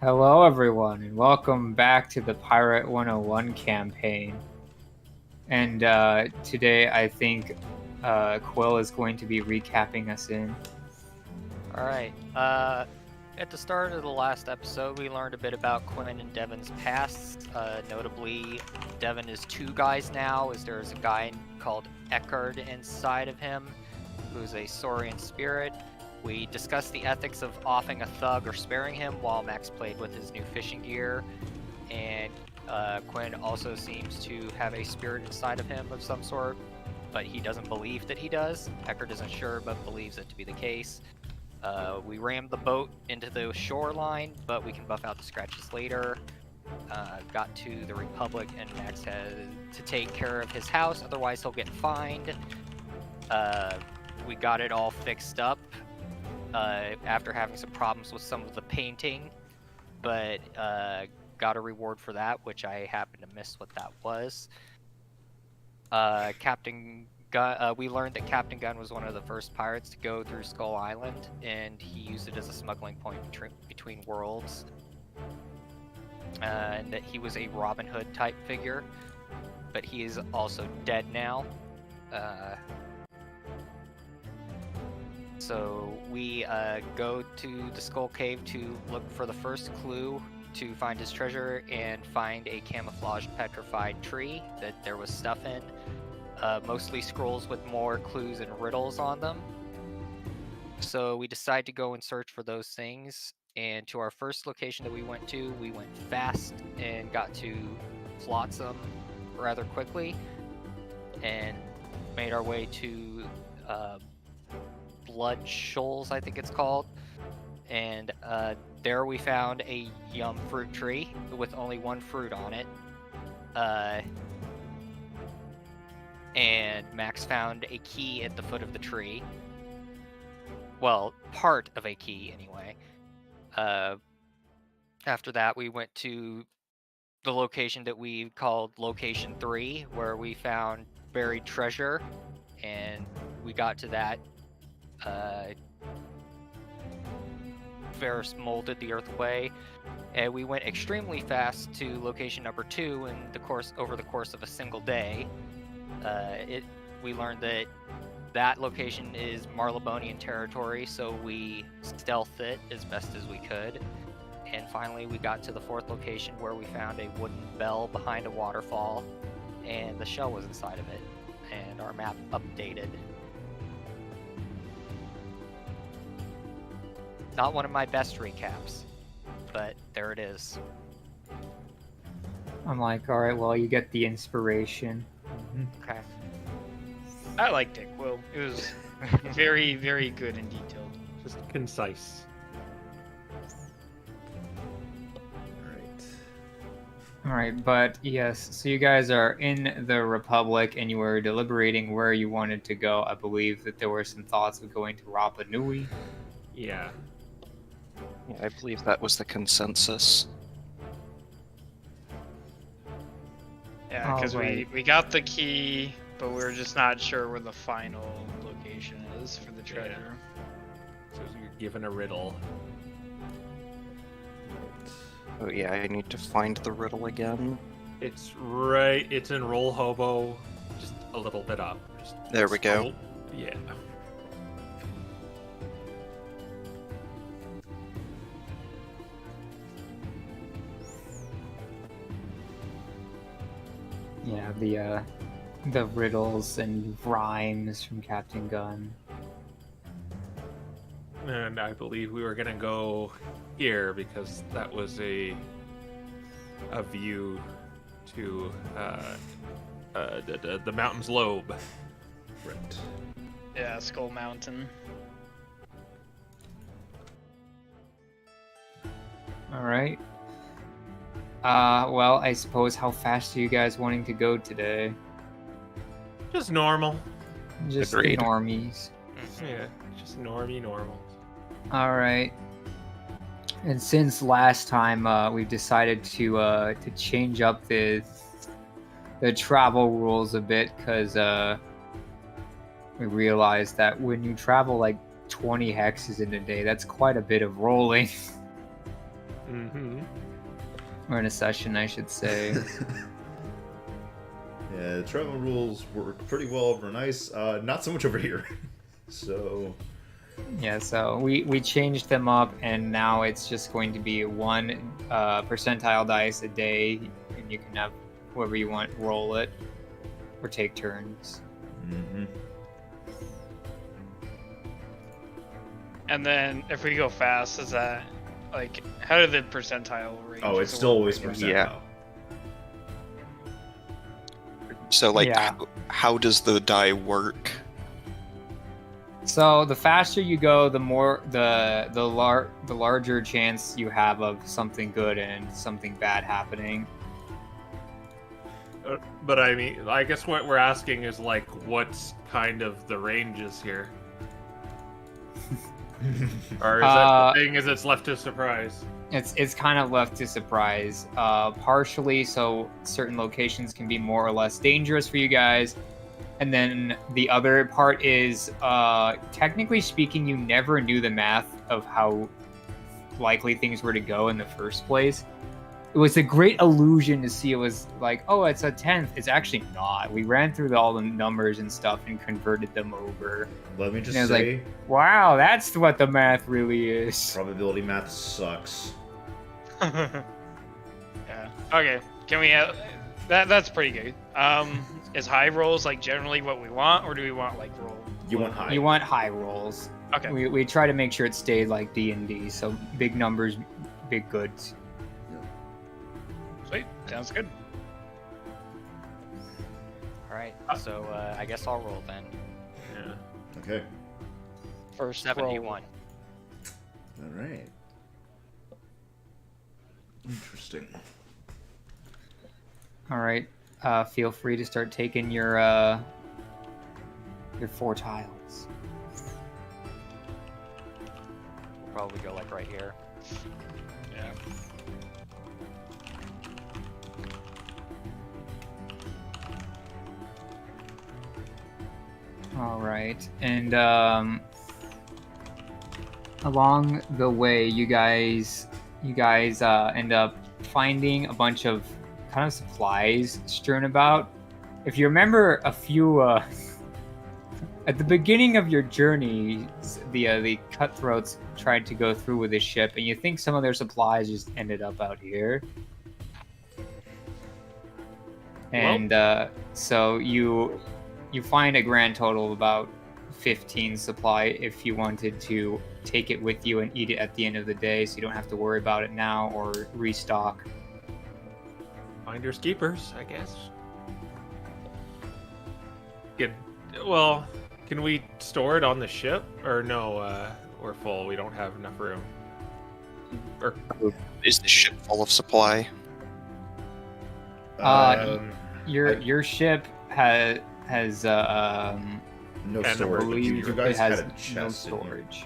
Hello, everyone, and welcome back to the Pirate101 campaign. And today, I think Quill is going to be recapping us in. All right. At the start of the last episode, we learned a bit about Quinn and Devon's pasts. Notably, Devon is two guys now, as there's a guy called Eckard inside of him, who's a Saurian spirit. We discussed the ethics of offing a thug or sparing him while Max played with his new fishing gear. And Quinn also seems to have a spirit inside of him of some sort, but he doesn't believe that he does. Eckard isn't sure, but believes it to be the case. We rammed the boat into the shoreline, but we can buff out the scratches later. Got to the Republic, and Max had to take care of his house, otherwise he'll get fined. We got it all fixed up after having some problems with some of the painting, but got a reward for that, which I happened to miss what that was. Captain Gunn, we learned that Captain Gunn was one of the first pirates to go through Skull Island, and he used it as a smuggling point between worlds. And that he was a Robin Hood type figure, but he is also dead now. So we go to the Skull Cave to look for the first clue to find his treasure and find a camouflaged petrified tree that there was stuff in. Mostly scrolls with more clues and riddles on them. So we decided to go and search for those things. And to our first location that we went fast and got to Flotsam rather quickly, and made our way to Blood Shoals, I think it's called. And there we found a yum fruit tree with only one fruit on it. And Max found a key at the foot of the tree. Well, part of a key, anyway. After that, we went to the location that we called Location 3, where we found buried treasure, and we got to that. Ferris molded the earth away, and we went extremely fast to location number 2 over the course of a single day. We learned that location is Marlebonian territory, so we stealthed it as best as we could. And finally, we got to the 4th location, where we found a wooden bell behind a waterfall, and the shell was inside of it, and our map updated. Not one of my best recaps, but there it is. I'm like, all right, well, you get the inspiration. Okay. I liked it, Quill. It was very, very good and detailed. Just concise. All right, but yes, so you guys are in the Republic, and you were deliberating where you wanted to go. I believe that there were some thoughts of going to Rapa Nui. Yeah. I believe that was the consensus. Yeah, because Alright. we got the key, but we were just not sure where the final location is for the treasure. So you're given a riddle. Oh yeah, I need to find the riddle again. It's in Roll Hobo, just a little bit up. There we go. Scroll. Yeah. Yeah, the riddles and rhymes from Captain Gunn. And I believe we were gonna go here because that was a view to the mountain's lobe. Right. Yeah, Skull Mountain. All right. Well, I suppose how fast are you guys wanting to go today? Just normal. Just Agreed. normies. Yeah, just normal. All right. And since last time, we've decided to change up the travel rules a bit, because we realized that when you travel like 20 hexes in a day, that's quite a bit of rolling. Mm-hmm. We're in a session, I should say. Yeah, the travel rules work pretty well over on ice. Not so much over here. So Yeah, so we changed them up, and now it's just going to be 1 percentile dice a day, and you can have whoever you want roll it or take turns. mhm. And then if we go fast, is that like how do the percentile range? Oh, it's still always work? percentile. Yeah. So, like, Yeah. how does the die work? So the faster you go, the more the larger chance you have of something good and something bad happening. But I mean, I guess what we're asking is like, what's kind of the ranges here? Or is that the thing? Is it's left to surprise? It's kind of left to surprise, partially so certain locations can be more or less dangerous for you guys, and then the other part is, technically speaking, you never knew the math of how likely things were to go in the first place. It was a great illusion to see it was like, oh, it's a 10th. It's actually not. We ran through all the numbers and stuff and converted them over. Let me just And I was say, like, wow, that's what the math really is. probability math sucks. Yeah. Okay. Can we have that's pretty good. Is high rolls like generally what we want, or do we want like roll? You want high. You want high rolls. Okay. We try to make sure it stayed like D&D, so big numbers, big goods. Sweet. Sounds good. All right, so I guess I'll roll then. Yeah. Okay. First 71. All right. Interesting. All right. Feel free to start taking your 4 tiles. We'll probably go like right here. Yeah. All right, and along the way, you guys end up finding a bunch of kind of supplies strewn about. If you remember a few at the beginning of your journey, the cutthroats tried to go through with the ship, and you think some of their supplies just ended up out here. And so you find a grand total of about 15 supply if you wanted to take it with you and eat it at the end of the day, so you don't have to worry about it now or restock. Finders keepers, I guess. Can we store it on the ship? Or no, we're full. We don't have enough room. Or Is the ship full of supply? Your ship has no and I storage. believe You guys it has had a chest. no didn't you? storage.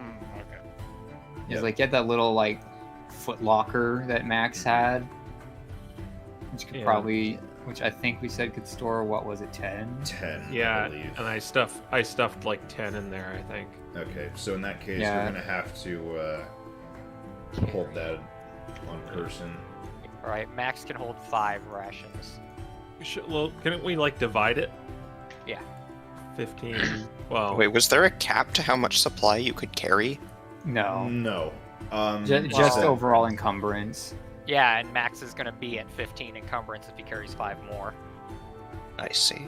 Okay. It's Yep. like get that little like foot locker that Max had, which could Yeah. probably, which I think we said could store, what was it, 10? 10. I yeah, believe. and I stuffed like 10 in there, I think. Okay, so in that case, Yeah. we're gonna have to hold that one person. All right, Max can hold 5 rations. Well, couldn't we like divide it? Yeah. 15. Well, Wait, was there a cap to how much supply you could carry? No, No. just so- overall encumbrance. Yeah, and Max is gonna be at 15 encumbrance if he carries 5 more. I see.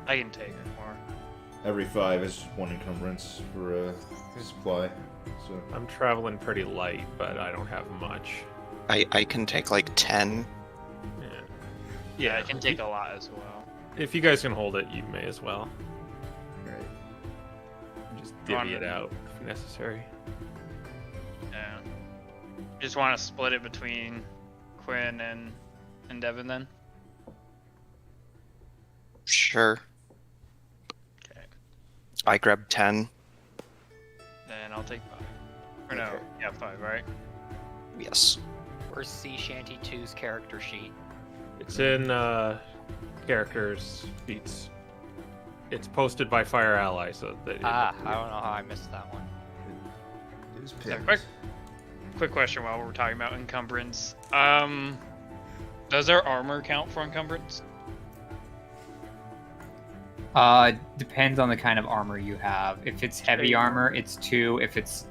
I can take more. Every 5 is 1 encumbrance for supply. So I'm traveling pretty light, but I don't have much. I can take like 10. Yeah. Yeah, I can take a lot as well. If you guys can hold it, you may as well. right. Just On divvy it it. out if necessary. Yeah. Just want to split it between Quinn and Devin then. Sure. Okay. I grabbed 10. Then I'll take 5. Or no, Okay. yeah, 5, right? Yes. Where's Sea Shanty 2's character sheet? It's in characters feats. It's posted by Fire Ally, so that I don't know how I missed that one. It is Is that pinned. quick? quick question while we're talking about encumbrance. Does our armor count for encumbrance? Depends on the kind of armor you have. If it's heavy armor, it's 2. If it's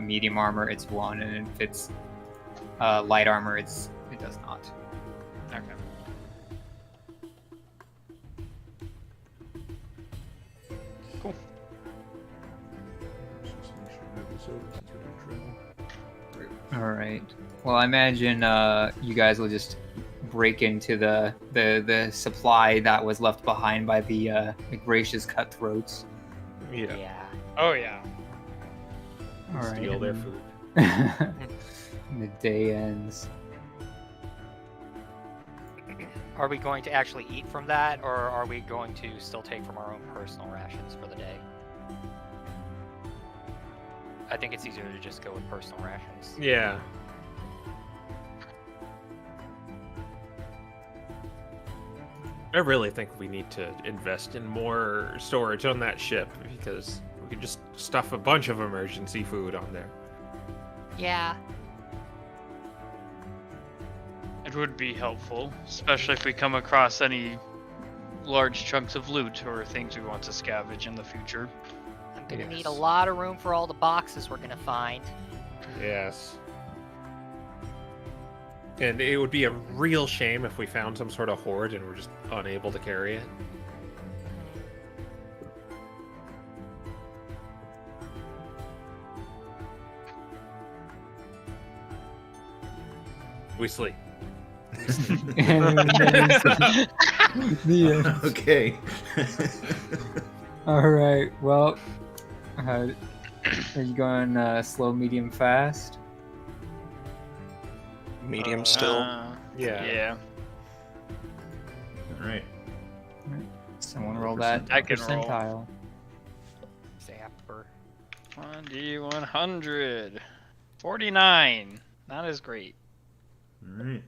medium armor, it's 1. And if it's light armor, it does not. Okay. Cool. Just make sure I have this open since we don't travel. Great. All right. Well, I imagine you guys will just break into the supply that was left behind by the gracious cutthroats. Yeah. Oh yeah. All right. Steal their food. And the day ends. Are we going to actually eat from that, or are we going to still take from our own personal rations for the day? I think it's easier to just go with personal rations. Yeah. I really think we need to invest in more storage on that ship because we could just stuff a bunch of emergency food on there. Yeah. It would be helpful, especially if we come across any large chunks of loot or things we want to scavenge in the future. I'm gonna need a Yes. lot of room for all the boxes we're gonna find. Yes. And it would be a real shame if we found some sort of hoard and we're just unable to carry it. We sleep. The end. Okay. All right. Well, are you going slow, medium, fast? Medium still. Yeah. Yeah. All right. Someone roll that I can roll. percentile. Zapper. 1d100. 49. Not as great. All right.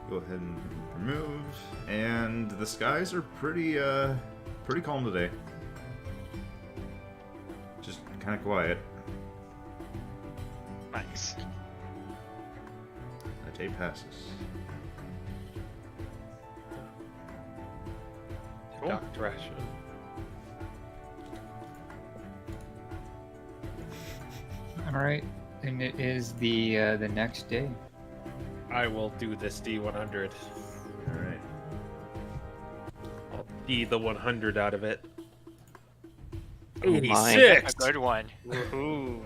Go ahead and remove, and the skies are pretty calm today. Just kind of quiet. Nice. A day passes. Cool. Docked ration. All right, and it is the next day. I will do this D100. All right. I'll D the 100 out of it. Oh my. 86! A good one. Woohoo.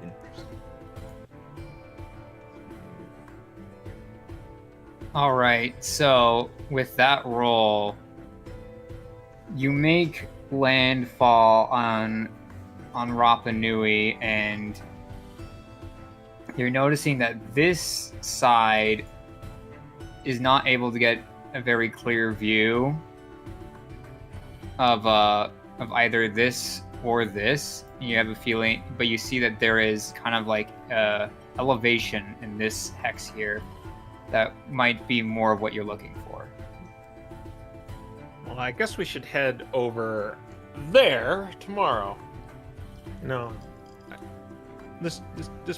Interesting. All right, so with that roll, you make landfall on Rapa Nui, and you're noticing that this side is not able to get a very clear view of either this or this. You have a feeling, but you see that there is kind of like elevation in this hex here that might be more of what you're looking for. Well, I guess we should head over there tomorrow. No. This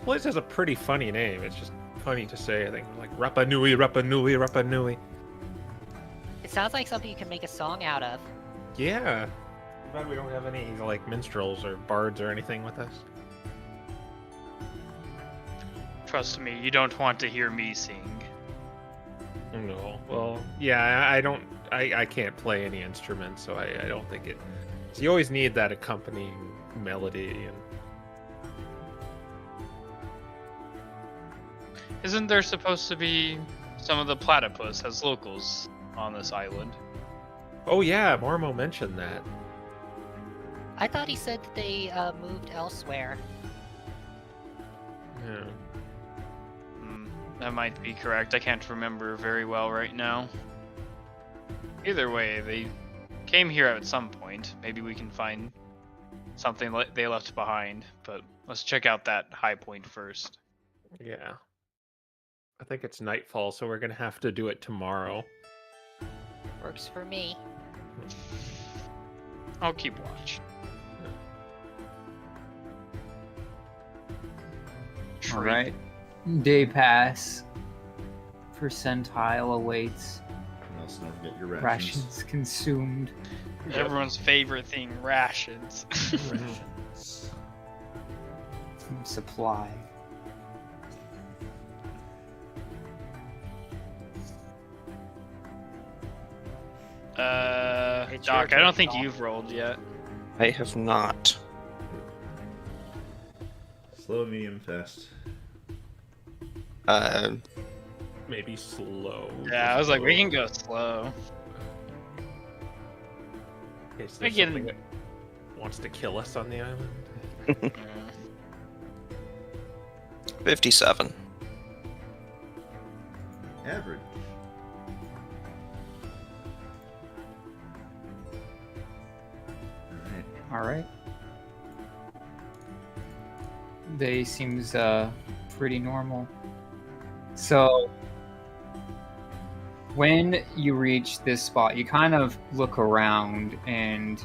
place has a pretty funny name. It's just funny to say. I think like Rapa Nui, Rapa Nui, Rapa Nui. It sounds like something you can make a song out of. Yeah. Too bad we don't have any like minstrels or bards or anything with us. Trust me, you don't want to hear me sing. No. Well, yeah, I don't. I can't play any instrument, so I don't think it. So you always need that accompanying melody and. Isn't there supposed to be some of the platypus as locals on this island? Oh yeah, Mormo mentioned that. I thought he said that they moved elsewhere. Yeah. That might be correct. I can't remember very well right now. Either way, they came here at some point. Maybe we can find something they left behind, but let's check out that high point first. Yeah. I think it's nightfall, so we're gonna have to do it tomorrow. Works for me. I'll keep watch. All right. Day pass. Percentile awaits. And also don't forget your Rations consumed. Everyone's favorite thing, rations. Rations. Supply. It's Doc, your I don't turn, think Doc. you've rolled yet. I have not. Slow, medium, fast. Maybe slow. Yeah, I was like, we can go slow. Okay, so I there's get something it. that wants to kill us on the island. Yeah. 57. Average. Alright. All right. Day seems pretty normal. So when you reach this spot, you kind of look around and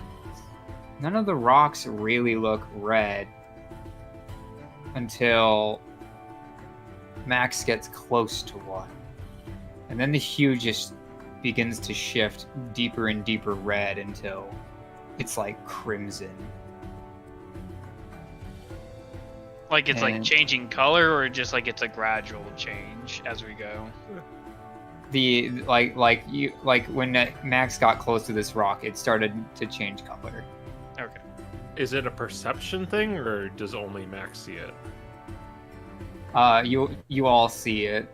none of the rocks really look red until Max gets close to one. And then the hue just begins to shift deeper and deeper red until it's like crimson. Like it's like And- changing color, or just like it's a gradual change as we go. The like when Max got close to this rock, it started to change color. Okay. Is it a perception thing, or does only Max see it? You all see it.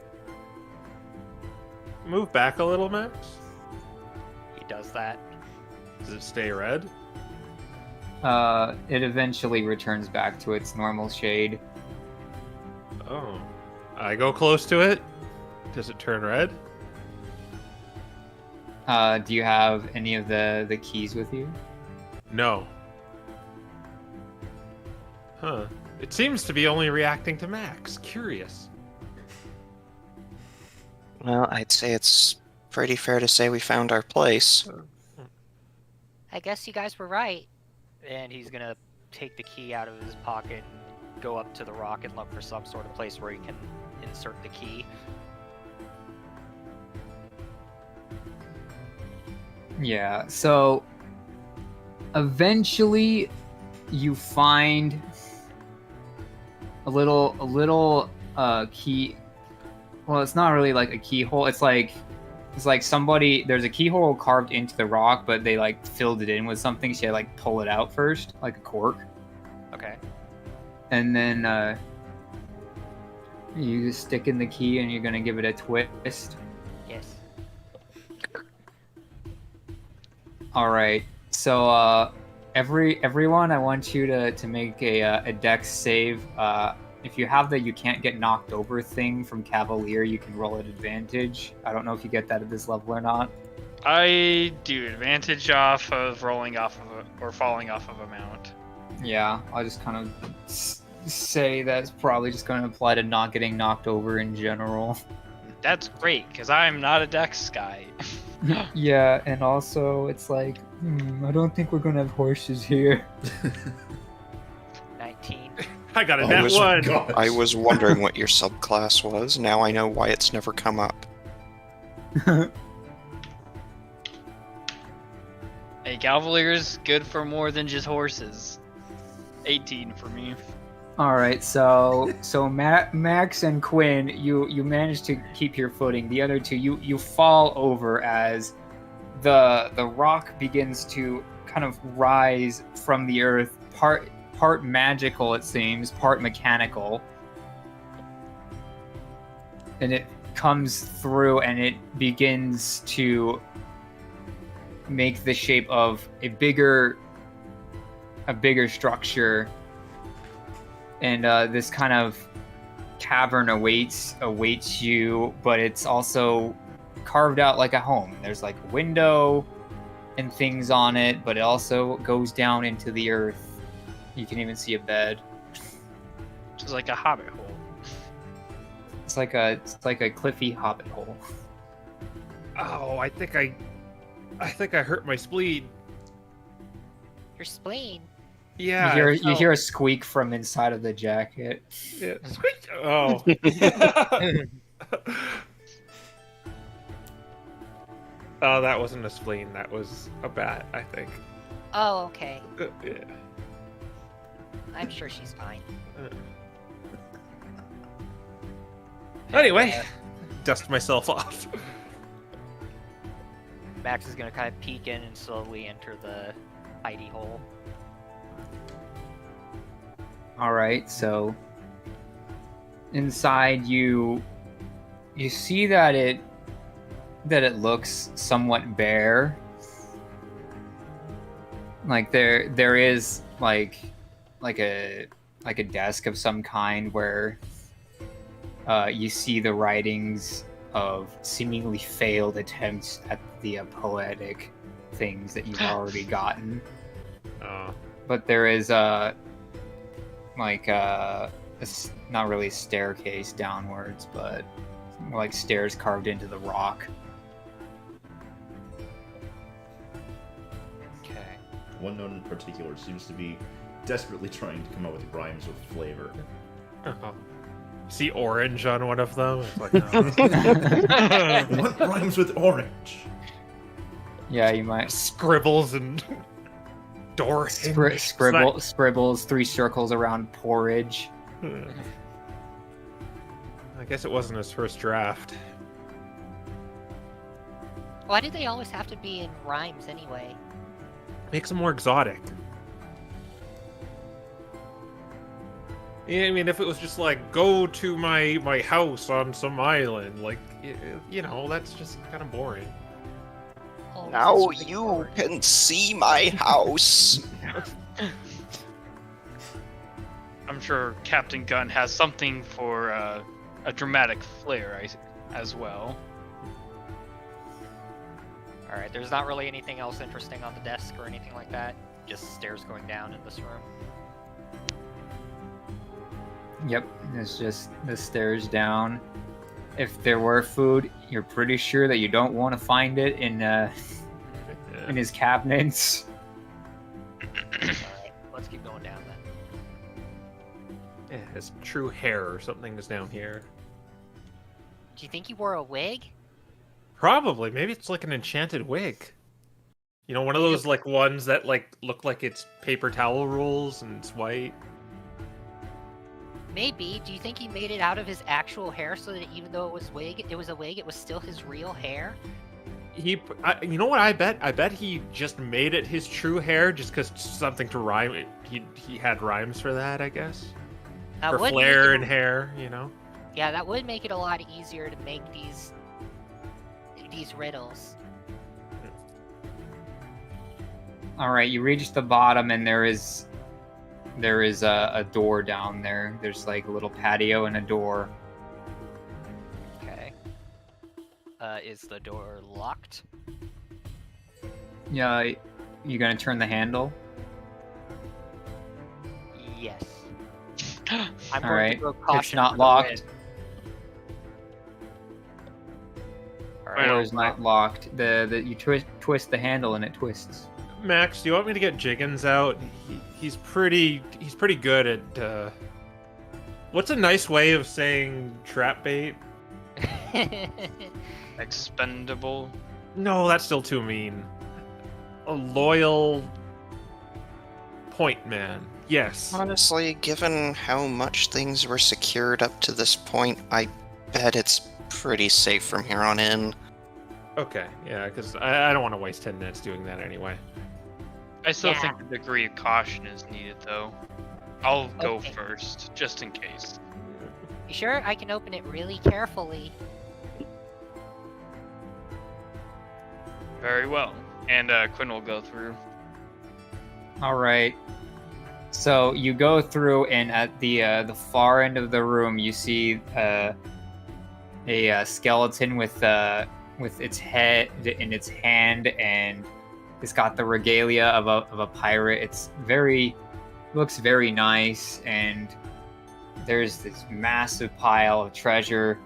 Move back a little, Max. He does that. Does it stay red? It eventually returns back to its normal shade. Oh. I go close to it. Does it turn red? Do you have any of the keys with you? No. Huh. It seems to be only reacting to Max. Curious. Well, I'd say it's pretty fair to say we found our place. I guess you guys were right. And he's gonna take the key out of his pocket and go up to the rock and look for some sort of place where he can insert the key. Yeah. So eventually, you find a little key. Well, it's not really like a keyhole. It's like somebody. There's a keyhole carved into the rock, but they like filled it in with something. So you had to, like pull it out first, like a cork, Okay. and then you just stick in the key, and you're gonna give it a twist. Yes. All right. So everyone, I want you to make a dex save. If you have the you can't get knocked over thing from Cavalier, you can roll at advantage. I don't know if you get that at this level or not. I do advantage off of rolling off of or falling off of a mount. Yeah, I'll just kind of say that's probably just going to apply to not getting knocked over in general. That's great, because I'm not a dex guy. Yeah, and also it's like, I don't think we're going to have horses here. 19. I got a Oh, nat was- one. gosh. I was wondering what your subclass was. Now I know why it's never come up. Hey, Cavalier's good for more than just horses. 18 for me. All right, so Max and Quinn, you managed to keep your footing. The other two, you fall over as the rock begins to kind of rise from the earth, part magical it seems, part mechanical, and it comes through and it begins to make the shape of a bigger structure. And this kind of cavern awaits you, but it's also carved out like a home. There's like a window and things on it, but it also goes down into the earth. You can even see a bed. It's like a hobbit hole. It's like a cliffy hobbit hole. Oh, I think I hurt my spleen. Your spleen. Yeah. You hear a squeak from inside of the jacket. Yeah. Squeak! Oh. Oh, that wasn't a spleen. That was a bat, I think. Oh, okay. Yeah. I'm sure she's fine. Anyway, dust myself off. Max is gonna kind of peek in and slowly enter the hidey hole. All right, so inside you see that it looks somewhat bare. Like there is like a desk of some kind where you see the writings of seemingly failed attempts at the poetic things that you've already gotten. But there is not really a staircase downwards, but more like stairs carved into the rock. Okay. One note in particular seems to be desperately trying to come up with rhymes with flavor. See orange on one of them? It's like, What rhymes with orange? Yeah, you might scribbles and door hinge. scribbles 3 circles around porridge. I guess it wasn't his first draft. Why do they always have to be in rhymes anyway? Makes them more exotic. Yeah, I mean, if it was just like, go to my house on some island, like, you know, that's just kind of boring. Oh, Now this is really you boring. can see my house. I'm sure Captain Gunn has something for a dramatic flair as well. Alright, there's not really anything else interesting on the desk or anything like that. Just stairs going down in this room. Yep, it's just the stairs down. If there were food, you're pretty sure that you don't want to find it in his cabinets. Alright, let's keep going down then. Yeah, his true hair or something is down here. Do you think he wore a wig? Probably. Maybe it's like an enchanted wig. You know, one of those like ones that like look like it's paper towel rolls and it's white. Maybe. Do you think he made it out of his actual hair so that even though it was a wig, it was still his real hair? You know what I bet? I bet he just made it his true hair just because something to rhyme it. He had rhymes for that, I guess. That For would flair make and it- hair, you know. Yeah, that would make it a lot easier to make these riddles. All right, you reach the bottom, and there is a door down there. There's like a little patio and a door. Okay. Is the door locked? Yeah, you gonna turn the handle? Yes. I'm All going right, to go it's caution not for the locked. win. All Right. right. Door is not locked. You twist the handle and it twists. Max, do you want me to get Jiggins out? He's pretty good at. What's a nice way of saying trap bait? Expendable. No, that's still too mean. A loyal point man. Yes. Honestly, given how much things were secured up to this point, I bet it's pretty safe from here on in. Okay, yeah, because I don't want to waste 10 minutes doing that anyway. I still Yeah. think a degree of caution is needed, though. I'll go Okay. first, just in case. You sure? I can open it really carefully. Very well. And Quinn will go through. All right. So you go through, and at the far end of the room, you see a skeleton with its head in its hand, and it's got the regalia of a pirate. Looks very nice, and there's this massive pile of treasure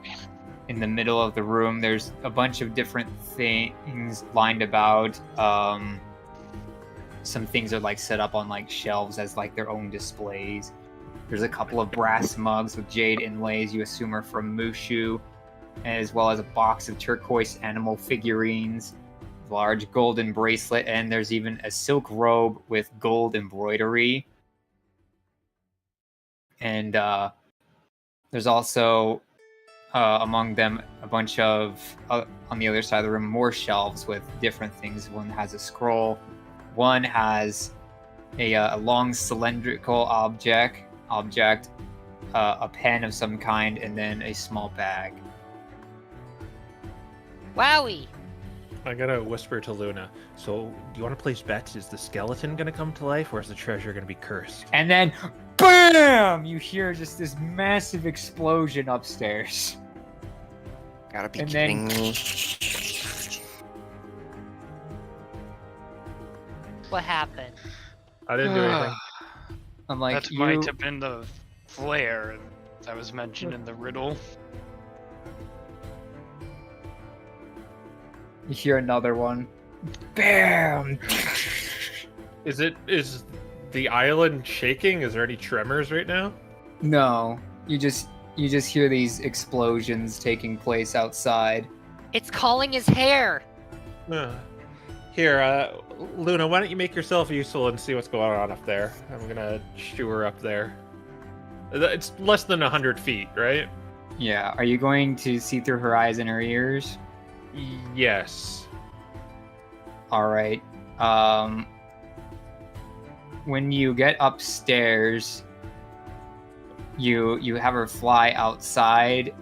in the middle of the room. There's a bunch of different things lined about. some things are like set up on like shelves as like their own displays. There's a couple of brass mugs with jade inlays you assume are from Mushu, as well as a box of turquoise animal figurines, large golden bracelet, and there's even a silk robe with gold embroidery. And there's also among them a bunch of on the other side of the room more shelves with different things. One has a scroll, one has a long cylindrical object, a pen of some kind, and then a small bag. Wowie! I gotta whisper to Luna. So, do you want to place bets? Is the skeleton gonna come to life, or is the treasure gonna be cursed? And then, BAM! You hear just this massive explosion upstairs. Gotta be And kidding me. What happened? I didn't do anything. I'm like, That might have been the flare that was mentioned in the riddle. You hear another one. BAM! Is the island shaking? Is there any tremors right now? No, you just hear these explosions taking place outside. It's calling his hair! Here, Luna, why don't you make yourself useful and see what's going on up there? I'm gonna shoo her up there. It's less than 100 feet, right? Yeah, are you going to see through her eyes and her ears? Yes. All right. When you get upstairs, you have her fly outside,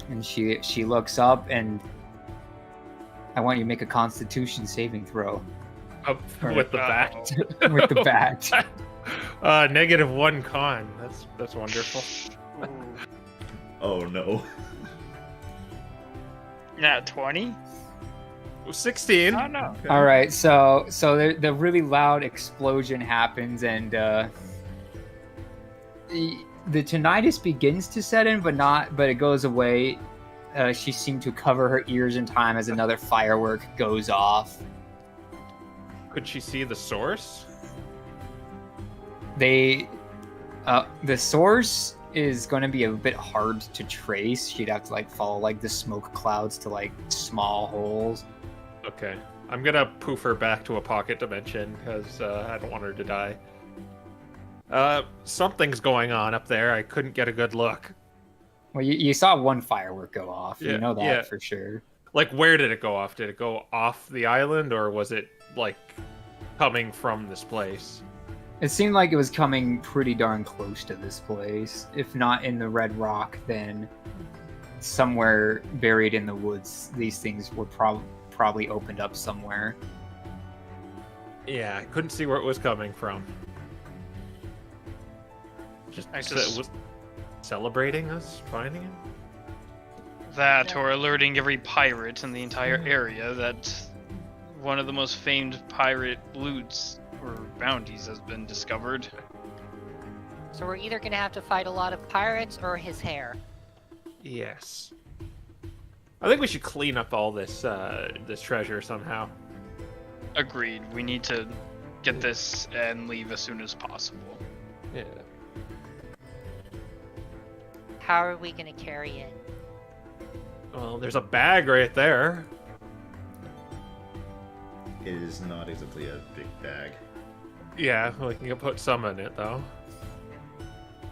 and she looks up, and I want you to make a Constitution saving throw With the bat. with the bat. -1 con. That's wonderful. Oh no. Yeah, 20? 16. Oh no. All right, so the really loud explosion happens, and the tinnitus begins to set in, but it goes away. She seemed to cover her ears in time as another firework goes off. Could she see the source? The source is going to be a bit hard to trace. She'd have to like follow like the smoke clouds to like small holes. Okay. I'm gonna poof her back to a pocket dimension because I don't want her to die. Something's going on up there. I couldn't get a good look. Well, you saw one firework go off. Yeah, You know that yeah. for sure. Like, where did it go off? Did it go off the island, or was it like coming from this place? It seemed like it was coming pretty darn close to this place. If not in the Red Rock, then somewhere buried in the woods. These things were probably opened up somewhere. Yeah, I couldn't see where it was coming from. I So just- it was celebrating us finding it. That or alerting every pirate in the entire area that one of the most famed pirate loots or bounties has been discovered. So we're either gonna have to fight a lot of pirates or his hair. Yes. I think we should clean up all this this treasure somehow. Agreed. We need to get this and leave as soon as possible. Yeah. How are we gonna carry it? Well, there's a bag right there. It is not exactly a big bag. Yeah, we can put some in it though.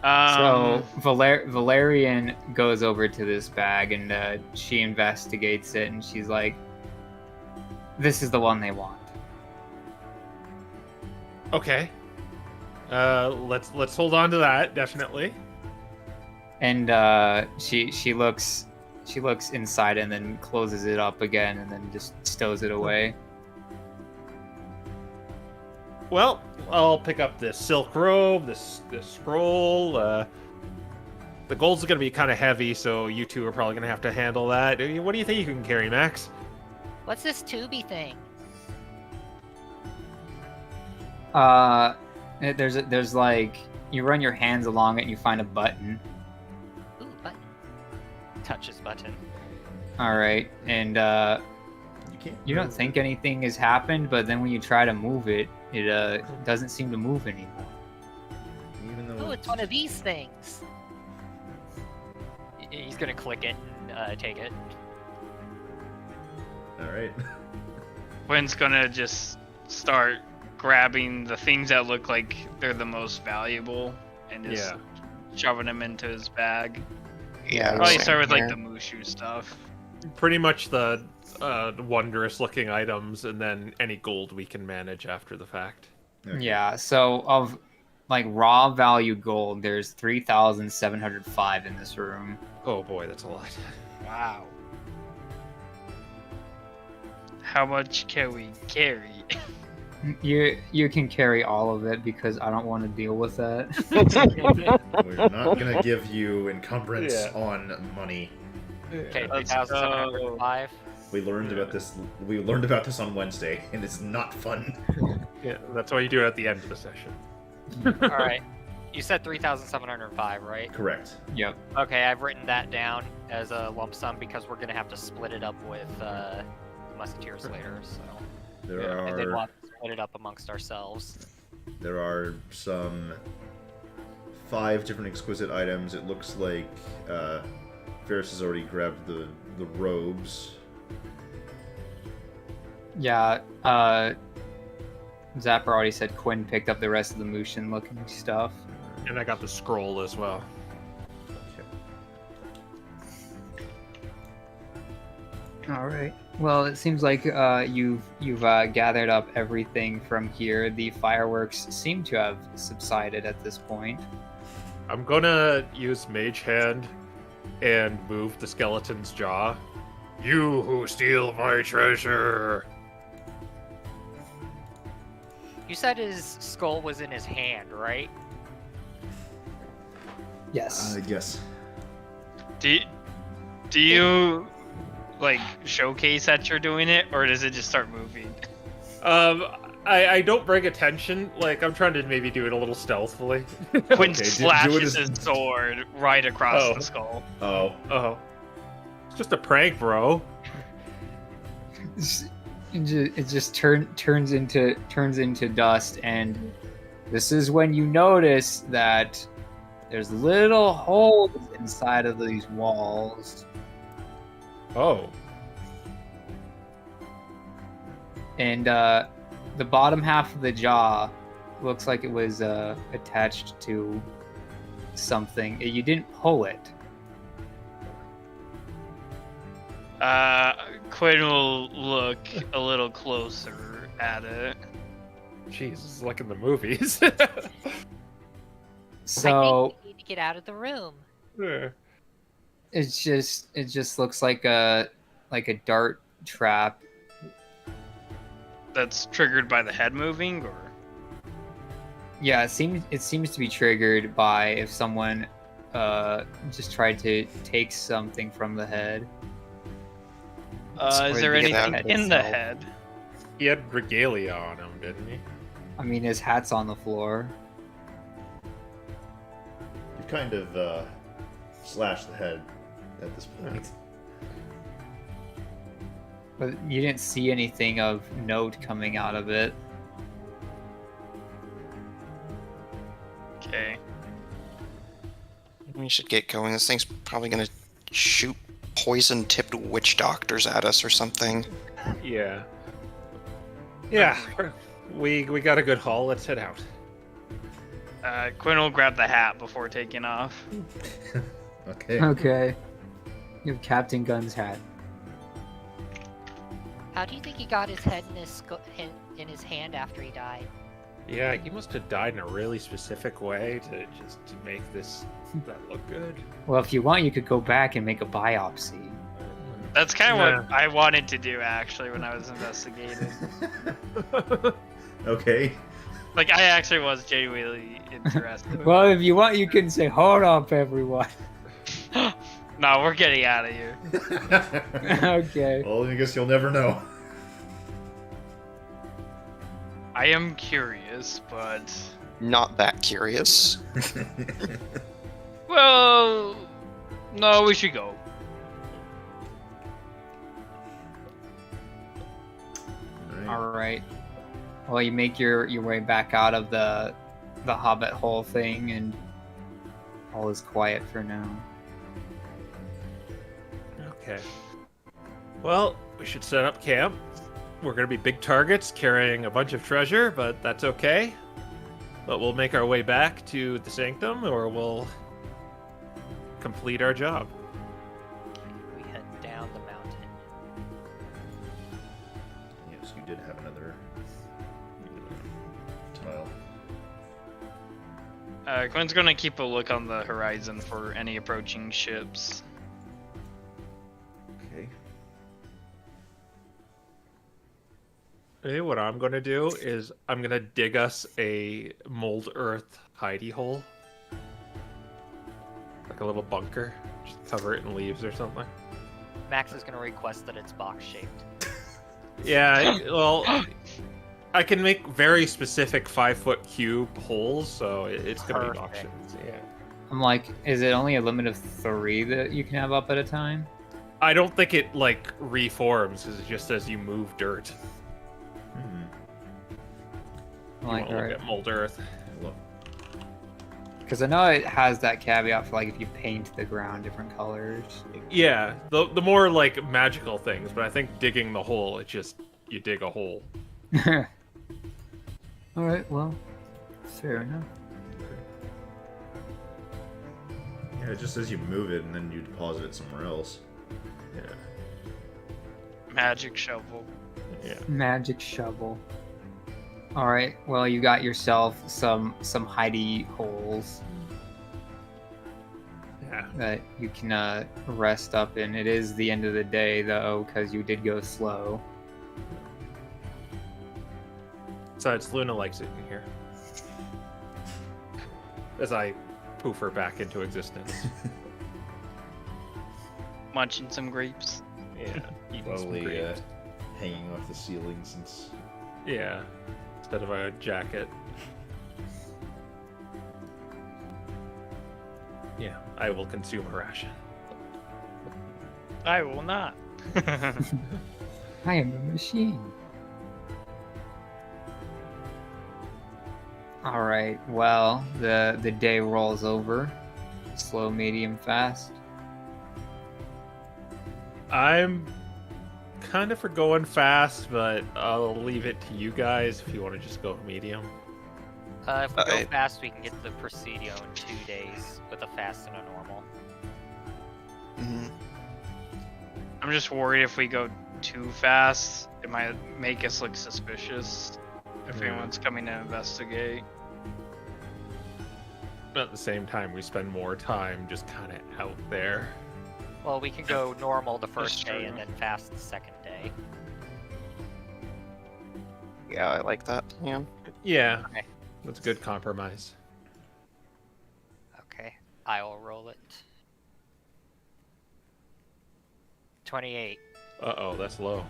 So Valerian goes over to this bag and she investigates it, and she's like, "This is the one they want." Okay. Let's hold on to that definitely. And she looks inside and then closes it up again and then just stows it away. Well, I'll pick up this silk robe, this scroll. The gold's gonna be kind of heavy, so you two are probably gonna have to handle that. What do you think you can carry, Max? What's this tubey thing? There's like, you run your hands along it and you find a button. Ooh, button. Touches button. All right, and can't. You don't move think it. anything has happened, but then when you try to move it, it doesn't seem to move anymore. Even though Oh, it's one of these things. He's gonna click it and take it. All right. Quinn's gonna just start grabbing the things that look like they're the most valuable and just shoving them into his bag. Yeah. Probably same start with like here. the Mushu stuff. Pretty much the wondrous looking items, and then any gold we can manage after the fact. Okay. Yeah, so of like raw value gold, there's 3,705 in this room. Oh boy, that's a lot. Wow. How much can we carry? You can carry all of it because I don't want to deal with that. We're not gonna give you encumbrance Yeah. on money. Okay, Let's 3,705. We learned about this. We learned about this on Wednesday, and it's not fun. Yeah, that's why you do it at the end of the session. All right. You said 3,705, right? Correct. Yep. Okay, I've written that down as a lump sum because we're gonna have to split it up with Musketeers later. So There and then we'll are have to split it up amongst ourselves. some 5 different exquisite items. It looks like Ferris has already grabbed the robes. Yeah, Zapper already said Quinn picked up the rest of the Mushin looking stuff. And I got the scroll as well. Alright. Well, it seems like you've gathered up everything from here. The fireworks seem to have subsided at this point. I'm gonna use Mage Hand and move the skeleton's jaw. You who steal my treasure! You said his skull was in his hand, right? Yes. Yes. Do you like showcase that you're doing it, or does it just start moving? I don't bring attention. Like, I'm trying to maybe do it a little stealthily. Quinn Okay, do it slashes as- his sword right across Oh. the skull. Oh. Oh. It's just a prank, bro. It just turns into dust, and this is when you notice that there's little holes inside of these walls, Oh. and the bottom half of the jaw looks like it was attached to something. You didn't pull it. Quinn will look a little closer at it. Jeez, this is like in the movies. So I think we need to get out of the room. Yeah. it just looks like a dart trap. That's triggered by the head moving, or Yeah, it seems to be triggered by if someone just tried to take something from the head. It's is going there to get anything out in the itself. head? He had regalia on him, didn't he? I mean, his hat's on the floor. You've kind of slashed the head at this point. But you didn't see anything of note coming out of it. Okay. We should get going. This thing's probably gonna shoot poison-tipped witch doctors at us or something. Yeah. Yeah. We got a good haul. Let's head out. Quinn will grab the hat before taking off. Okay. Okay. You have Captain Gunn's hat. How do you think he got his head in his hand after he died? Yeah, he must have died in a really specific way to make that look good. Well, if you want, you could go back and make a biopsy. That's kind of Nah. what I wanted to do actually when I was investigating. Okay. Like I actually was genuinely interested. Well, if you want, you can say, "Hold up, everyone." No, we're getting out of here. Okay. Well, I guess you'll never know. I am curious, but Not that curious. well, no, we should go. All right. Well, you make your way back out of the hobbit hole thing, and all is quiet for now. Okay. Well, we should set up camp. We're going to be big targets carrying a bunch of treasure, but that's okay. But we'll make our way back to the sanctum, or we'll complete our job. We head down the mountain. Yes, you did have another tile. Quinn's gonna keep a look on the horizon for any approaching ships. Okay. Okay, what I'm going to do is I'm going to dig us a mold earth hidey hole. Like a little bunker. Just cover it in leaves or something. Max is gonna request that it's box shaped. Yeah, well, I can make very specific 5-foot cube holes, so it's going to be box Perfect. shaped. Yeah. I'm like, is it only a limit of 3 that you can have up at a time? I don't think it, like, reforms. It's just as you move dirt. Hmm. You Like, want to look alright. at mold earth. Look. Because I know it has that caveat for like if you paint the ground different colors. Yeah, the more, like, magical things, but I think digging the hole, it's just, you dig a hole. All right, well, fair enough. Yeah, it just says you move it and then you deposit it somewhere else. Yeah. Magic shovel. Yeah. Magic shovel. All right, well, you got yourself some hidey holes Yeah. that you can rest up in. It is the end of the day though, because you did go slow. Besides, Luna likes it in here. As I poof her back into existence. Munching some grapes. Yeah. Eating some Probably grapes. hanging off the ceiling since. Yeah. Instead of a jacket. Yeah, I will consume a ration. I will not. I am a machine. All right, well, the day rolls over. Slow, medium, fast. I'm kind of for going fast, but I'll leave it to you guys if you want to just go medium. If we go I- fast, we can get the Presidio in 2 days with a fast and a normal. Mhm. I'm just worried if we go too fast, it might make us look suspicious if Yeah. anyone's coming to investigate. But at the same time, we spend more time just kind of out there. Well, we can go normal the That's first day and true. then fast the second day. Yeah, I like that plan. Yeah, Okay. that's a good compromise. Okay, I will roll it. 28. Uh-oh, that's low.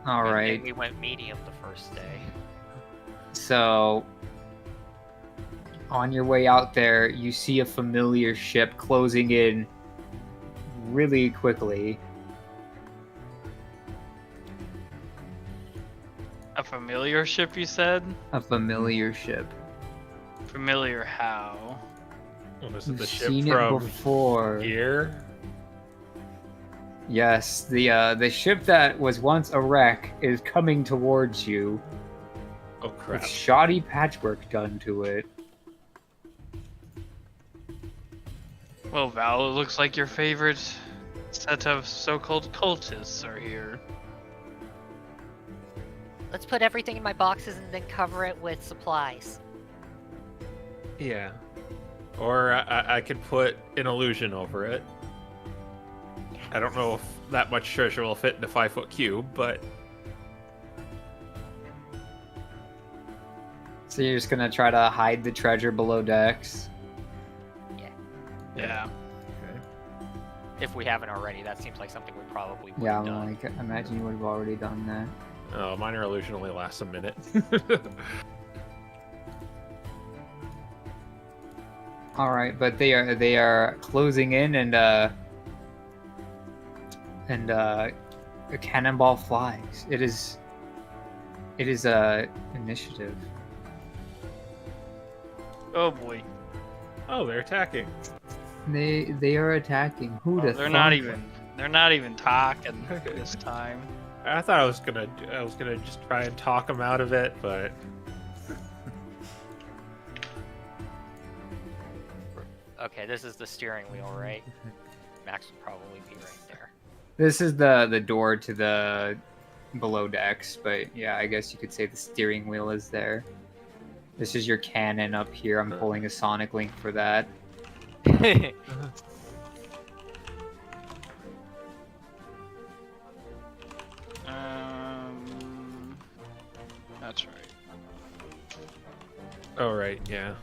All Good thing right, We went medium the first day. so on your way out there, you see a familiar ship closing in really quickly. A familiar ship, you said? A familiar ship. Familiar how? Well, this is You've the ship seen it from before. here. Yes, the ship that was once a wreck is coming towards you Oh, crap. with shoddy patchwork done to it. Well, Val, it looks like your favorite set of so-called cultists are here. Let's put everything in my boxes and then cover it with supplies. Yeah. Or I could put an illusion over it. I don't know if that much treasure will fit in a 5-foot cube, but So you're just gonna try to hide the treasure below decks. Yeah. Okay. If we haven't already, that seems like something we probably would Yeah, have I'm done. like, I imagine you would have already done that. oh, minor illusion only lasts a minute. All right, but they are closing in and a cannonball flies. It is initiative. Oh boy. Oh, they're attacking. They are attacking. Who Oh, the they're not even talking this time. I thought I was gonna just try and talk them out of it, but Okay, this is the steering wheel, right? Max would probably be right there. This is the door to the below decks, but yeah, I guess you could say the steering wheel is there. This is your cannon up here. I'm pulling a sonic link for that. That's right. oh right, yeah.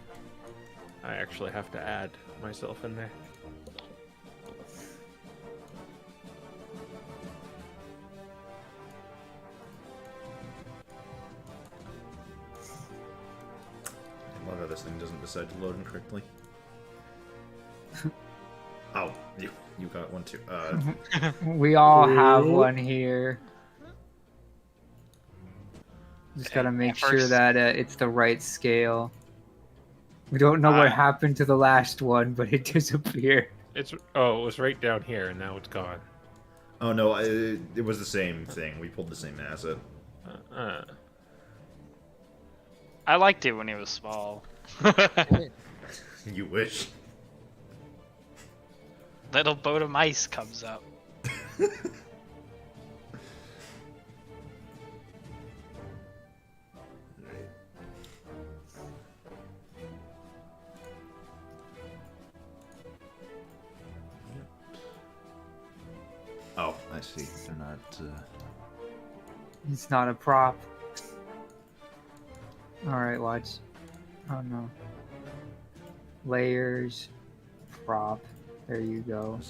I actually have to add myself in there. I love how this thing doesn't decide to load incorrectly. Oh, you got one too. We all have one here. Just gotta Okay, make at sure first- that it's the right scale. We don't know what happened to the last one, but it disappeared. It was right down here, and now it's gone. Oh no, it was the same thing. We pulled the same asset. I liked it when it was small. You wish. Little boat of mice comes up. Oh, I see. They're not. It's not a prop. Alright, watch. Oh no. Layers. Prop. There you go.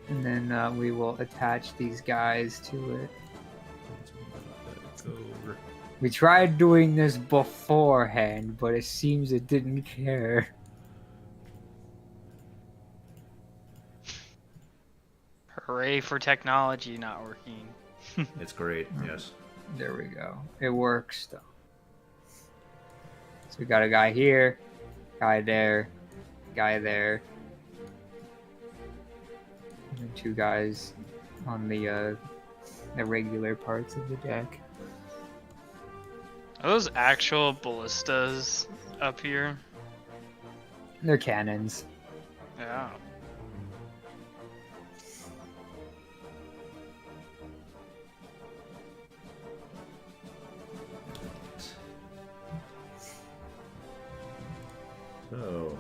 And then we will attach these guys to it. We tried doing this beforehand, but it seems it didn't care. Hooray for technology not working. It's great. Yes. There we go. It works though. So we got a guy here, guy there, guy there, and then two guys on the regular parts of the deck. Are those actual ballistas up here? They're cannons. Yeah. So,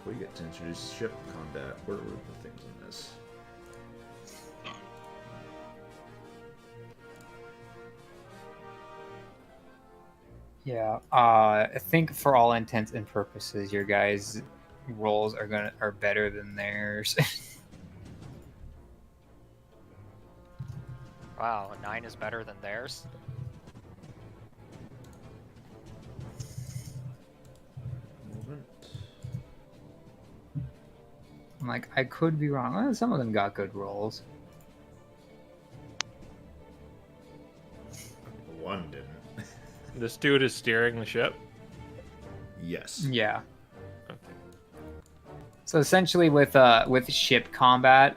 we get to introduce ship combat. What are the things in this? Yeah. I think for all intents and purposes, your guys' rolls are better than theirs. Wow, a 9 is better than theirs? Movement. I'm like, I could be wrong. Well, some of them got good rolls. One didn't. This dude is steering the ship. Yes. Yeah. Okay. So essentially, with ship combat,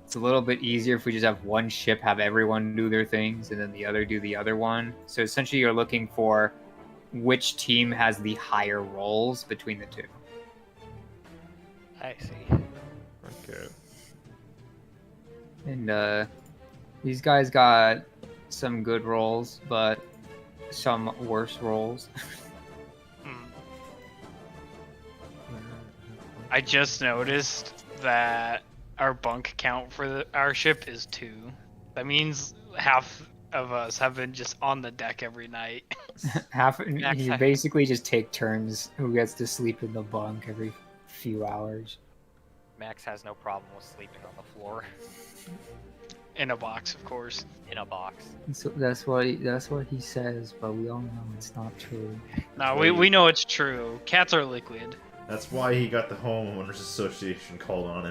it's a little bit easier if we just have one ship have everyone do their things and then the other do the other one. So essentially, you're looking for which team has the higher rolls between the two. I see. Okay. And these guys got some good rolls, but some worse rolls. Hmm. I just noticed that our bunk count for our ship is 2. That means half of us have been just on the deck every night. You basically just take turns who gets to sleep in the bunk every few hours. Max has no problem with sleeping on the floor In a box, of course. in a box. So that's what he says, but we all know it's not true. No, we know it's true. Cats are liquid. That's why he got the homeowners association called on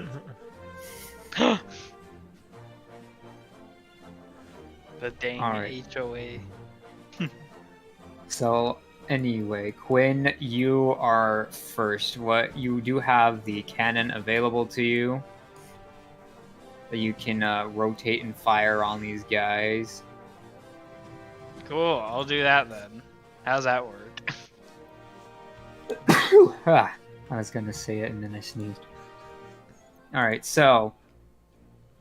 him. The dang Alright. HOA. So anyway, Quinn, you are first. What you do have the cannon available to you that you can rotate and fire on these guys. Cool, I'll do that then. How's that work? Ah, I was gonna say it and then I sneezed. Alright, so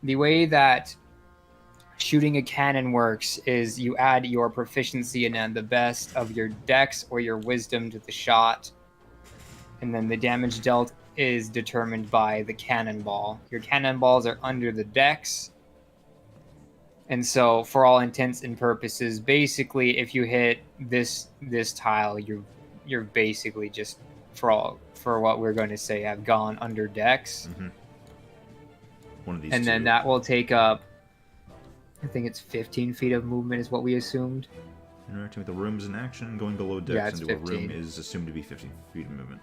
the way that shooting a cannon works is you add your proficiency and the best of your dex or your wisdom to the shot, and then the damage dealt is determined by the cannonball. Your cannonballs are under the dex, and so for all intents and purposes, basically if you hit this tile, you're basically just for what we're going to say have gone under dex. Mm-hmm. One of these And two. then that will take up, I think it's 15 feet of movement is what we assumed. Interacting with the rooms in action, going below decks Yeah, it's into 15. a room is assumed to be 15 feet of movement.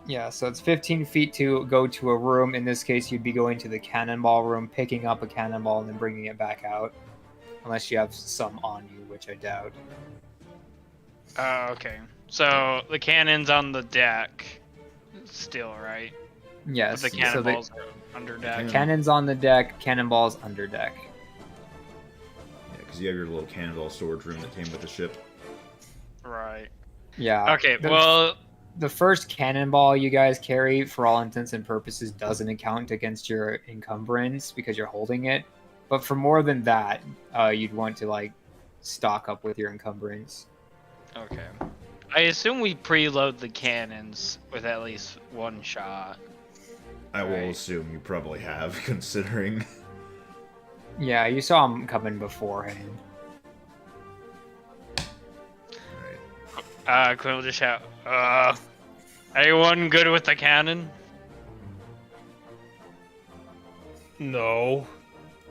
Yeah, so it's 15 feet to go to a room. In this case, you'd be going to the cannonball room, picking up a cannonball, and then bringing it back out. Unless you have some on you, which I doubt. Okay. So the cannon's on the deck still, right? Yes, But the so the cannonballs are under deck. cannon's on the deck, cannonball's under deck. Yeah, because you have your little cannonball storage room that came with the ship. Right. Yeah. Okay, the- well, The first cannonball you guys carry, for all intents and purposes, doesn't account against your encumbrance because you're holding it. But for more than that, you'd want to like stock up with your encumbrance. okay. I assume we preload the cannons with at least one shot. I will Right. assume you probably have, considering. Yeah, you saw them coming beforehand. Alright. Quinn will just shout, anyone good with the cannon? No.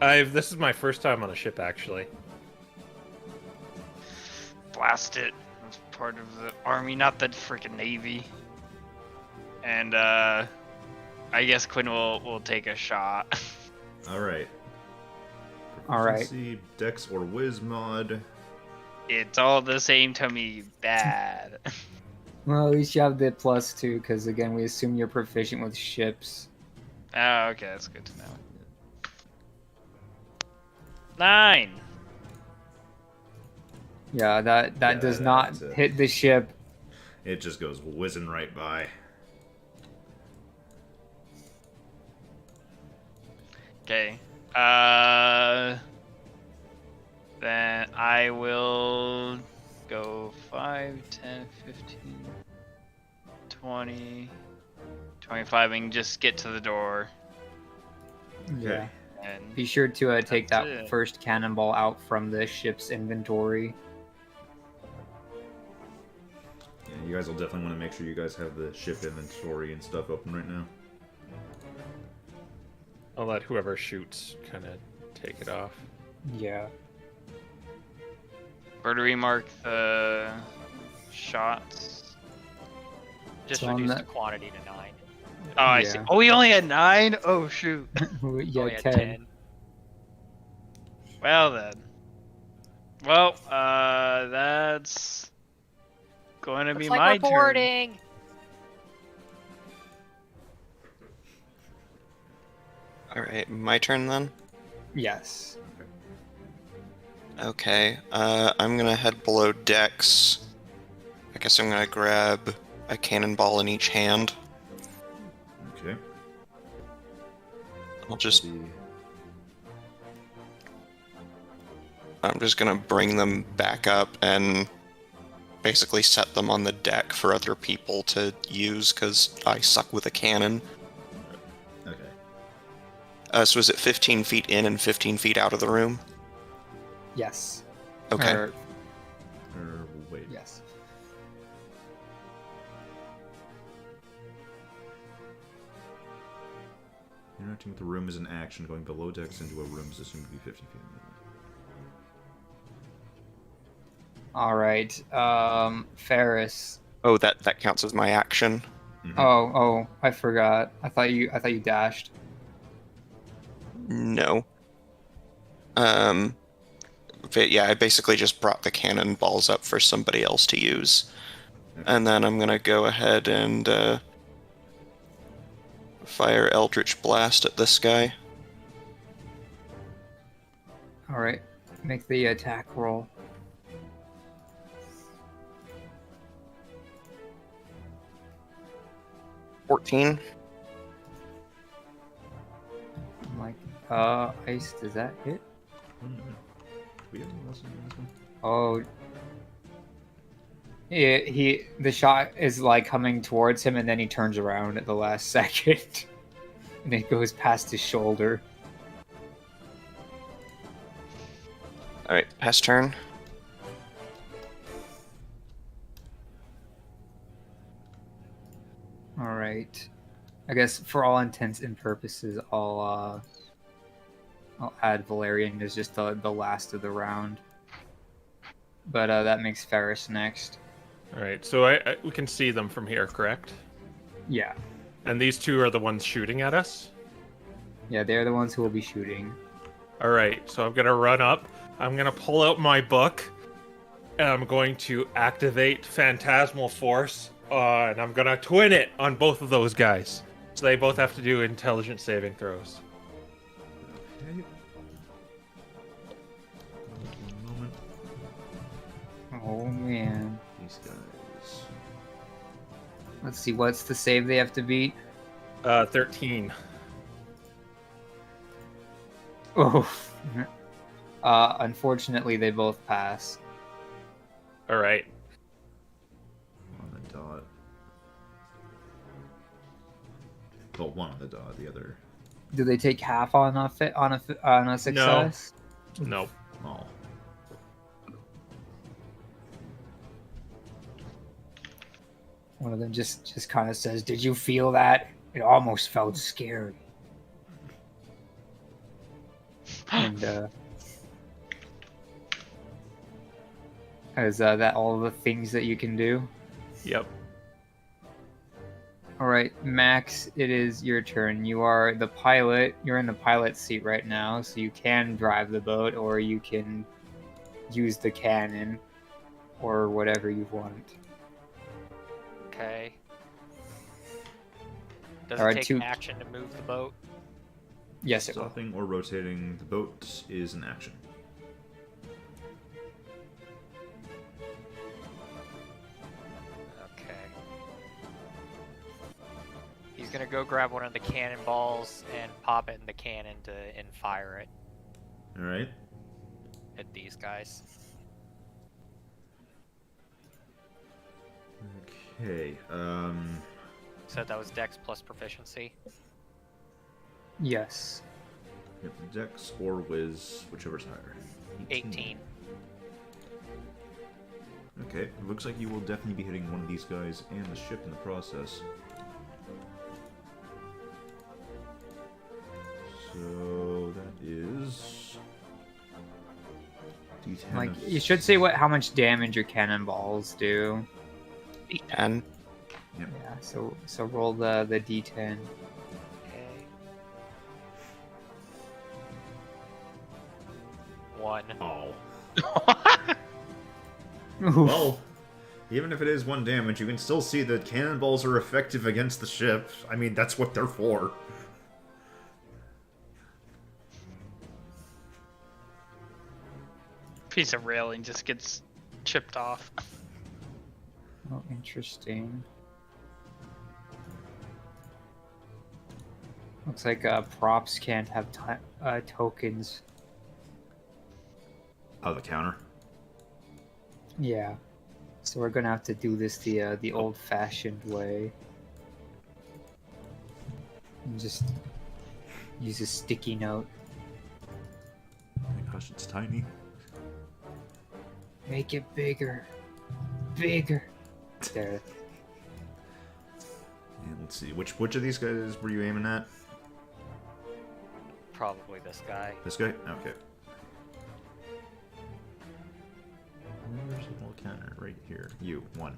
This is my first time on a ship, actually. Blast it. It's part of the army, not the freaking navy. And, I guess Quinn will take a shot. Alright. Alright. Proficiency, Dex or Wiz mod. It's all the same to me. Bad. Well, at least you have the +2, because again, we assume you're proficient with ships. Oh, okay, that's good to know. 9! Yeah, that Yeah, does not that's it. hit the ship. It just goes whizzing right by. Okay. Then I will go 5, 10, 15, 20, 25 and just get to the door. Yeah. And Be sure to take That's that it. first cannonball out from the ship's inventory. Yeah, you guys will definitely want to make sure you guys have the ship inventory and stuff open right now. I'll let whoever shoots kind of take it off. Yeah. where do we mark the shots? Just So on reduce that- the quantity to 9. Oh, I see. Yeah. Oh, we only had 9? Oh, shoot. Yeah, Only had 10. Well, then. Well, that's going to be Looks my like we're turn. boarding. Alright, my turn then? Yes. Okay, I'm gonna head below decks. I guess I'm gonna grab a cannonball in each hand. Okay. I'll just, The- I'm just gonna bring them back up and basically set them on the deck for other people to use, because I suck with a cannon. Okay. So is it 15 feet in and 15 feet out of the room? Yes. Okay. Or- Wait. yes. Interacting with the room is an action. Going below decks into a room is assumed to be 50 feet. All right. Ferris. Oh, that counts as my action. Mhm. Oh, I forgot. I thought you dashed. No. But yeah, I basically just brought the cannonballs up for somebody else to use. And then I'm gonna go ahead and fire Eldritch Blast at this guy. All right, make the attack roll. $14. I'm like, ice. Does that hit? We have any lessons in this one? Oh. The shot is like coming towards him, and then he turns around at the last second, and it goes past his shoulder. All right, pass turn. All right. I guess for all intents and purposes, I'll add Valerian as just the last of the round. But that makes Ferris next. All right, so we can see them from here, correct? Yeah. And these two are the ones shooting at us? Yeah, they're the ones who will be shooting. All right, so I'm going to run up. I'm going to pull out my book, and I'm going to activate Phantasmal Force, and I'm going to twin it on both of those guys. So they both have to do intelligence saving throws. Okay. One moment. Oh man. These guys. Let's see, what's the save they have to beat? 13. Oh. Unfortunately, they both pass. All right. On the dot. Well, one on the dot, the other. Do they take half on a success? No. Oh. One of them just kind of says, "Did you feel that? It almost felt scary." And is that all the things that you can do? Yep. All right, Max, it is your turn. You are the pilot. You're in the pilot seat right now, so you can drive the boat, or you can use the cannon, or whatever you want. Okay. Does All right, it take an action to move the boat? Yes, it will. Stopping or rotating the boat is an action. Okay. He's gonna go grab one of the cannonballs and pop it in the cannon and fire it All right. at these guys. Okay. Said that was Dex plus proficiency. Yes. Yep, Dex or Wiz, whichever's higher. 18. Okay, it looks like you will definitely be hitting one of these guys and the ship in the process. So that is D10. Like of- you should say how much damage your cannonballs do. D10. Yeah. So roll the D10. Okay. 1. Oh. Oof. Well, even if it is 1 damage, you can still see that cannonballs are effective against the ship. I mean, that's what they're for. Piece of railing just gets chipped off. Oh, interesting. Looks like props can't have tokens. Oh, the counter. Yeah. So we're gonna have to do this the old-fashioned way. And just use a sticky note. Oh my gosh, it's tiny. Make it bigger. Bigger. There. And let's see, which of these guys were you aiming at? Probably this guy. This guy? Okay. Where's the little counter? Right here. You. 1.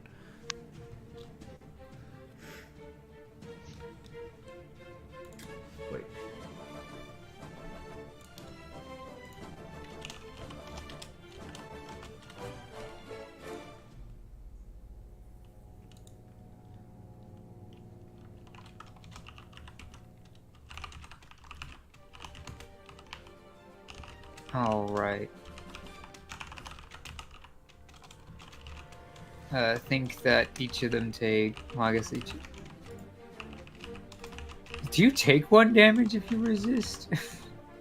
All right. I think that each of them take. Well, I guess each. Do you take 1 damage if you resist?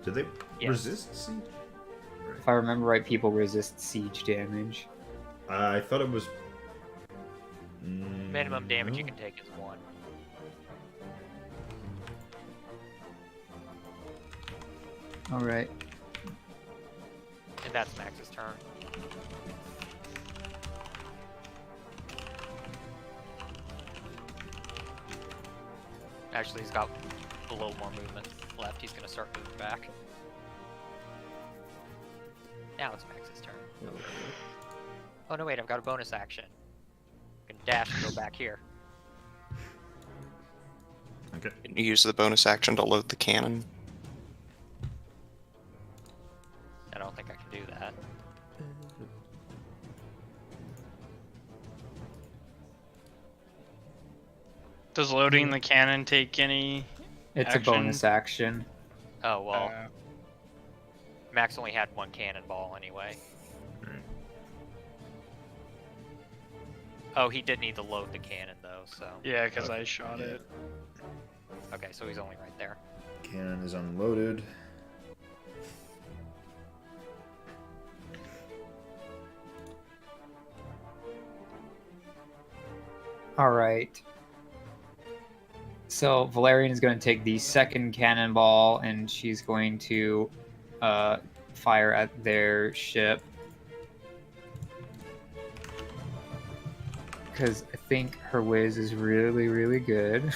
Did they Yes. resist siege? If I remember right, people resist siege damage. I thought it was. Minimum damage you can take is 1. All right. And that's Max's turn. Actually, he's got a little more movement left. He's gonna start moving back. Now it's Max's turn. Oh no, wait, I've got a bonus action. I can dash and go back here. Okay. Can you use the bonus action to load the cannon? I don't think I can do that. Does loading the cannon take any? It's Action. a bonus action. Oh well, Uh, Max only had 1 cannonball anyway. Oh, he did need to load the cannon though, so. yeah, because I shot it. Okay, so he's only right there. Cannon is unloaded. All right. So Valerian is going to take the second cannonball, and she's going to fire at their ship. Because I think her whiz is really, really good. It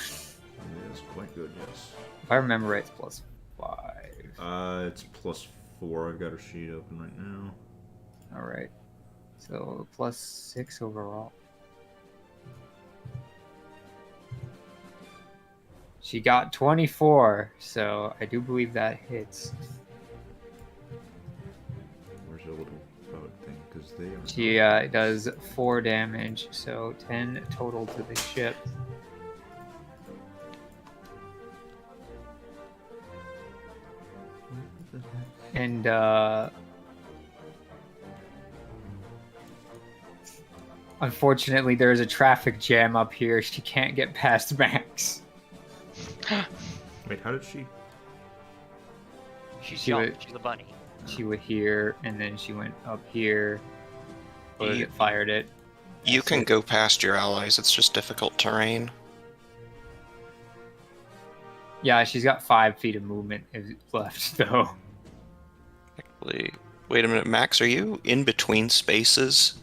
is quite good, yes. If I remember right, it's +5. It's +4. I've got her sheet open right now. All right. So +6 overall. She got 24, so I do believe that hits. Where's the little boat thing? Because they are. She does 4 damage, so 10 total to the ship. And unfortunately, there's a traffic jam up here. She can't get past Max. Wait, how did she? She's She young. would- She's a bunny. She went here, and then she went up here. But You- it fired it. You can go past your allies, it's just difficult terrain. Yeah, she's got 5 feet of movement left, though. Actually, wait a minute, Max, are you in between spaces?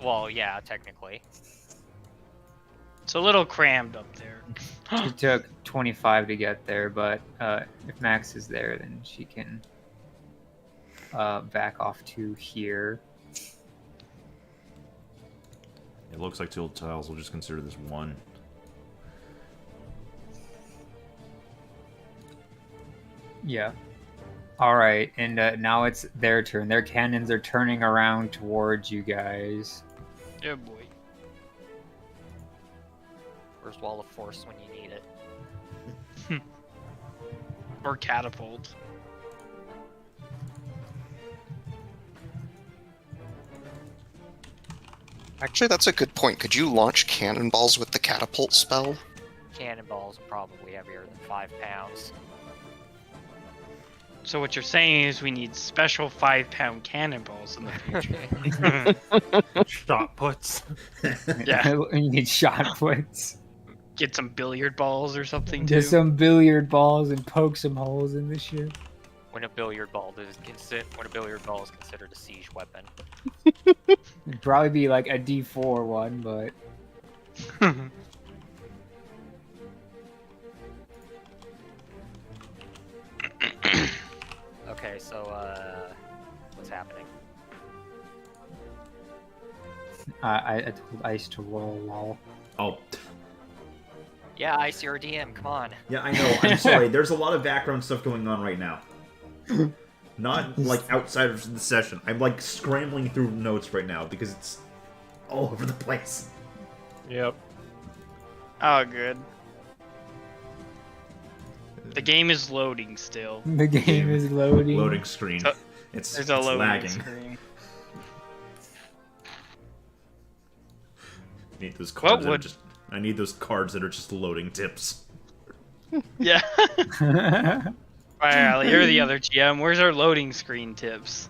Well, yeah, technically. It's a little crammed up there. It took 25 to get there, but if Max is there, then she can back off to here. It looks like Tilt Tiles will just consider this 1. Yeah. All right, and now it's their turn. Their cannons are turning around towards you guys. Yeah, boy. Where's Wall of Force when you need it? Or catapult. Actually, that's a good point. Could you launch cannonballs with the catapult spell? Cannonballs are probably heavier than 5 pounds. So what you're saying is we need special 5-pound cannonballs in the future. Shot puts. Yeah. You need shot puts. Get some billiard balls or something too. Just some billiard balls and poke some holes in the ship. When a billiard ball is considered a siege weapon. It'd probably be like a D4 one, but Okay, so what's happening? I told Ice to roll lol. Oh, Yeah, Ice, you're a DM. Come on. yeah, I know. I'm sorry. There's a lot of background stuff going on right now. Not like outside of the session. I'm like scrambling through notes right now because it's all over the place. Yep. Oh, good. The game is loading still. The game is loading. Loading screen. So- It's There's a loading lagging. screen. I need those What cards. That are would- just, I need those cards that are just loading tips. Yeah. Alright, you're the other GM. Where's our loading screen tips?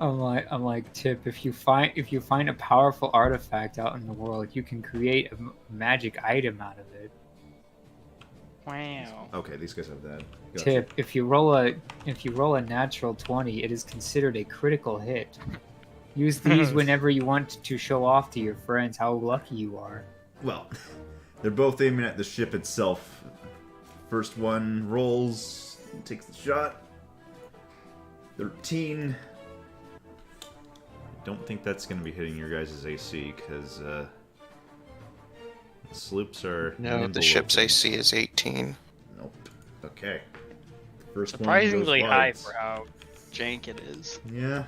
I'm like, Tip, if you find a powerful artifact out in the world, you can create a magic item out of it. Wow. Okay, these guys have that. Gotcha. Tip, if you roll a natural 20, it is considered a critical hit. Use these whenever you want to show off to your friends how lucky you are. Well, they're both aiming at the ship itself. First one rolls, takes the shot. 13. I don't think that's going to be hitting your guys' AC, because the sloops are... No, nimble the ship's open. AC is 18. Nope. Okay. First Surprisingly one high goes for how jank it is. wide. Yeah.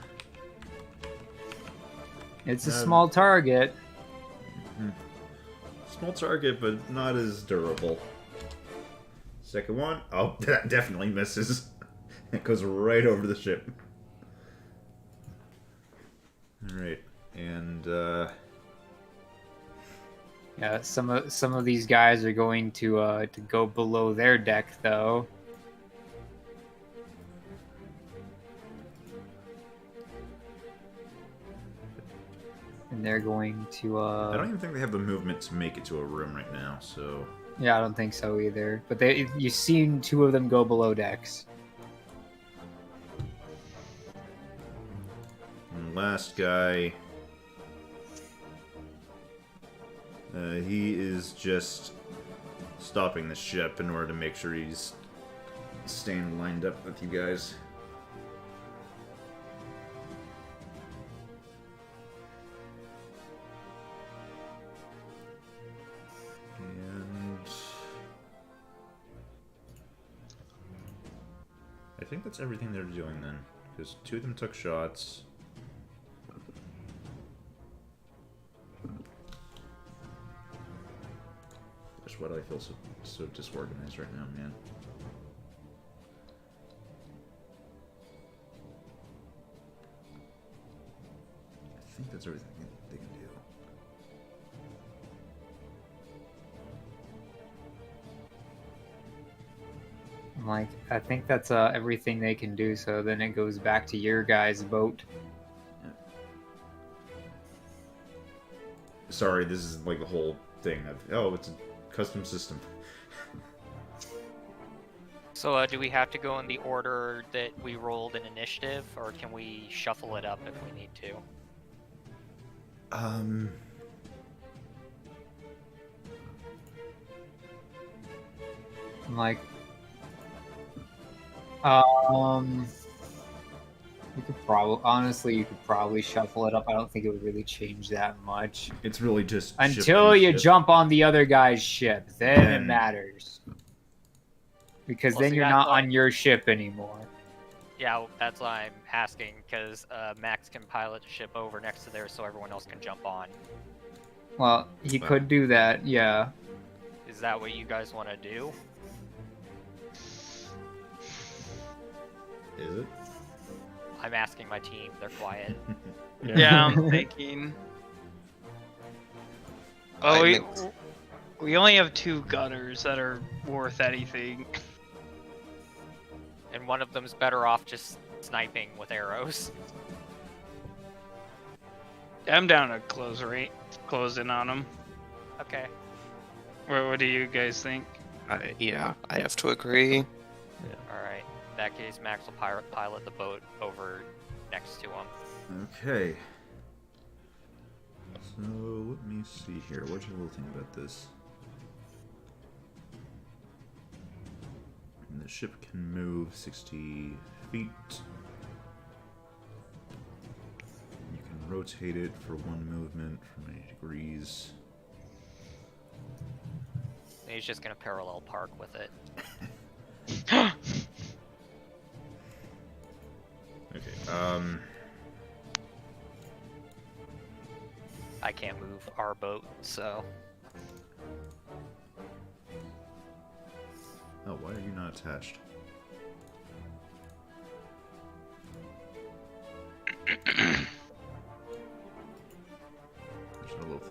It's a small target. Small target, but not as durable. Second one. Oh, that definitely misses. It goes right over the ship. Alright. And, Yeah, some of these guys are going to go below their deck though. And they're going to I don't even think they have the movement to make it to a room right now, so... yeah, I don't think so either. But you've seen two of them go below decks. And the last guy... he is just stopping the ship in order to make sure he's staying lined up with you guys. And I think that's everything they're doing then, because two of them took shots. Gosh, why do I feel so disorganized right now, man? I think that's everything they can do. I'm like, I think that's everything they can do. So then it goes back to your guys' boat. Sorry, this is like the whole thing of, oh, it's a custom system. So do we have to go in the order that we rolled in initiative, or can we shuffle it up if we need to? I'm like, you could probably shuffle it up. I don't think it would really change that much. It's really just Until ship you to ship. jump on the other guy's ship, then it Then- matters. Because Well, then see, you're that's not why- on your ship anymore. Yeah, that's why I'm asking, because Max can pilot the ship over next to theirs so everyone else can jump on. Well, he Well. could do that, yeah. Is that what you guys want to do? Is it? I'm asking my team. They're quiet. Yeah, I'm thinking. I Oh, think- we only have two gunners that are worth anything. And one of them's better off just sniping with arrows. I'm down to close in on them. Okay. What do you guys think? Yeah, I have to agree. Alright. In that case, Max will pilot the boat over next to him. Okay. So, let me see here. What's your little thing about this? And the ship can move 60 feet. You can rotate it for one movement from 80 degrees. He's just gonna parallel park with it. Okay, I can't move our boat, so Oh, why are you not attached? There's no little thing.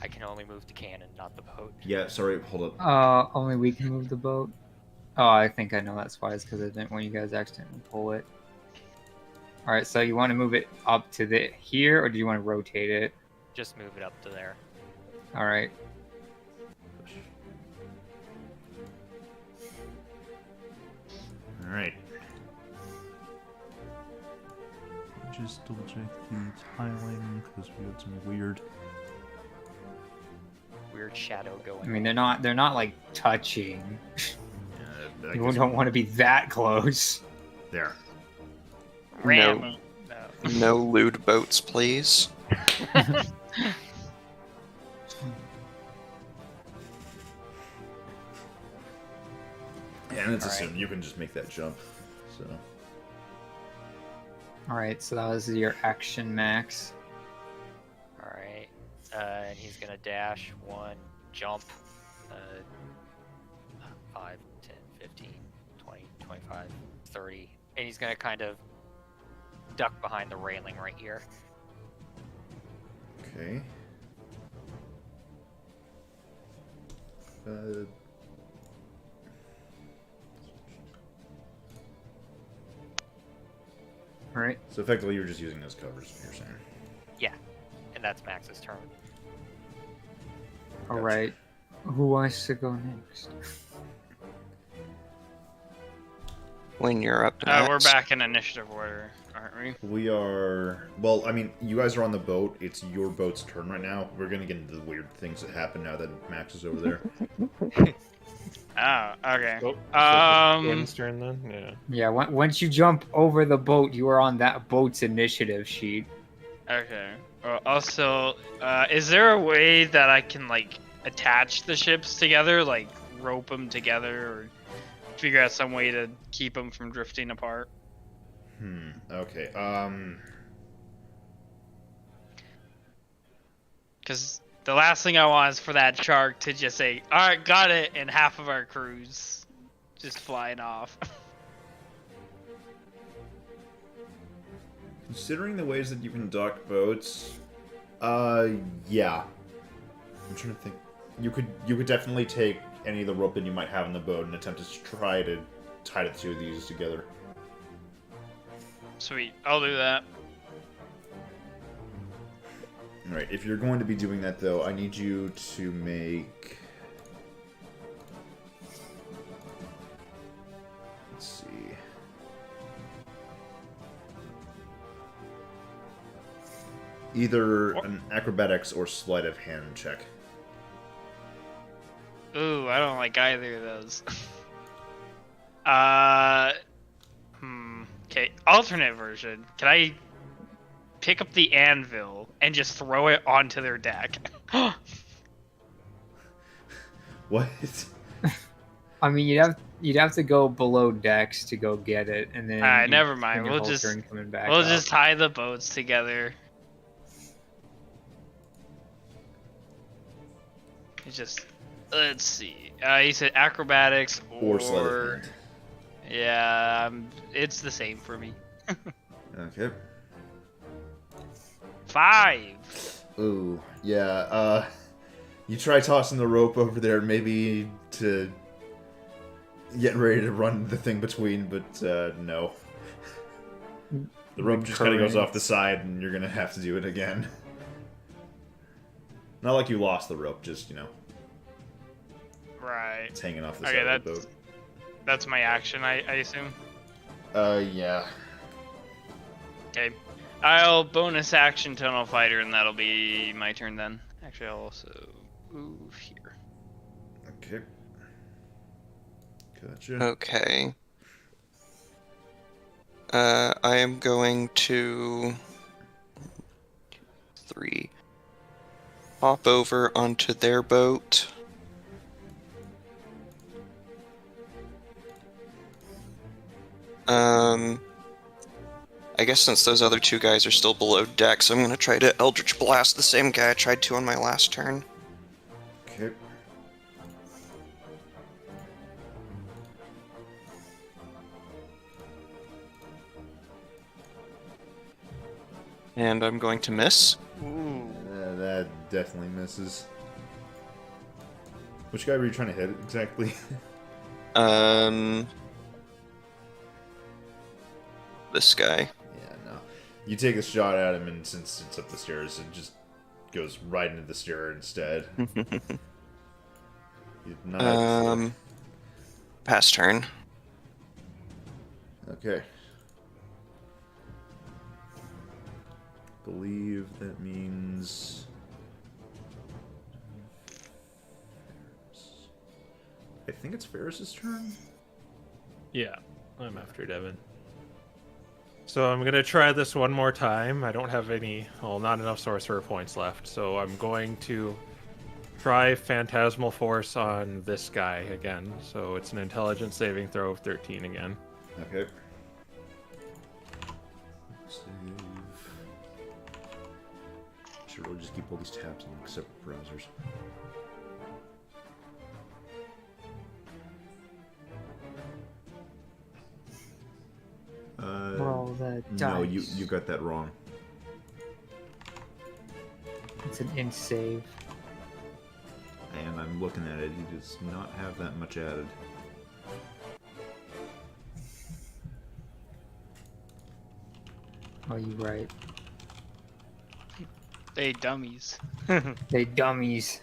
I can only move the cannon, not the boat. Yeah, sorry, hold up. Only we can move the boat. Oh, I think I know that's why. It's because I didn't want you guys accidentally pull it. All right, so you want to move it up to the here, or do you want to rotate it? Just move it up to there. All right. Alright. Just double check the tiling because we had some weird. Weird shadow I going. mean, they're not like touching. I You guess- don't want to be that close. There. Ram. No. No lewd boats, please. And it's All right. assumed you can just make that jump. So. All right, so that was your action, Max. Alright. And he's gonna dash, 1, jump, 5, 10, 15, 20, 25, 30. And he's gonna kind of duck behind the railing right here. Okay. All right. So effectively, you're just using those covers. You're saying. And that's Max's turn. All Gotcha. right. Who wants to go next? When you're up We're next. back in initiative order, aren't we? We are. Well, I mean, you guys are on the boat. It's your boat's turn right now. We're gonna get into the weird things that happen now that Max is over there. Oh, okay. Gun's turn then? Yeah. Yeah. Once you jump over the boat, you are on that boat's initiative sheet. Okay. Also, is there a way that I can like attach the ships together, like rope them together, or figure out some way to keep them from drifting apart? Okay. Because the last thing I want is for that shark to just say, "All right, got it," and half of our crew's just flying off. Considering the ways that you can dock boats, yeah. I'm trying to think. You could definitely take any of the rope that you might have on the boat and attempt to try to tie the two of these together. Sweet, I'll do that. Alright, if you're going to be doing that, though, I need you to make... Let's see... Either an acrobatics or sleight of hand check. Ooh, I don't like either of those. Okay, alternate version. Can I pick up the anvil and just throw it onto their deck? What? I mean, you'd have to go below decks to go get it, and then. Alright, you never spend mind. your We'll whole just turn coming back we'll up. just tie the boats together. It's just let's see. He said acrobatics Or sleight of hand. Yeah, it's the same for me. Okay. 5. Ooh, yeah, you try tossing the rope over there, maybe to get ready to run the thing between, but, no. The rope just kind of goes off the side, and you're gonna have to do it again. Not like you lost the rope, just, you know, Right. it's hanging off the Okay, side of the boat. that's my action, I assume. Yeah. Okay. I'll bonus action Tunnel Fighter, and that'll be my turn then. Actually, I'll also move here. Okay. Gotcha. Okay. I am going to 3. hop over onto their boat. I guess since those other two guys are still below decks, I'm gonna try to Eldritch Blast the same guy I tried to on my last turn. Okay. And I'm going to miss. Ooh. That definitely misses. Which guy were you trying to hit exactly? This guy. Yeah, no. You take a shot at him, and since it's up the stairs, it just goes right into the stair instead. Nice. Pass turn. Okay. Believe that means. I think it's Ferris's turn. Yeah, I'm after Devin. So I'm gonna try this one more time. I don't have any, well, not enough sorcerer points left, so I'm going to try Phantasmal Force on this guy again. So it's an intelligence saving throw of 13 again. Okay. Save. Should really just keep all these tabs in separate browsers. Roll the dice. No, you got that wrong. It's an int save. And I'm looking at it, he does not have that much added. Oh, you right. They dummies. They dummies.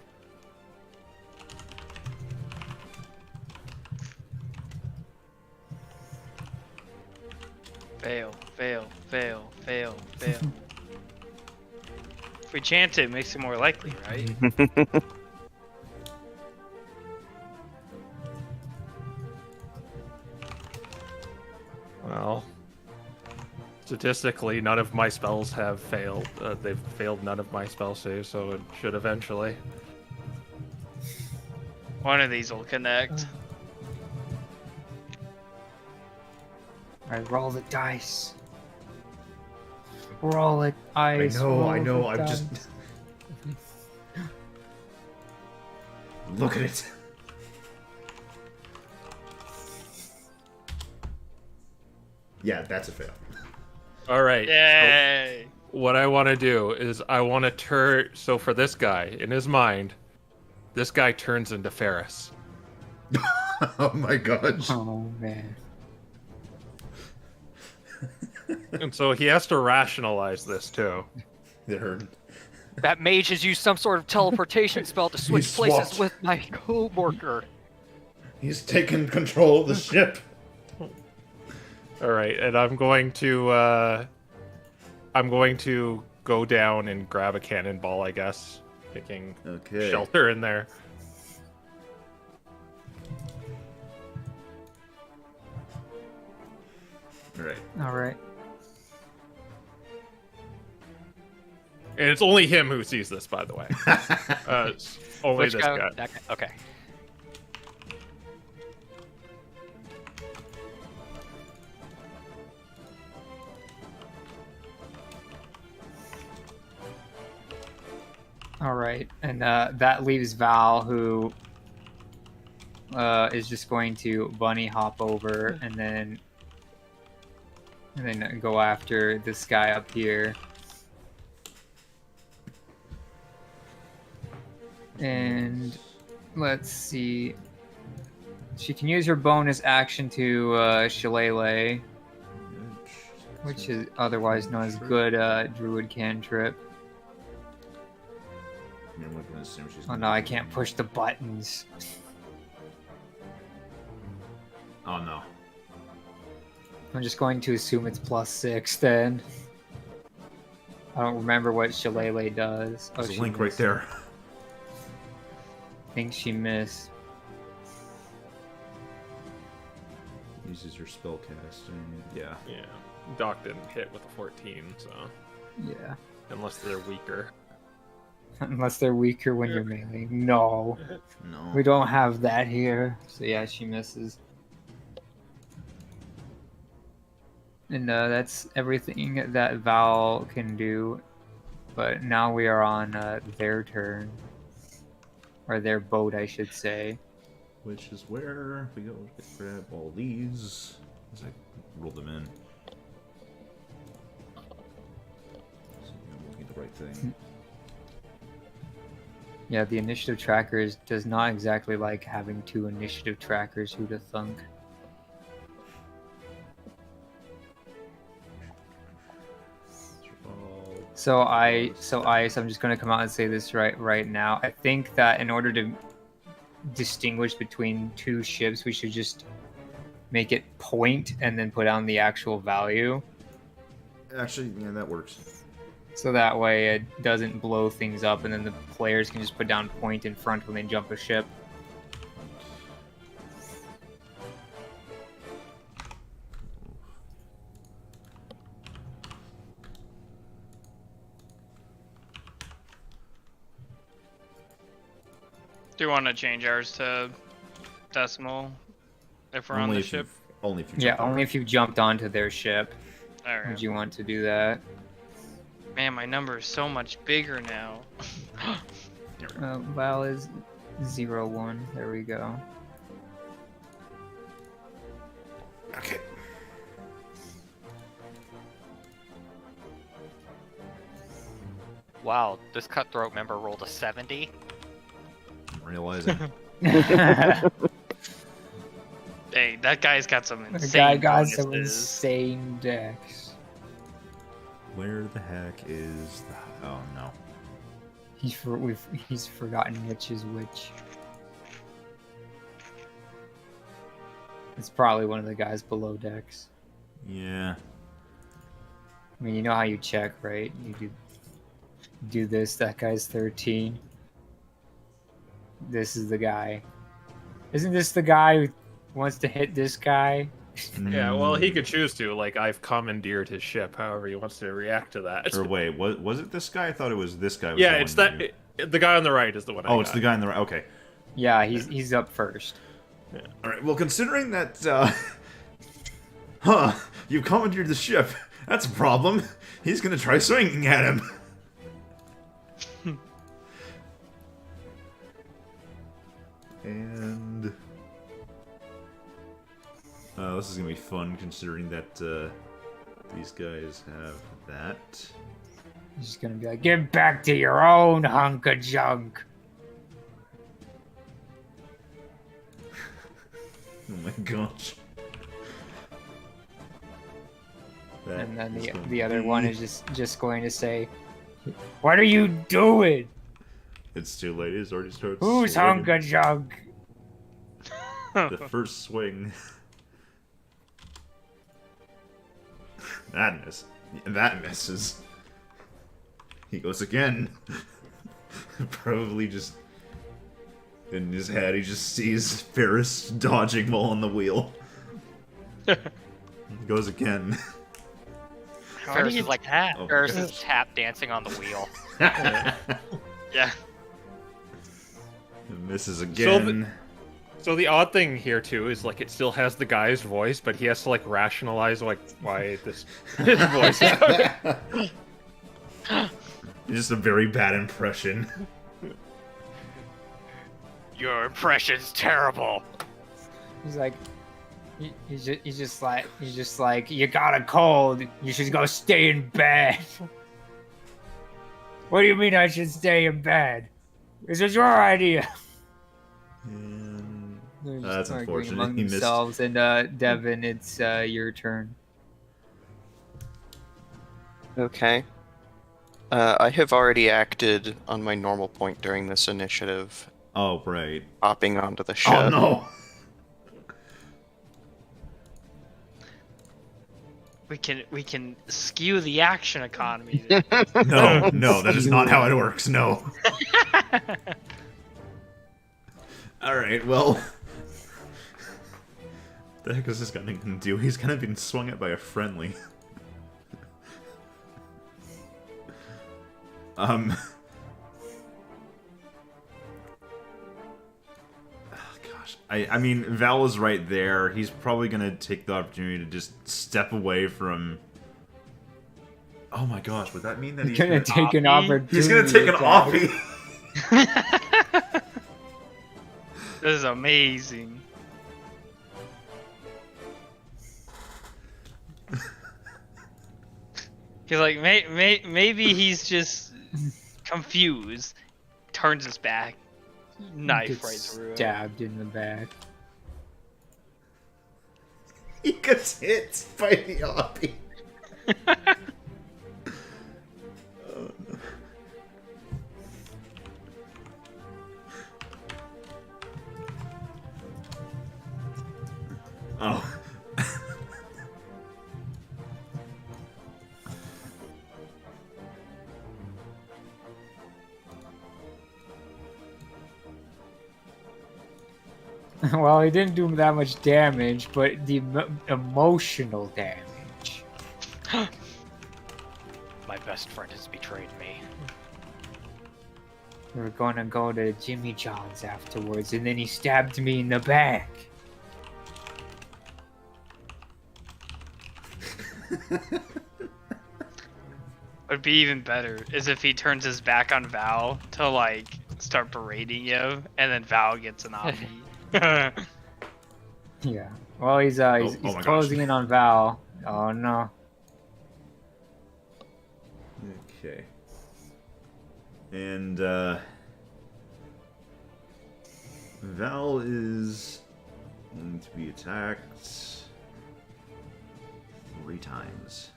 Fail, fail, fail, fail, fail. If we chant it, it makes it more likely, right? Well, statistically, none of my spells have failed. They've failed none of my spell saves, so it should eventually. One of these will connect. Alright, roll the dice. Roll it, dice. I know, roll the I'm dice. just... Look at it. Yeah, that's a fail. All right. Yay! So what I want to do is I want to turn. So for this guy, in his mind, this guy turns into Ferris. Oh my gosh. Oh man. And so he has to rationalize this too. It hurt. That mage has used some sort of teleportation spell to switch swapped. places with my co-worker. He's taken control of the ship. All right, and I'm going to go down and grab a cannonball, I guess, picking Okay. shelter in there. Alright. Alright. And it's only him who sees this, by the way. It's only Which this guy? guy. That guy? Okay. Alright. And that leaves Val, who is just going to bunny hop over and then go after this guy up here. And let's see. She can use her bonus action to Shillelagh, which is otherwise known as good druid cantrip. I'm gonna assume she's Oh no, I can't push the buttons. Oh no. I'm just going to assume it's +6 then. I don't remember what Shillelagh does. There's she a link right missed. there. I think she missed. Uses her spell casting. Yeah. Yeah, Doc didn't hit with a 14, so Yeah. unless they're weaker. Unless they're weaker when you're melee. No. No. We don't have that here. So yeah, she misses. And that's everything that Val can do. But now we are on their turn. Or their boat, I should say. Which is where we go grab all these as I roll them in. So I'm looking at the right thing. Yeah, the initiative tracker does not exactly like having 2 initiative trackers, who'da thunk. So I'm just gonna come out and say this right now. I think that in order to distinguish between 2 ships, we should just make it point and then put on the actual value. Actually, yeah, that works. So that way it doesn't blow things up, and then the players can just put down point in front when they jump a ship. Do you want to change ours to decimal if we're on the ship? Only if you Yeah, jump on only it. if you jumped onto their ship Alright. would you want to do that. Man, my number is so much bigger now. Val is 0-1. There we go. Okay. Wow, this cutthroat member rolled a 70. I'm realizing. Hey, that guy's got some The insane guy got some bonuses. insane decks. Where the heck is the... Oh, no. He's forgotten which is which. It's probably one of the guys below decks. Yeah. I mean, you know how you check, right? You do this. That guy's 13. This is the guy. Isn't this the guy who wants to hit this guy? Yeah, well, he could choose to. Like, I've commandeered his ship, however he wants to react to that. Or wait, was it this guy? I thought it was this guy. Yeah, it's that. The guy on the right is the one. Oh, it's the guy on the right. Okay. Yeah, he's up first. All right. Well, considering that, you commandeered the ship. That's a problem. He's gonna try swinging at him. And this is gonna be fun, considering that these guys have that. He's just gonna be like, "Get back to your own hunk of junk." Oh my gosh. That And then is gonna the other be- one is just going to say, "What are you doing? It's too late. It's already started. Who's swinging. hunk of junk?" The first swing. That misses. He goes again. Probably just in his head, he just sees Ferris dodging while on the wheel. He goes again. How Ferris do you is like tap? Oh. Ferris is tap dancing on the wheel. Yeah. Misses again. So the odd thing here too is like it still has the guy's voice, but he has to like rationalize like why this his voice is. Just a very bad impression. Your impression's terrible. He's like, he's just like, "You got a cold. You should go stay in bed." What do you mean I should stay in bed? This is your idea. And They're just that's arguing unfortunate. among He missed. themselves. And Devin, it's your turn. Okay. I have already acted on my normal point during this initiative, Oh right. hopping onto the ship. Oh no. We can skew the action economy. No, that is not how it works. No. All right. Well, the heck is this guy gonna do? He's kind of been swung at by a friendly. I mean, Val was right there. He's probably gonna take the opportunity to just step away from... Oh my gosh, would that mean that he's gonna take an oppie? opportunity? He's gonna take an attack. offie! This is amazing. He's like, maybe he's just confused. Turns his back, knife Gets right through him. stabbed in the back. He gets hit by the offie. Oh. Well, he didn't do that much damage, but the emotional damage. My best friend has betrayed me. We were gonna go to Jimmy John's afterwards, and then he stabbed me in the back. What'd be even better is if he turns his back on Val to like start berating you, and then Val gets an oppie. Yeah. Well, he's oh he's my gosh. closing in on Val. Oh no. Okay. And, Val is going to be attacked 3 times.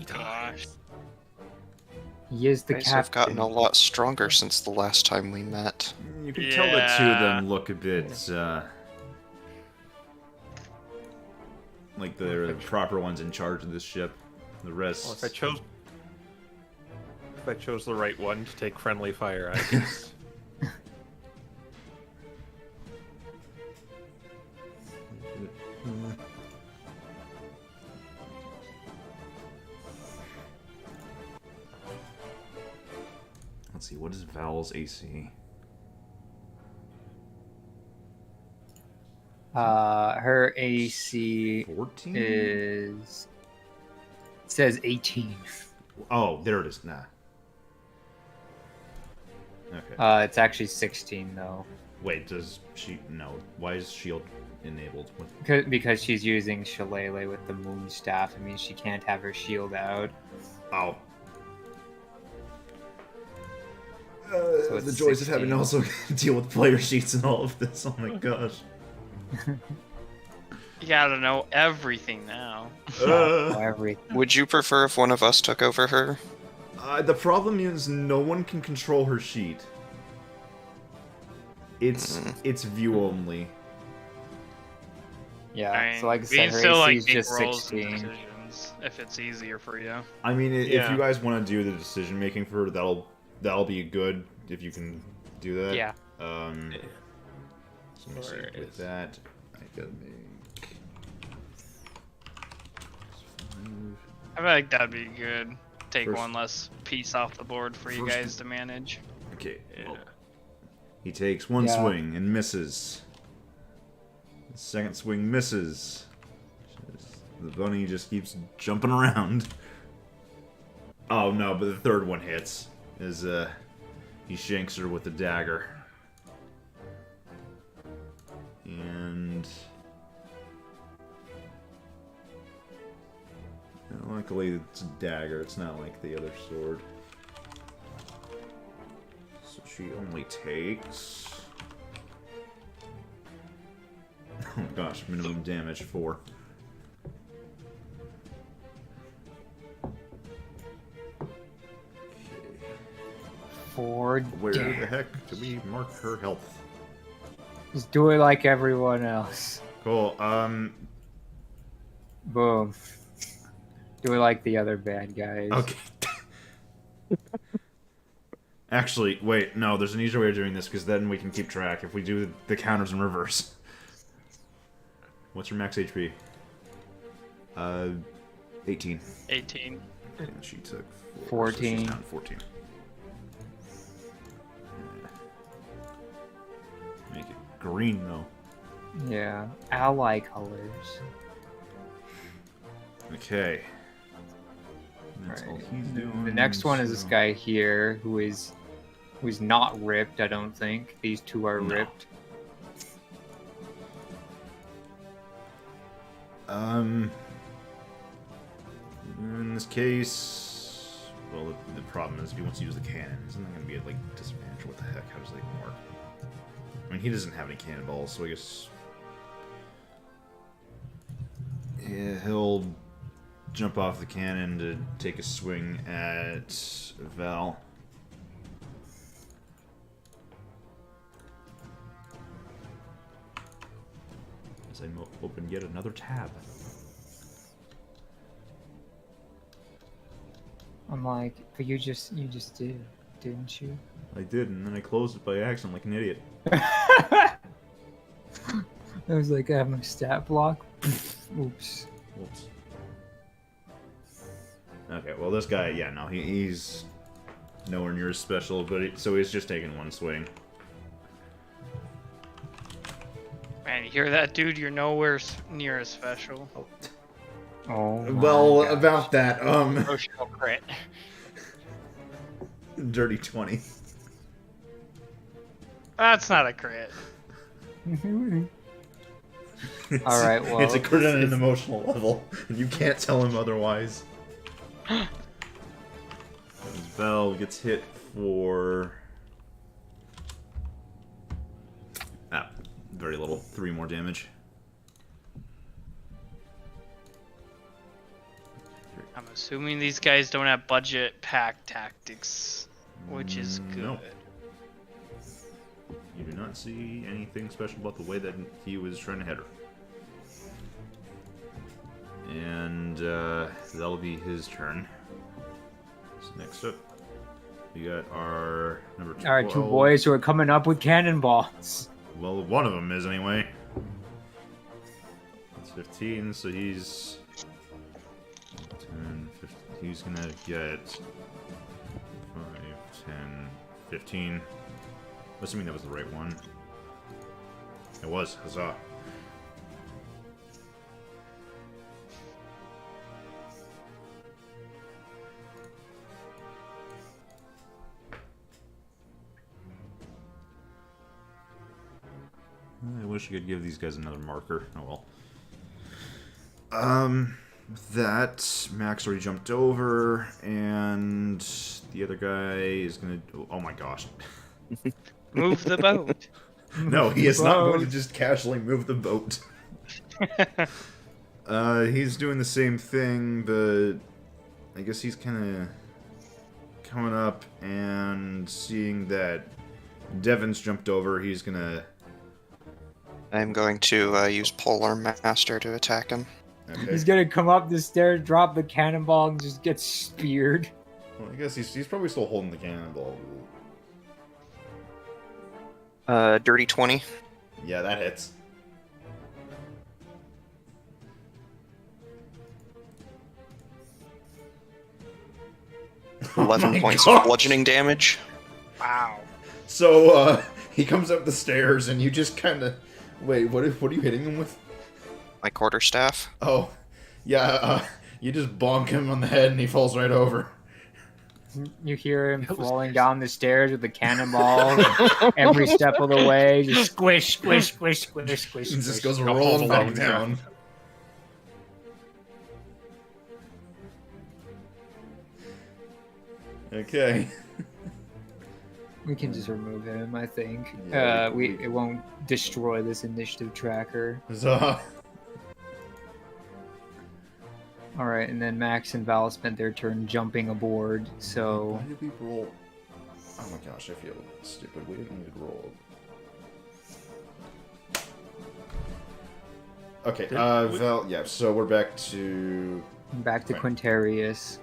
Gosh. He is the Guys have captain. gotten a lot stronger since the last time we met. You can tell the 2 of Yeah. them look a bit, like they're the proper ones in charge of this ship. The rest... Well, if I chose the right one to take friendly fire, I guess. Let's see, what is Val's AC? Her AC 14? is... It says 18. Oh, there it is. Nah. Okay. It's actually 16 though. Wait, does she... No. Why is shield enabled? What? Because she's using Shillelagh with the moon staff. It means she can't have her shield out. Oh. So The it's joys of having to 16. also deal with player sheets and all of this. Oh my gosh. You gotta know everything now. Everything. Would you prefer if one of us took over her? The problem is no one can control her sheet. It's view only. Yeah, I mean, so like I we said, can her still AC like is make just rolls and 16. decisions if it's easier for you. I mean, if Yeah. you guys want to do the decision making for her, that'll be good if you can do that. Yeah. So let me see. Where With is- that, I gotta make. I feel like that'd be good. Take First- one less piece off the board for you First- guys to manage. Okay. Yeah. He takes one Yeah. swing and misses. The second swing misses. The bunny just keeps jumping around. Oh no, but the third one hits. As he shanks her with the dagger. And luckily it's a dagger, it's not like the other sword. So she only takes... Oh gosh, minimum damage 4. For Where the heck do we mark her health? Just do it like everyone else. Cool, Boom. Do it like the other bad guys. okay. Actually, wait, no, there's an easier way of doing this, because then we can keep track if we do the counters in reverse. What's your max HP? 18. 18. And she took 4, 14. So she's down 14. Make it green though. Yeah, ally colors. Okay. That's all Alright. he's doing. The next one is this so- guy here who's not ripped, I don't think. These two are No. ripped. In this case, well, the problem is if he wants to use the cannon, isn't that going to be at like disadvantage? What the heck? How does that even work? I mean, he doesn't have any cannonballs, so I guess yeah, he'll jump off the cannon to take a swing at Val. As I open yet another tab. I'm like, but you just did, didn't you? I did, and then I closed it by accident like an idiot. I was like, I have my stat block. Oops. Whoops. Okay, well this guy, yeah, no, he's nowhere near as special, but so he's just taking one swing. Man, you hear that, dude? You're nowhere near as special. Oh. my Well, gosh. about that, Emotional crit. dirty 20. That's not a crit. All right, well, it's a crit on an emotional level, and you can't tell him otherwise. As Val gets hit for very little, 3 more damage. I'm assuming these guys don't have budget pack tactics, which is good. No. You do not see anything special about the way that he was trying to hit her. And that'll be his turn. So next up, we got our number 12. our two boys who are coming up with cannonballs. Well, one of them is anyway. It's 15, so he's 10, 15. He's gonna get 5, 10, 15. Assuming that was the right one. It was. Huzzah. I wish I could give these guys another marker. Oh well. That Max already jumped over, and the other guy is gonna. Oh my gosh. Move the boat. No, he is not going to just casually move the boat. He's doing the same thing, but I guess he's kind of coming up and seeing that Devin's jumped over. He's gonna. I'm going to use Polar Master to attack him. Okay. He's gonna come up the stairs, drop the cannonball, and just get speared. Well, I guess he's probably still holding the cannonball. Dirty 20. Yeah, that hits. Oh 11 my points gosh. of bludgeoning damage. Wow. So, he comes up the stairs, and you just kind of... Wait, what are you hitting him with? My quarterstaff. Oh, yeah, you just bonk him on the head, and he falls right over. You hear him falling down the stairs with the cannonball every step of the way. Just squish, squish, squish, squish, squish. He just squish. goes falls rolling back alone, down. Okay. We can just remove him, I think. Yeah, It won't destroy this initiative tracker. Huzzah. All right, and then Max and Val spent their turn jumping aboard. So Why did we roll? Oh my gosh, I feel stupid. We didn't need to roll. Okay, Val, yeah, so we're back to... back to Right. Quintarius,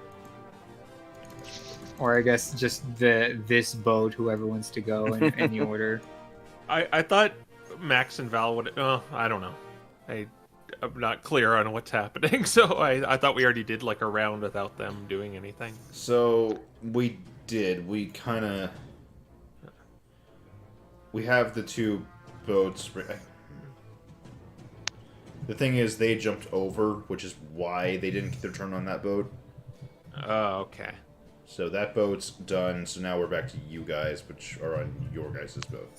or I guess just this boat. Whoever wants to go in any order. I thought Max and Val would. I don't know. I'm not clear on what's happening, so I thought we already did like a round without them doing anything. So, we did. We kind of... We have the two boats. The thing is, they jumped over, which is why they didn't get their turn on that boat. Oh, okay. So that boat's done. So now we're back to you guys, which are on your guys' boat.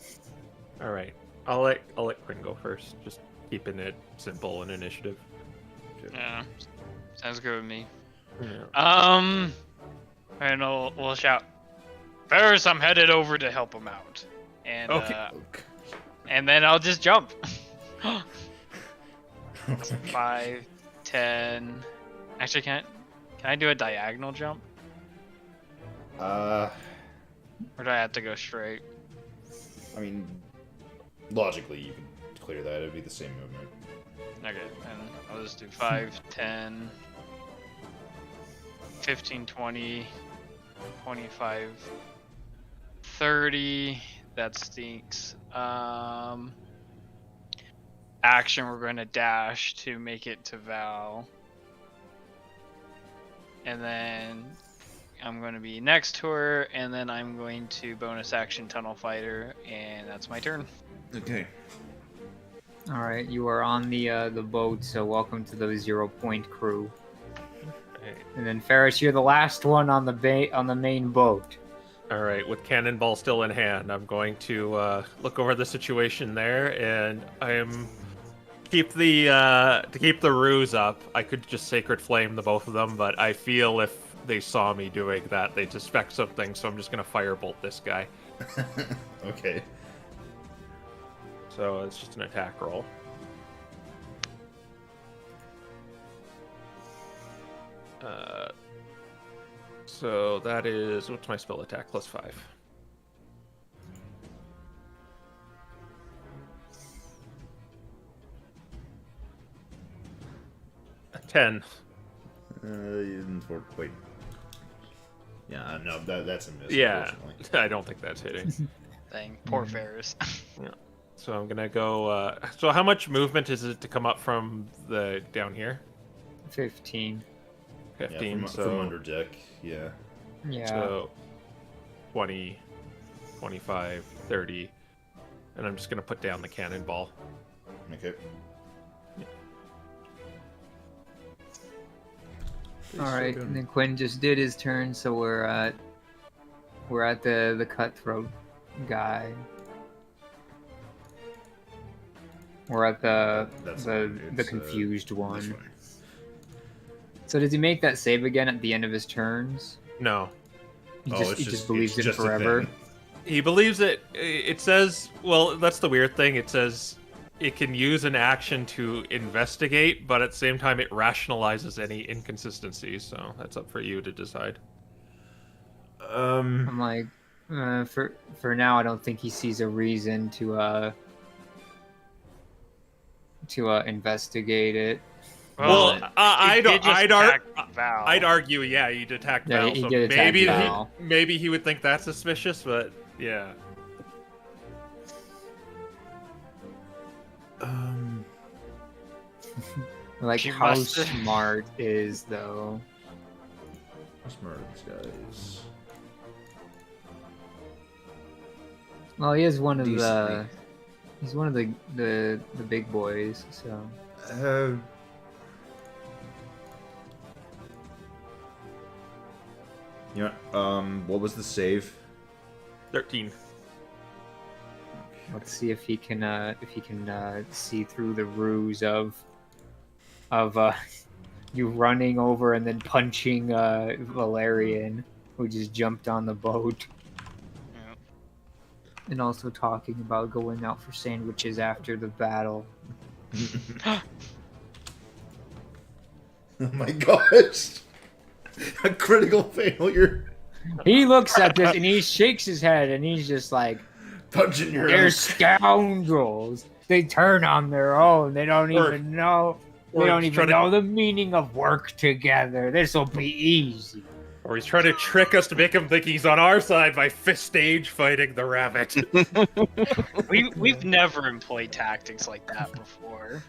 All right. I'll let Quinn go first. Just keeping it simple and initiative. Yeah, sounds good with me. Yeah. And we'll shout, Ferris, I'm headed over to help him out. And Okay. and then I'll just jump. 5, 10. Actually, can I do a diagonal jump? Or do I have to go straight? I mean, logically, you can clear that. It'd be the same movement. Okay, and I'll just do 5, 10, 15, 20, 25, 30. That stinks. Action, we're going to dash to make it to Val. And then I'm going to be next to her, and then I'm going to bonus action Tunnel Fighter, and that's my turn. Okay. All right, you are on the boat, so welcome to the 0 Point crew. And then Ferris, you're the last one on the main boat. All right, with cannonball still in hand, I'm going to look over the situation there, and I am to keep the ruse up. I could just sacred flame the both of them, but I feel if they saw me doing that, they'd suspect something. So I'm just gonna firebolt this guy. Okay. So it's just an attack roll. So that is, what's my spell attack? +5. A 10. Wait. Yeah, no, that's a miss. Yeah, Unfortunately. I don't think that's hitting. Dang, poor Ferris. So I'm gonna go. So how much movement is it to come up from the down here? 15. 15. Yeah, so from under deck. Yeah. Yeah. So 20, 25, 30, and I'm just gonna put down the cannonball. Okay. All right, and then Quinn just did his turn, so we're at the cutthroat guy. We're at That's the fine. It's, confused That's one. fine. So does he make that save again at the end of his turns? No, He Oh, just it's he just- just believes it's in just a forever. thing. he believes it. It says, well, that's the weird thing. It says it can use an action to investigate, but at the same time, it rationalizes any inconsistencies. So that's up for you to decide. I'm like, for now, I don't think he sees a reason to investigate it. Well, I'd Val. argue, yeah, you'd attack Yeah, Val. he So did attack maybe Val. maybe he would think that's suspicious, but yeah. Like, She how must- smart is though? How smart are these guys? Well, he is one of Decently. he's one of the big boys. So Yeah. What was the save? 13. let's see if he can see through the ruse of you running over and then punching Valerian, who just jumped on the boat. Yeah. And also talking about going out for sandwiches after the battle. Oh my gosh! A critical failure. He looks at this and he shakes his head and he's just like, Punching your they're own. scoundrels. They turn on their own. They don't Or- even know. They or don't he's even trying to- know the meaning of work together. This will be easy. Or he's trying to trick us to make him think he's on our side by stage fighting the rabbit. We've never employed tactics like that before.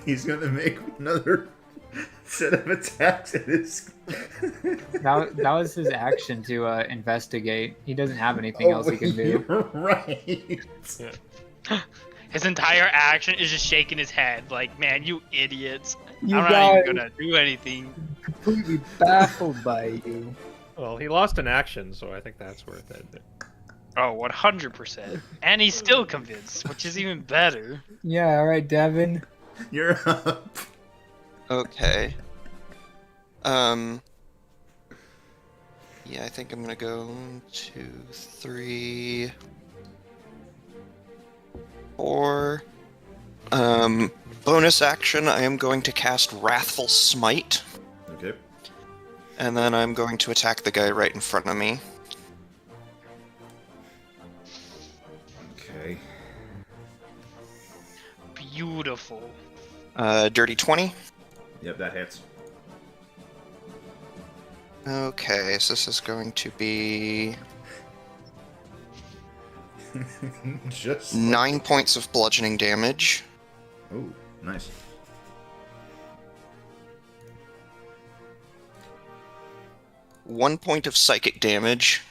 He's gonna make another Instead of attacks, it is. That was his action to investigate. He doesn't have anything else he can do. You're right. His entire action is just shaking his head, like, man, you idiots. You I'm not even gonna do anything. Completely baffled by you. Well, he lost an action, so I think that's worth it. Oh, 100%. And he's still convinced, which is even better. Yeah, all right, Devin. You're up. Okay. Yeah, I think I'm gonna go 1, 2, 3, 4. Bonus action, I am going to cast Wrathful Smite. Okay. And then I'm going to attack the guy right in front of me. Okay. Beautiful. Dirty 20. Yep, that hits. Okay, so this is going to be Just 9 points of bludgeoning damage. Oh, nice. One point of psychic damage,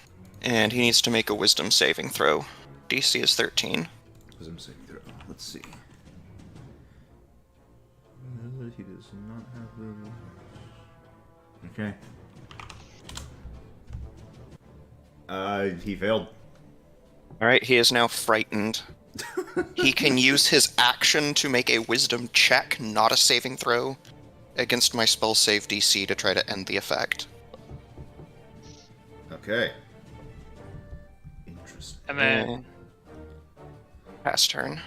and he needs to make a wisdom saving throw. DC is 13. Wisdom saving throw. Let's see. He does not have the. Okay. He failed. Alright, he is now frightened. He can use his action to make a wisdom check, not a saving throw, against my spell save DC to try to end the effect. Okay. Interesting. And then, Pass turn.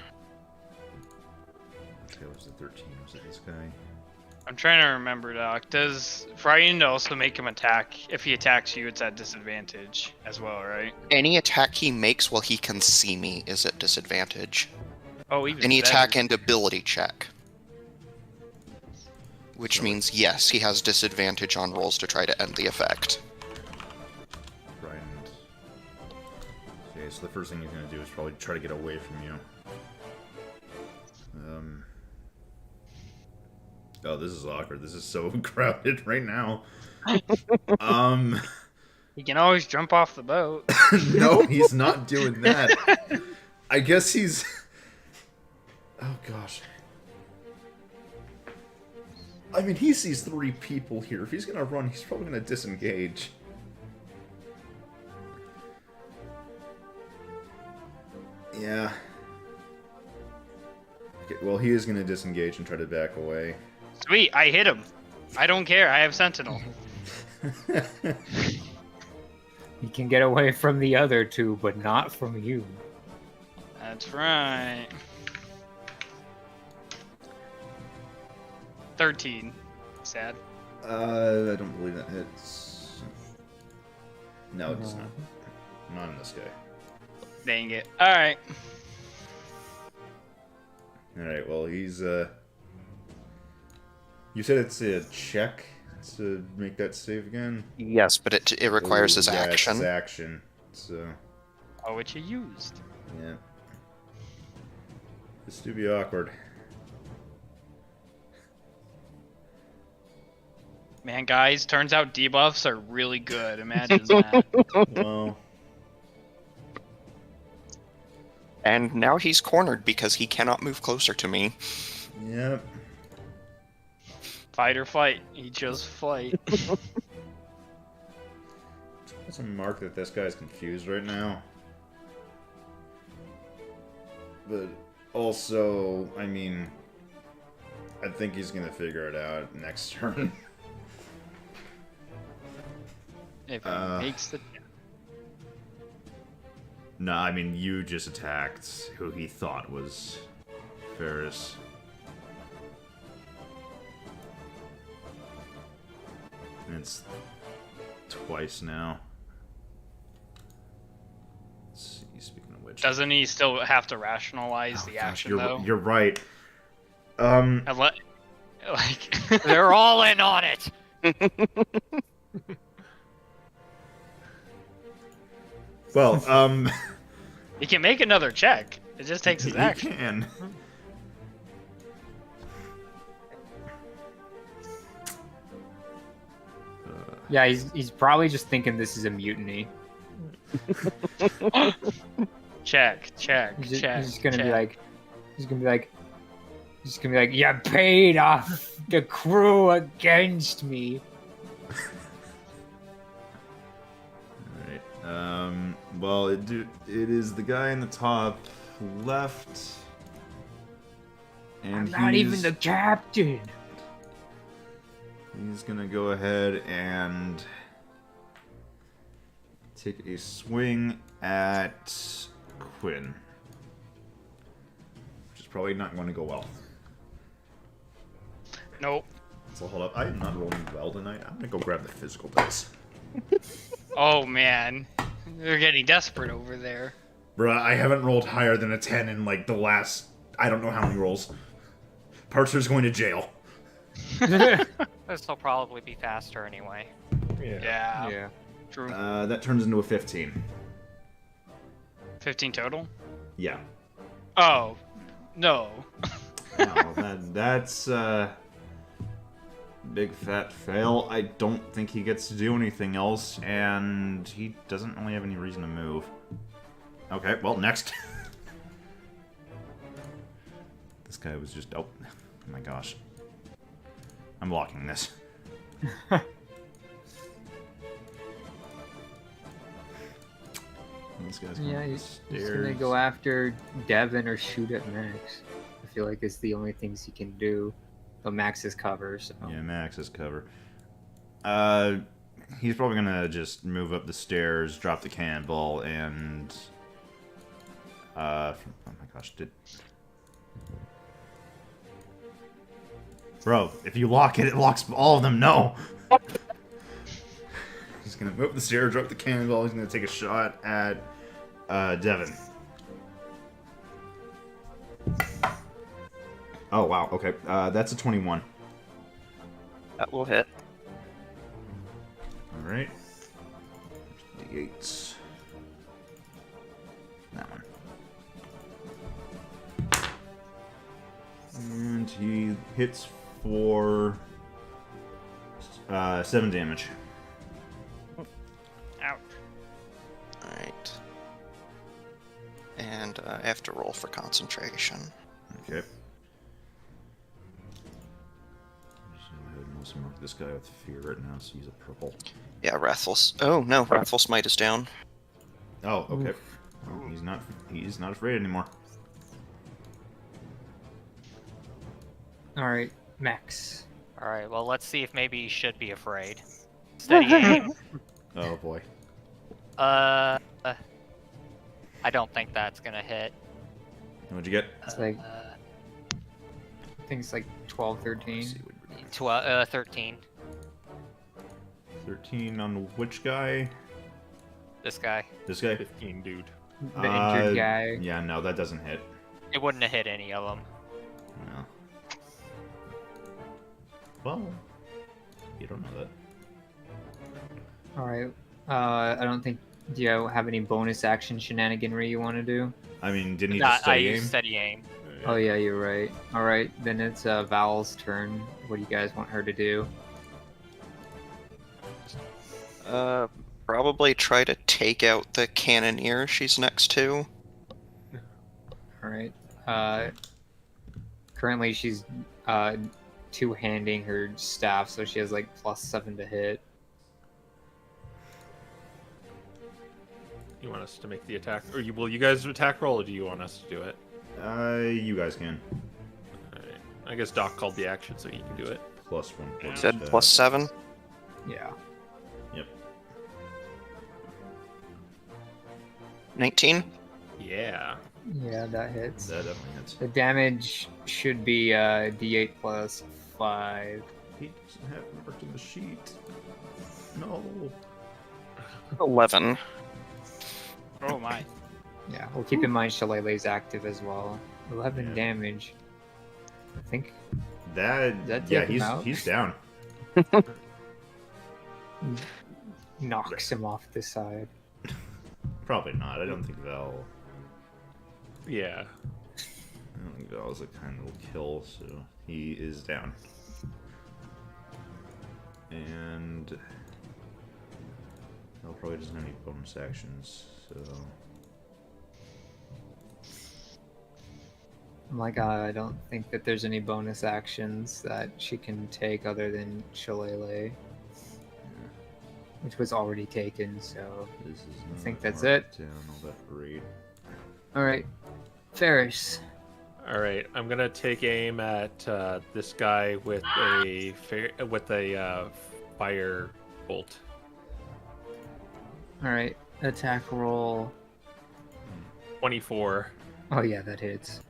Okay, was it 13? Was it this guy? I'm trying to remember, Doc. Does Frightened also make him attack? If he attacks you, it's at disadvantage as well, right? Any attack he makes while he can see me is at disadvantage. Oh, even Any better. attack and ability check. Which means, yes, he has disadvantage on rolls to try to end the effect. Frightened. Okay, so the first thing he's gonna do is probably try to get away from you. Oh, this is awkward. This is so crowded right now. He can always jump off the boat. No, he's not doing that. I guess he's. Oh gosh. I mean, he sees 3 people here. If he's gonna run, he's probably gonna disengage. Yeah. Okay, well, he is gonna disengage and try to back away. Sweet, I hit him. I don't care. I have Sentinel. He can get away from the other two, but not from you. That's right. 13. Sad. I don't believe that hits. No, it does not. Not in this guy. Dang it. Alright. Alright, well, he's, You said it's a check to make that save again? Yes, but it requires his yeah, action. It's his action, so... Oh, which you used. Yeah. This do be awkward. Man, guys, turns out debuffs are really good. Imagine that. Well... And now he's cornered because he cannot move closer to me. Yep. Fight or fight. He just fight. It's a mark that this guy's confused right now. But also, I mean... I think he's gonna figure it out next turn. If he makes the... No, I mean, you just attacked who he thought was Ferris. And it's twice now. Let's see, speaking of which... Doesn't he still have to rationalize the gosh, action, you're, though? You're right. Like... They're all in on it. Well, He can make another check. It just takes his he action. can. Yeah, he's probably just thinking this is a mutiny. Check. He's just gonna check. be like, he's gonna be like, you paid off the crew against me. Alright. Well, it is the guy in the top left. And I'm not even the captain. He's gonna go ahead and take a swing at Quinn. Which is probably not going to go well. Nope. So hold up, I am not rolling well tonight. I'm gonna go grab the physical dice. Oh man, they're getting desperate over there. Bruh, I haven't rolled higher than a 10 in like the last, I don't know how many rolls. Parcher's going to jail. This will probably be faster anyway. Yeah. True. That turns into a 15. 15 total? Yeah. Oh, no. No, that's big fat fail. I don't think he gets to do anything else, and he doesn't really have any reason to move. Okay, well, next. This guy was just... Oh my gosh. I'm blocking this. This guy's going Yeah, up the he's gonna stairs. go after Devin or shoot at Max. I feel like it's the only things he can do. But Max is cover, so. Yeah, Max is cover. He's probably gonna just move up the stairs, drop the cannonball, and... oh my gosh, Bro, if you lock it, it locks all of them, no! He's gonna move up the stairs, drop the cannonball, he's gonna take a shot at, Devin. Oh, wow, okay. That's a 21. That will hit. Alright. D8s. That one. And he hits for 7 damage. Ouch. Alright. And I have to roll for concentration. Okay. Just go ahead and also mark this guy with fear right now, so he's a purple. Yeah, Wrathful's. Oh no, Wrathful's Smite is down. Oh, okay. Well, he's not afraid anymore. Alright, Max. Alright, well, let's see if maybe he should be afraid. Steady aim. Oh boy. I don't think that's gonna hit. What'd you get? It's like, I think it's like 12, 13. Let's see what we're doing. 13. 13 on which guy? This guy. This guy? 15, dude. The injured guy. Yeah, no, that doesn't hit. It wouldn't have hit any of them. No. Well, you don't know that. Alright. I don't think. Do you have any bonus action shenaniganry you want to do? I mean, didn't he Nah, just I steady use aim? steady aim. Oh yeah, you're right. Alright, then it's Val's turn. What do you guys want her to do? Probably try to take out the cannoneer she's next to. Alright. Currently she's two-handing her staff, so she has like +7 to hit. You want us to make the attack, or will you guys attack roll, or do you want us to do it? You guys can. Alright. I guess Doc called the action, so you can do it. +1. You said +7. Yeah. Yep. 19. Yeah. Yeah, that hits. That definitely hits. The damage should be D8 plus 5. He doesn't have marked in the sheet. No. 11. Oh my. Yeah, we'll keep in mind Shillelagh's active as well. 11 Yeah. damage. I think That take him yeah, out? he's down. knocks him off the side. Probably not. I don't think Val. Yeah. I don't think Val's a kind of kill, so he is down. And Well, probably doesn't have any bonus actions, so... Oh my god, I don't think that there's any bonus actions that she can take other than Shillelagh, which was already taken, so This is I think not that's marked it. down all that great. Alright. Ferris. All right, I'm gonna take aim at this guy with a fire bolt. Alright. Attack roll. 24. Oh yeah, that hits.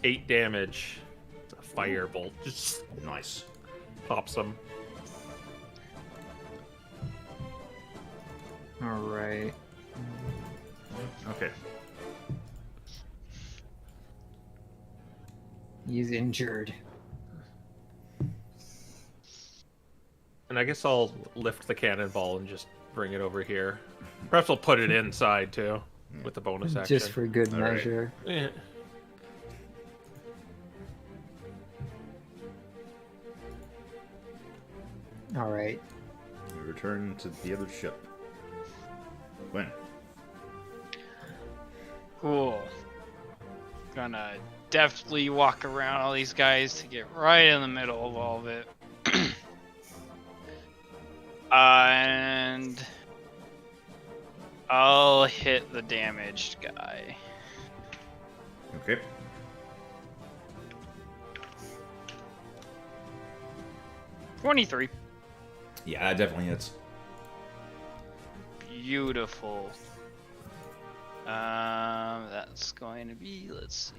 8 damage. It's a fire bolt just Nice. pops him. Alright. Okay. He's injured. And I guess I'll lift the cannonball and just bring it over here. Perhaps I'll put it inside too, with the bonus action. Just for good All right. measure. Yeah. Alright. We return to the other ship. When? Cool. Gonna deftly walk around all these guys to get right in the middle of all of it. And I'll hit the damaged guy. Okay. $23. Yeah, definitely hits. Beautiful. That's going to be, let's see,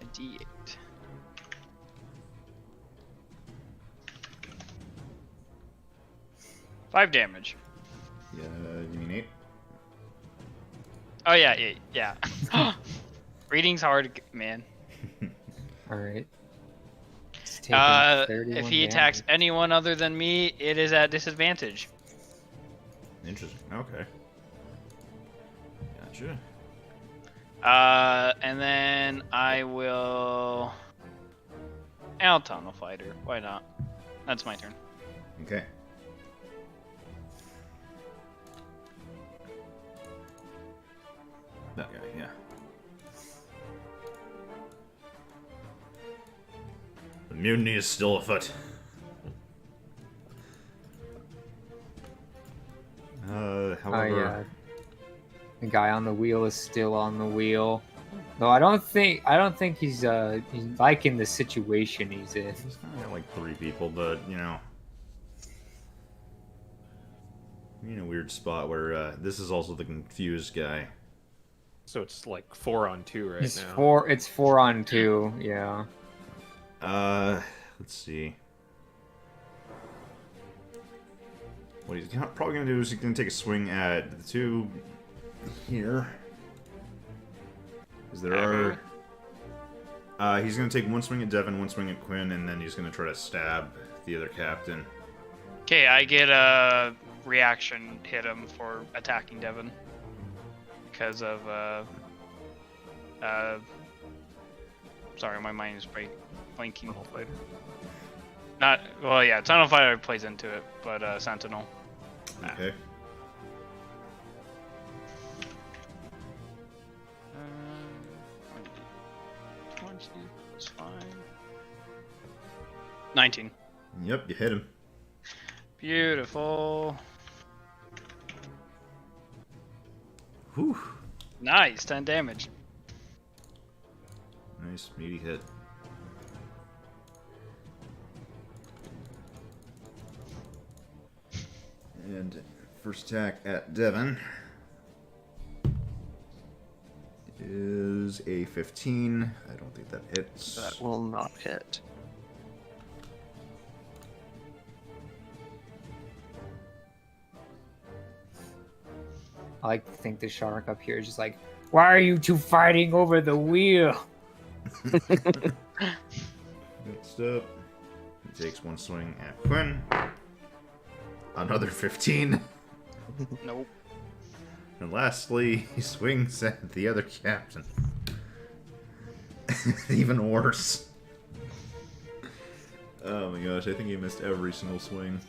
a D8. Five damage. Yeah, you mean 8? Oh yeah, 8. Yeah. Reading's hard, man. Alright. It's taking 31 If he attacks damage. anyone other than me, it is at disadvantage. Interesting. Okay. Gotcha. And then I will. I'll tunnel fighter. Why not? That's my turn. Okay. That guy, yeah. The mutiny is still afoot. Oh However, yeah. The guy on the wheel is still on the wheel. Though I don't think he's liking the situation he's in. he's kind of got like 3 people, but you know, you're in a weird spot where this is also the confused guy. So it's like 4 on 2 right It's now. It's 4 on 2. Yeah. Let's see. What he's probably gonna do is he's gonna take a swing at the 2 here. Because there are. He's gonna take 1 swing at Devin, 1 swing at Quinn, and then he's gonna try to stab the other captain. Okay, I get a reaction hit him for attacking Devin. Because of, sorry, my mind is blanking. Not, well, yeah, Tunnel Fighter plays into it, but, Sentinel. Okay. 20 plus 5. 19. Yep, you hit him. Beautiful. Whew. Nice, 10 damage. Nice, meaty hit. And first attack at Devin is a 15. I don't think that hits. That will not hit. I like to think the shark up here is just like, why are you two fighting over the wheel? Next up, he takes 1 swing at Quinn. Another 15. Nope. And lastly, he swings at the other captain. Even worse. Oh my gosh, I think he missed every single swing.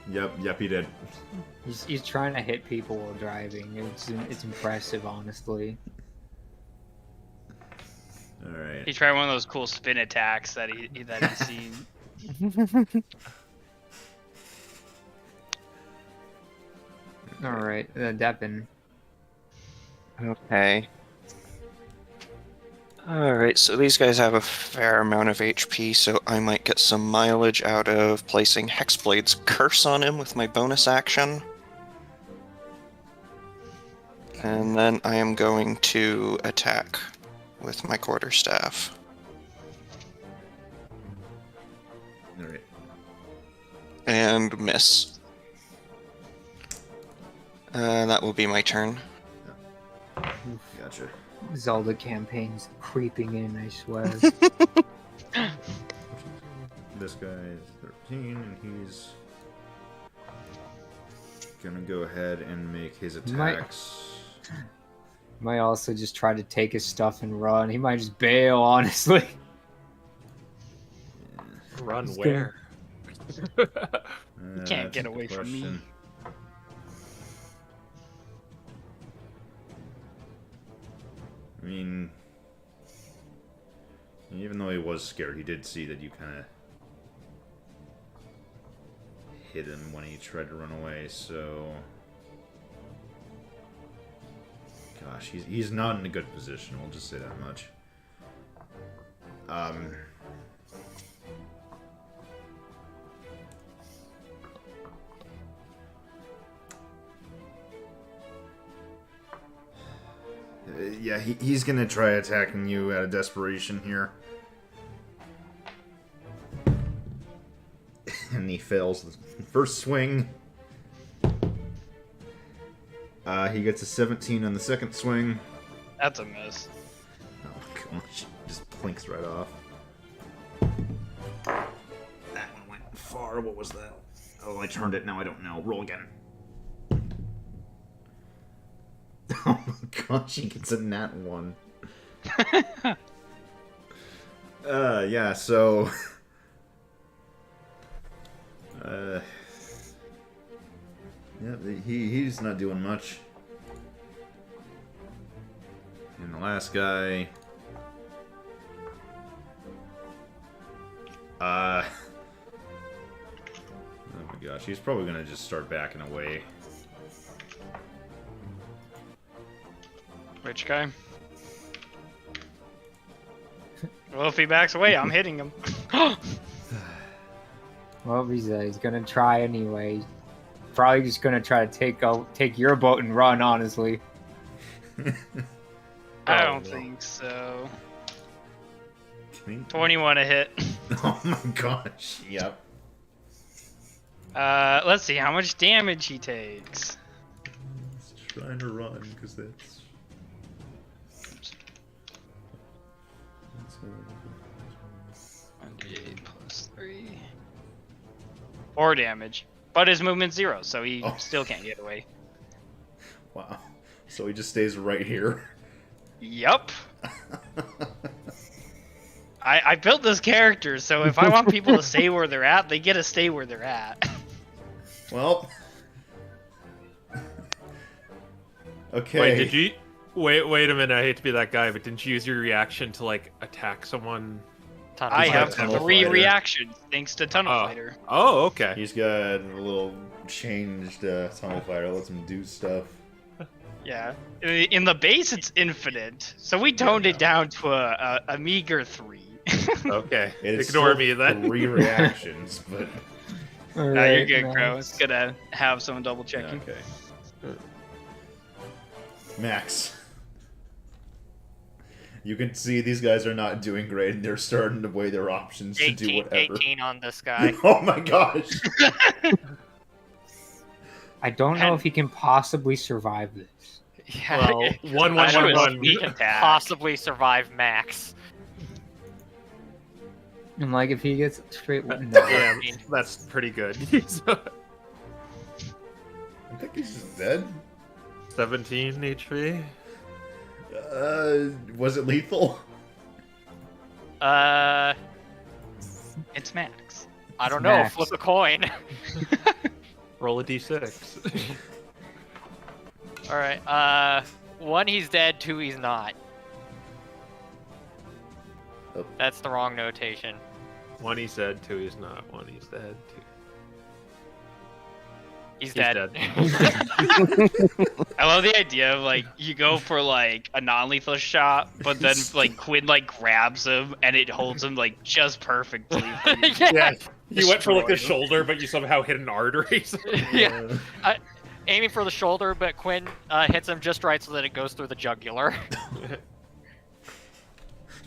Yep, he did. He's trying to hit people while driving. It's impressive, honestly. Alright. He tried one of those cool spin attacks that he's seen. All right, Devin. Okay. Alright, so these guys have a fair amount of HP, so I might get some mileage out of placing Hexblade's Curse on him with my bonus action. And then I am going to attack with my quarterstaff. Alright. And miss. That will be my turn. Gotcha. Zelda campaign's creeping in, I swear. This guy is 13, and he's gonna go ahead and make his attacks. Might also just try to take his stuff and run. He might just bail, honestly. Run He's where? Can't That's get a away good from me. question. I mean, even though he was scared, he did see that you kind of hit him when he tried to run away, so... Gosh, he's not in a good position, we'll just say that much. Yeah, he's gonna try attacking you out of desperation here. And he fails the first swing. He gets a 17 on the second swing. That's a miss. Oh gosh, just plinks right off. That one went far. What was that? Oh, I turned it. Now I don't know. Roll again. Oh my gosh, he gets a nat 1. Yeah, so... yeah, he's not doing much. And the last guy... oh my gosh, he's probably gonna just start backing away. Which guy? Well, if he backs away, I'm hitting him. Well, he's gonna try anyway. Probably just gonna try to take your boat and run, honestly. I don't think so. 21 a hit. Oh my gosh, yep. Let's see how much damage he takes. He's trying to run, because that's... 1d8 plus 3. 4 damage. But his movement's 0, so he still can't get away. Wow. So he just stays right here. Yup. I built this character, so if I want people to stay where they're at, they get to stay where they're at. Well. Okay. Wait, did you... Wait a minute, I hate to be that guy, but didn't you use your reaction to, like, attack someone? I have Tunnel 3 Fighter. reactions thanks to Tunnel Fighter. Oh, okay. He's got a little changed Tunnel Fighter, lets him do stuff. Yeah. In the base, it's infinite, so we toned it down to a meager 3. Okay. It's Ignore still me then. 3 reactions, but... No, you're good, Crow. It's gonna have someone double checking. Okay. Max. You can see these guys are not doing great, and they're starting to weigh their options to do 18, whatever. 18 on this guy. Oh my gosh! I don't know if he can possibly survive this. Yeah, Well, it- 1, I 1, should 1, have 1. sneak attack. possibly survive Max. And like, if he gets straight, no. Yeah, that's pretty good. I think he's just dead. 17 HP. Was it lethal? It's Max. I don't know. Max. Flip a coin. Roll a d6. All right. 1, he's dead. 2, he's not. Oh. That's the wrong notation. 1 he's dead, 2 he's not. 1 he's dead, 2. He's He's dead. I love the idea of like you go for like a non-lethal shot, but then like Quinn like grabs him and it holds him like just perfectly. for you. Yeah. You went for like the Destroy shoulder, but you somehow hit an artery. Yeah. Aiming for the shoulder, but Quinn hits him just right so that it goes through the jugular.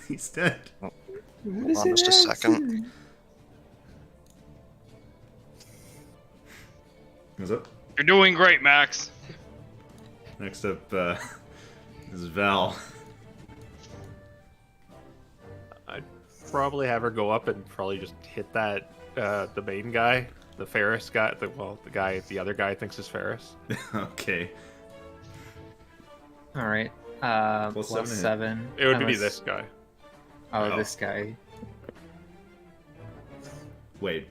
He's dead. What is Hold on it just a second. accident? What's up? You're doing great, Max. Next up is Val. I'd probably have her go up and probably just hit that the main guy, the Ferris guy. The other guy thinks is Ferris. Okay. All right. Plus Plus 7 7. It would I be was- this guy. Oh, Oh. this guy. Wait.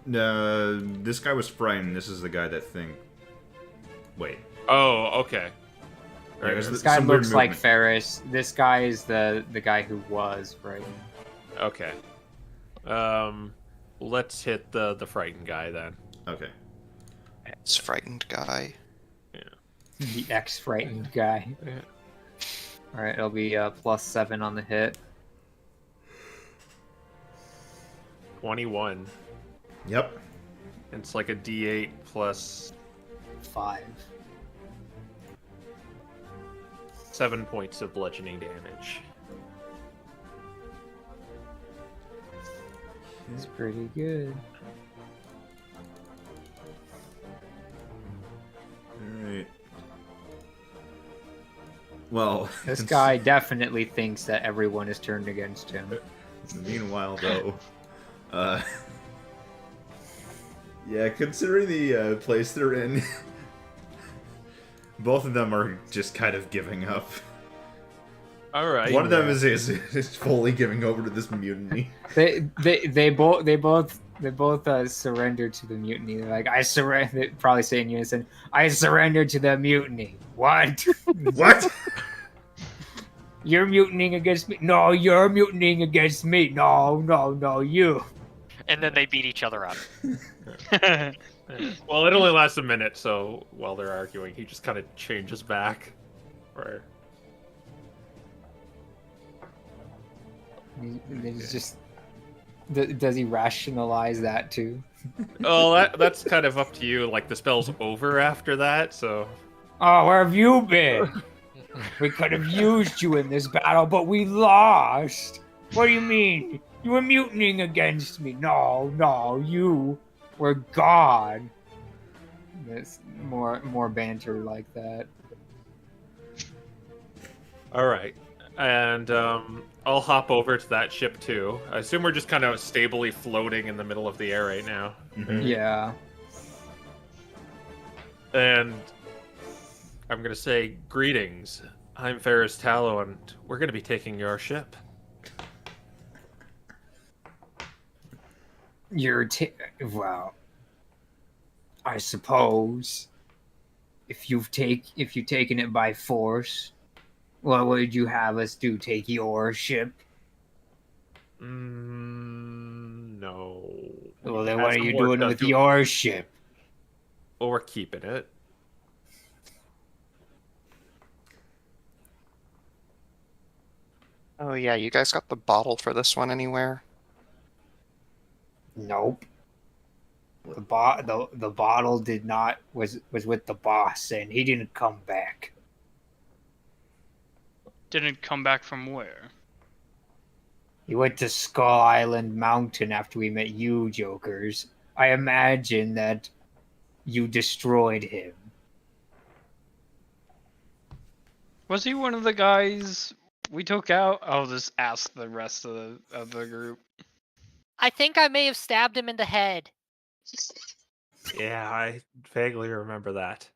No, this guy was frightened. This is the guy that think. Wait. Oh, okay. Yeah, there's This guy some weird looks like movement. Ferris. This guy is the guy who was right. Okay. Let's hit the frightened guy then. Okay. It's frightened guy. The ex-frightened guy. Yeah. All right, it'll be plus 7 on the hit. 21. Yep. It's like a D8 plus 5. 7 points of bludgeoning damage. He's pretty good. Alright. Well, This guy definitely thinks that everyone is turned against him. Meanwhile, though, yeah, considering the place they're in, both of them are just kind of giving up. All right. One of them is fully giving over to this mutiny. They both surrender to the mutiny. They're like, I surrender. They probably say in unison, I surrender to the mutiny. What? What? You're mutinying against me? No, you're mutinying against me. No, you. And then they beat each other up. Well, it only lasts a minute, so while they're arguing, he just kind of changes back. Or It's just. Does he rationalize that too? oh, that's kind of up to you. Like the spell's over after that, so Oh, where have you been? We could have used you in this battle, but we lost. What do you mean? You were mutinying against me. No, you were God. There's more banter like that. all right. And I'll hop over to that ship too. I assume we're just kind of stably floating in the middle of the air right now. Yeah. And I'm gonna say greetings. I'm Ferris Tallow, and we're gonna be taking your ship. Well, I suppose if you've taken it by force, what would you have us do? Take your ship? No. Well, then what are you doing with your ship? Well, we're keeping it. Oh yeah, you guys got the bottle for this one anywhere? Nope. The bottle was with the boss, and he didn't come back. Didn't come back from where? He went to Skull Island Mountain after we met you, jokers. I imagine that you destroyed him. Was he one of the guys we took out? I'll just ask the rest of the group. I think I may have stabbed him in the head. Yeah, I vaguely remember that.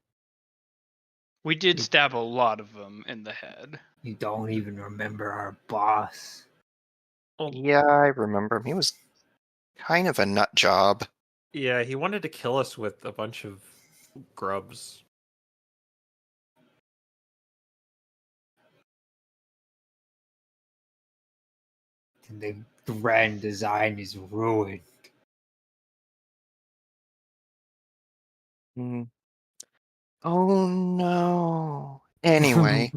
We did stab a lot of them in the head. You don't even remember our boss. Oh, Yeah, I remember him. He was kind of a nut job. yeah, he wanted to kill us with a bunch of grubs. And the grand design is ruined. Mm. Oh no. Anyway,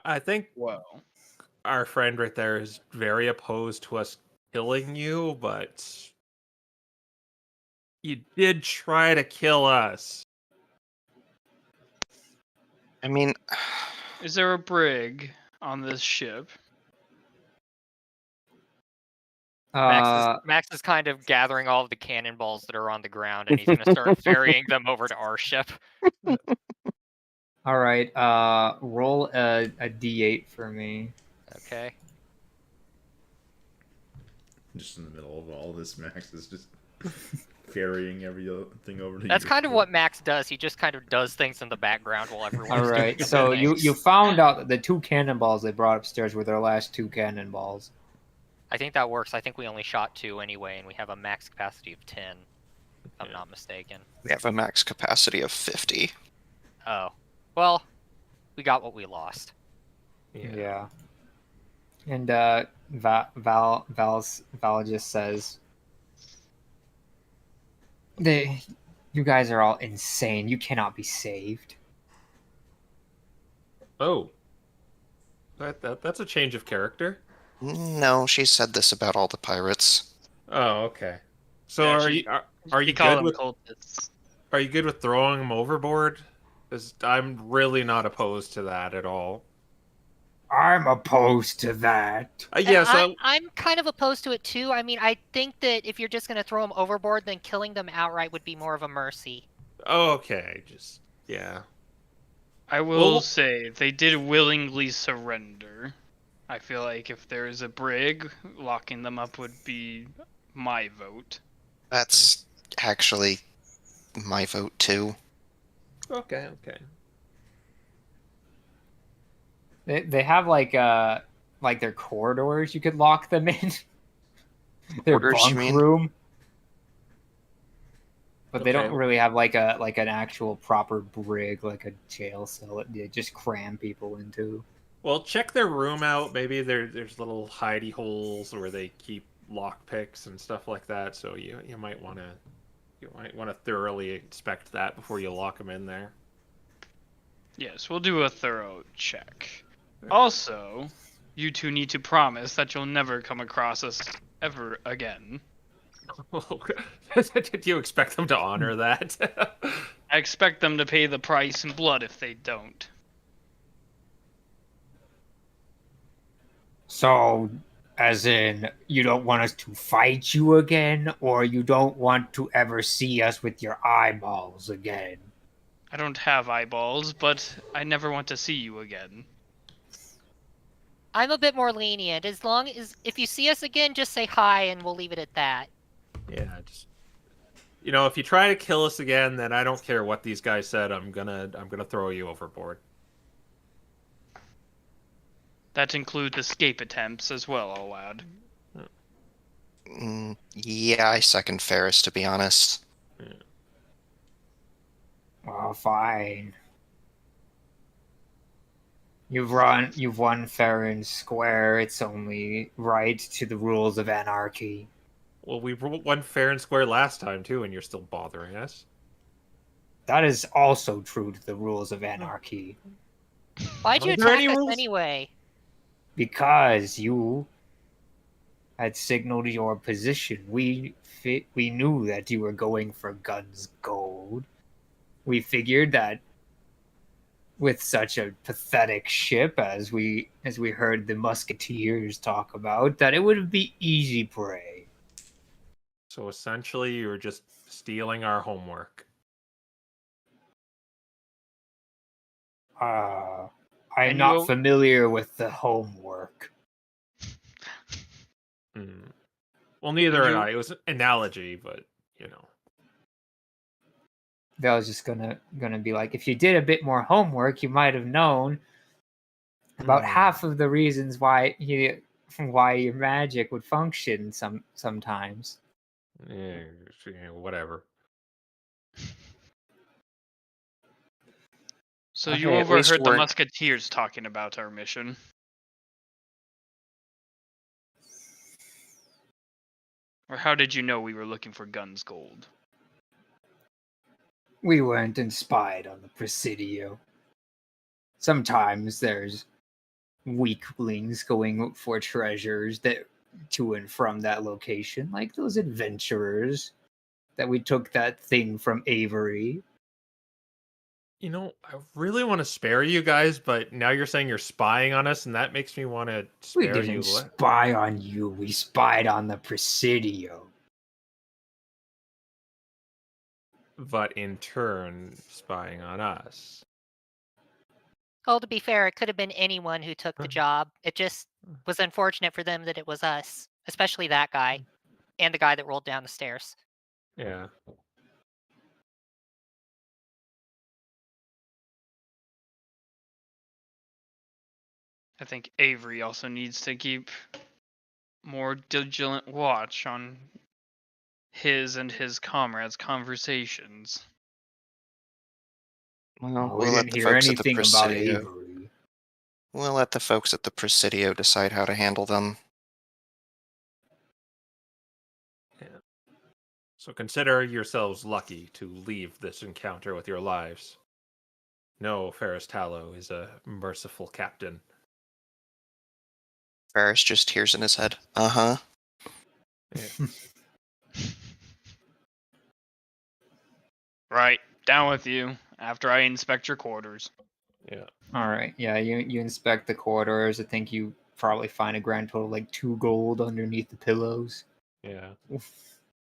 I think Well, our friend right there is very opposed to us killing you, but you did try to kill us. I mean, is there a brig on this ship? Max is kind of gathering all of the cannonballs that are on the ground, and he's going to start ferrying them over to our ship. All right. Roll a d8 for me. Okay. Just in the middle of all this, Max is just ferrying everything over to That's you. kind of what Max does. He just kind of does things in the background while everyone's All right. doing So other you things. found out that the 2 cannonballs they brought upstairs were their last 2 cannonballs. I think that works. I think we only shot 2 anyway, and we have a max capacity of 10. If I'm not mistaken. we have a max capacity of 50. Oh. Well, we got what we lost. Yeah. And Val just says, you guys are all insane. You cannot be saved. Oh. That's a change of character. No, she said this about all the pirates. Oh, okay. So Yeah, are he you called good them with cultists. are you good with throwing them overboard? Because I'm really not opposed to that at all. I'm opposed to that. Yeah, so I'm kind of opposed to it too. I mean, I think that if you're just going to throw them overboard, then killing them outright would be more of a mercy. okay, just yeah. I will Well- say they did willingly surrender. I feel like if there is a brig, locking them up would be my vote. That's actually my vote too. Okay. They have like their corridors you could lock them in. Their Corridors, you bunk mean? room. But they Okay. don't really have like an actual proper brig, like a jail cell that they just cram people into. Well, check their room out. Maybe there's little hidey holes where they keep lockpicks and stuff like that. So you might want to thoroughly inspect that before you lock them in there. Yes, we'll do a thorough check. Also, you two need to promise that you'll never come across us ever again. Do you expect them to honor that? I expect them to pay the price in blood if they don't. So, as in, you don't want us to fight you again, or you don't want to ever see us with your eyeballs again? I don't have eyeballs, but I never want to see you again. I'm a bit more lenient. As long as if you see us again, just say hi, and we'll leave it at that. Yeah, just if you try to kill us again, then I don't care what these guys said. I'm gonna throw you overboard. That includes escape attempts as well, I'll add. Yeah, I second Ferris, to be honest. Well, fine. You've won fair and square. It's only right to the rules of anarchy. Well, we won fair and square last time too, and you're still bothering us. That is also true to the rules of anarchy. Why'd you Are there attack any us rules? anyway? Because you had signaled your position. We knew that you were going for Gunn's gold. We figured that with such a pathetic ship as we heard the musketeers talk about, that it would be easy prey. So essentially, you were just stealing our homework. I'm And not you- familiar with the homework. Well, neither And am you- I. It was an analogy, but I was just gonna be like, if you did a bit more homework, you might have known about half of the reasons why your magic would function sometimes. Yeah, whatever. So Okay, you at least overheard the we're- musketeers talking about our mission. Or how did you know we were looking for Gunn's gold? We weren't inspired on the Presidio. Sometimes there's weaklings going for treasures that to and from that location, like those adventurers that we took that thing from Avery. You know, I really want to spare you guys, but now you're saying you're spying on us, and that makes me want to We spare didn't you. spy on you. We spied on the Presidio. But in turn, spying on us. Well, to be fair, it could have been anyone who took the job. It just was unfortunate for them that it was us, especially that guy and the guy that rolled down the stairs. Yeah. I think Avery also needs to keep more vigilant watch on his and his comrades' conversations. Well, We we'll let didn't the hear folks at the anything about Presidio. Avery. We'll let the folks at the Presidio decide how to handle them. So consider yourselves lucky to leave this encounter with your lives. No, Ferris Tallow is a merciful captain. Ferris just hears in his head, uh-huh. Right, down with you after I inspect your quarters. Yeah. All right. Yeah, you inspect the corridors. I think you probably find a grand total of like 2 gold underneath the pillows. Yeah.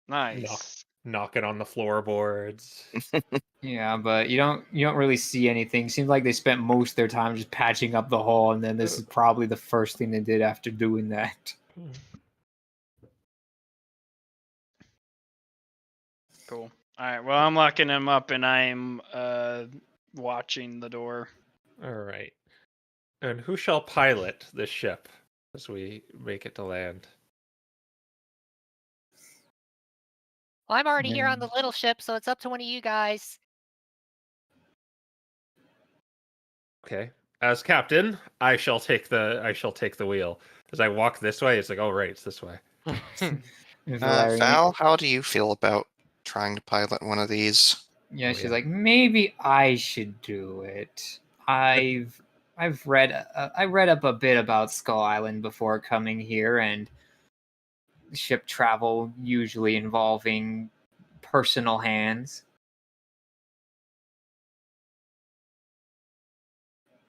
Nice. Knocking on the floorboards. Yeah, but you don't really see anything. Seems like they spent most of their time just patching up the hall, and then this is probably the first thing they did after doing that. Cool. Alright, well, I'm locking him up and I'm watching the door. All right. And who shall pilot this ship as we make it to land? Well, I'm already here on Yeah. the little ship, so it's up to one of you guys. Okay. As captain, I shall take the wheel. As I walk this way, it's like, oh right, it's this way. Valerian- Val, how do you feel about trying to pilot one of these? Yeah, Oh, she's yeah. like, maybe I should do it. I've read I read up a bit about Skull Island before coming here, and ship travel usually involving personal hands.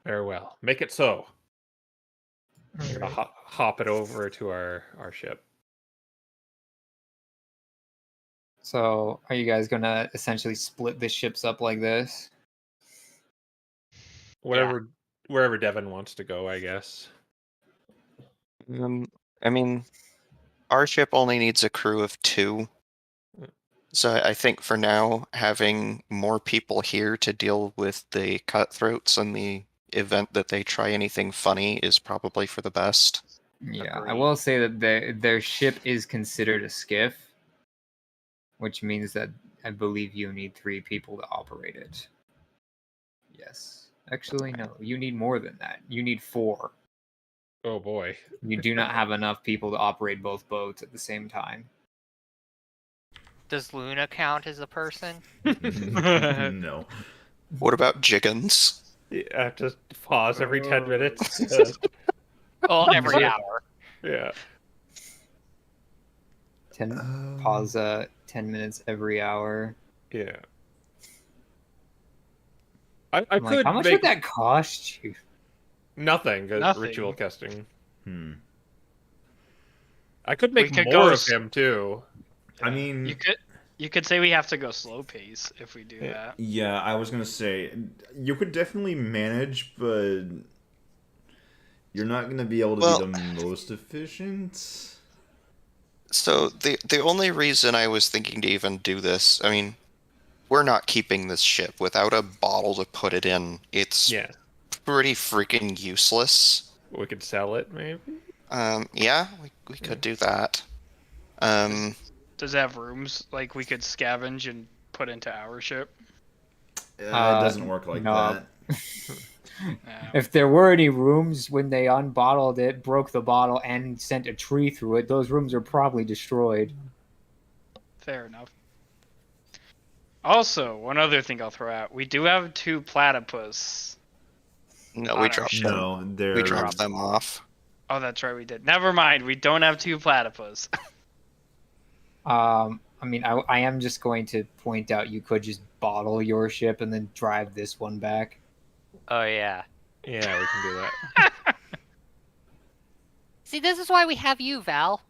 Farewell. Make it so. All I'm gonna right. hop it over to our ship. So, are you guys gonna essentially split the ships up like this? Wherever Devin wants to go, I guess. I mean, our ship only needs a crew of 2. So I think for now, having more people here to deal with the cutthroats in the event that they try anything funny is probably for the best. Yeah, I Agreed. will say that their ship is considered a skiff, which means that I believe you need 3 people to operate it. Yes. Actually, no. You need more than that. You need 4. Oh boy. You do not have enough people to operate both boats at the same time. Does Luna count as a person? No. What about Jiggins? You have to pause every 10 minutes. Well, every Yeah. hour. Yeah. 10 pause 10 minutes every hour. Yeah. I I'm like, could how much make would that cost you? nothing. Nothing. Ritual casting. I We could make could more go of him too. I mean, you could say we have to go slow pace if we do that. yeah, I was gonna say you could definitely manage, but you're not gonna be able to Well- be the most efficient. So the only reason I was thinking to even do this, I mean, we're not keeping this ship without a bottle to put it in. It's Yeah. pretty freaking useless. We could sell it, maybe. Yeah, we could do that. Um, Does it have rooms like we could scavenge and put into our ship? It doesn't work like no. that. If there were any rooms when they unbottled it, broke the bottle, and sent a tree through it, those rooms are probably destroyed. Fair enough. Also, one other thing I'll throw out: we do have 2 platypus. no, On we our dropped ship. them. No, they're We dropped them off. Oh, that's right, we did. Never mind, we don't have 2 platypus. I mean, I am just going to point out you could just bottle your ship and then drive this one back. Oh yeah. Yeah, we can do that. See, this is why we have you, Val.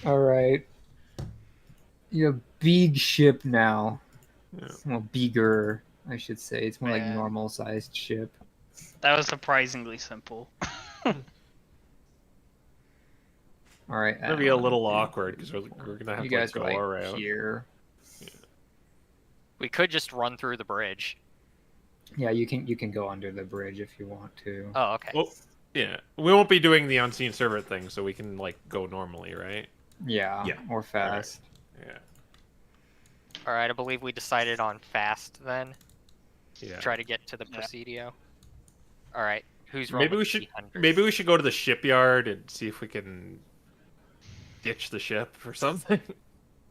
All right. You have big ship now. Yeah. Well, bigger, I should say. It's more like Man. normal sized ship. That was surprisingly simple. All right. It's gonna be a little awkward because we're gonna have You to guys go are like around. here. We could just run through the bridge. Yeah, you can go under the bridge if you want to. Oh, okay. Well, yeah, we won't be doing the unseen servant thing, so we can like go normally, right? Yeah. Yeah. Or fast. Yeah. All right. I believe we decided on fast then. Yeah. Try to get to the Yeah. Presidio. All right. Who's Maybe rolling we should D100? maybe we should go to the shipyard and see if we can ditch the ship or something.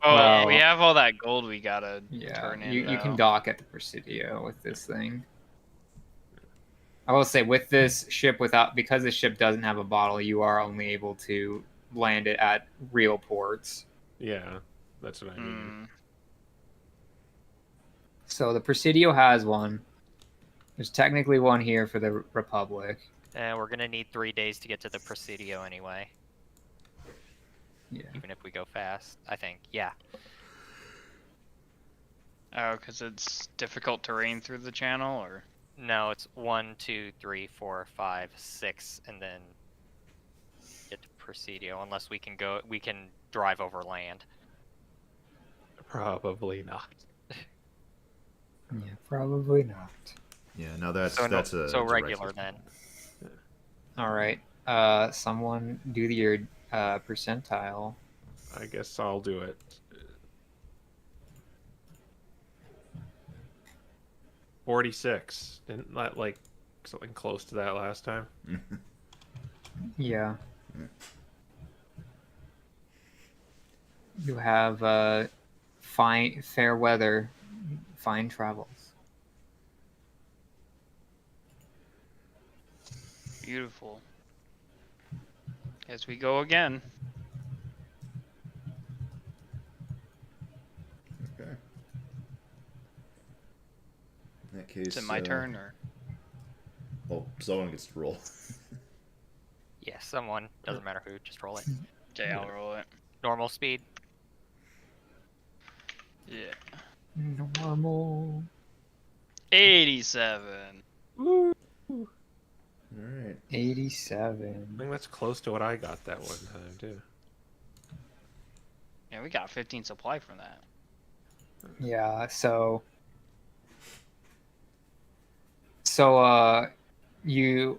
Oh, Well- we have all that gold we gotta Yeah. turn in. You can though. dock at the Presidio with this thing. I will say with this ship because the ship doesn't have a bottle, you are only able to land it at real ports. Yeah, that's what I mean. Hmm. So the Presidio has one. There's technically one here for the Republic. And we're gonna need 3 days to get to the Presidio anyway, Yeah. even if we go fast. I think. Yeah. Oh, because it's difficult terrain through the channel, or No, it's 1, 2, 3, 4, 5, 6, and then get to Presidio. Unless we can drive over land. Probably not. Yeah, probably not. Yeah, no, that's So that's a so that's a regular Rex's. then. All right. Someone do your percentile. I guess I'll do it. 46. Didn't that like something close to that last time? Yeah. You have fair weather, fine travels. beautiful. As we go again. Okay. In that case, Is it my turn or? Well, someone gets to roll. Yeah, someone. Doesn't matter who. Just roll it. Okay, I'll roll it. Normal speed. Yeah. Normal. 87. All right. 87. I think that's close to what I got that one time too. Yeah, we got 15 supply from that. Yeah, so you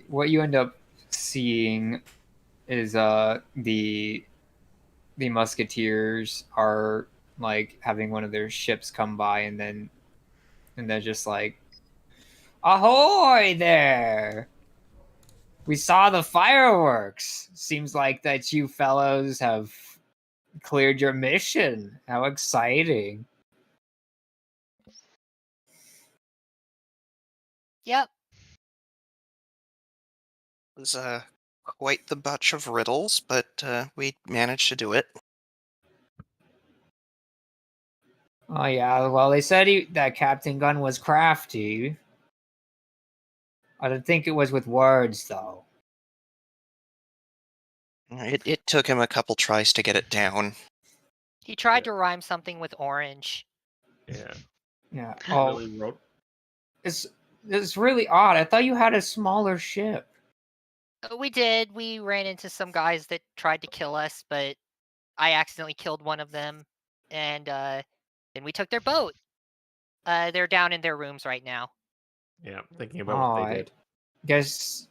what you end up seeing is the musketeers are like having one of their ships come by and they're just like, ahoy there, we saw the fireworks, seems like that you fellows have cleared your mission, how exciting. Yep. It was quite the batch of riddles, but we managed to do it. Oh yeah, well they said that Captain Gunn was crafty. I don't think it was with words though. It took him a couple tries to get it down. He tried to rhyme something with orange. Yeah. Yeah. Oh, Really wrote. it's really odd. I thought you had a smaller ship. We did. We ran into some guys that tried to kill us, but I accidentally killed one of them. and then we took their boat. They're down in their rooms right now. Yeah, thinking about what they I did. guess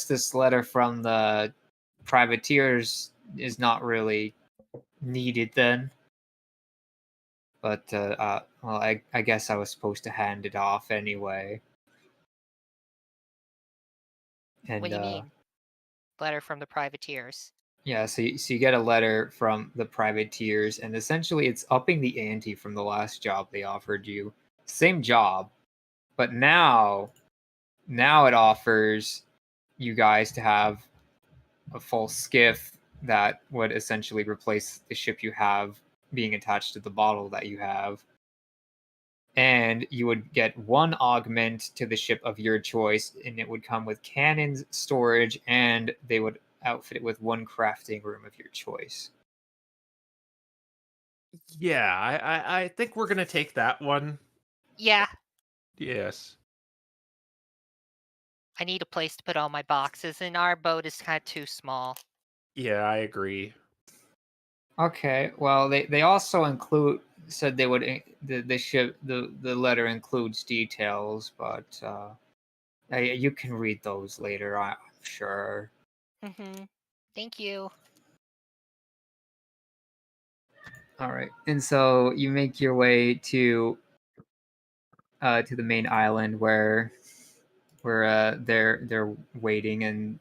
this letter from the privateers is not really needed then. But well, I guess I was supposed to hand it off anyway. And What do you mean? Letter from the privateers. yeah, so you get a letter from the privateers, and essentially it's upping the ante from the last job they offered you. Same job, but now it offers you guys to have a full skiff that would essentially replace the ship you have being attached to the bottle that you have. And you would get one augment to the ship of your choice, and it would come with cannons, storage, and they would outfit it with one crafting room of your choice. Yeah, I think we're gonna take that one. Yeah, Yes. I need a place to put all my boxes, and our boat is kind of too small. Yeah, I agree. Okay, well, they also said they would the ship the letter includes details, but you can read those later, I'm sure. Mm-hmm. Thank you. All right, and so you make your way to the main island where they're waiting, and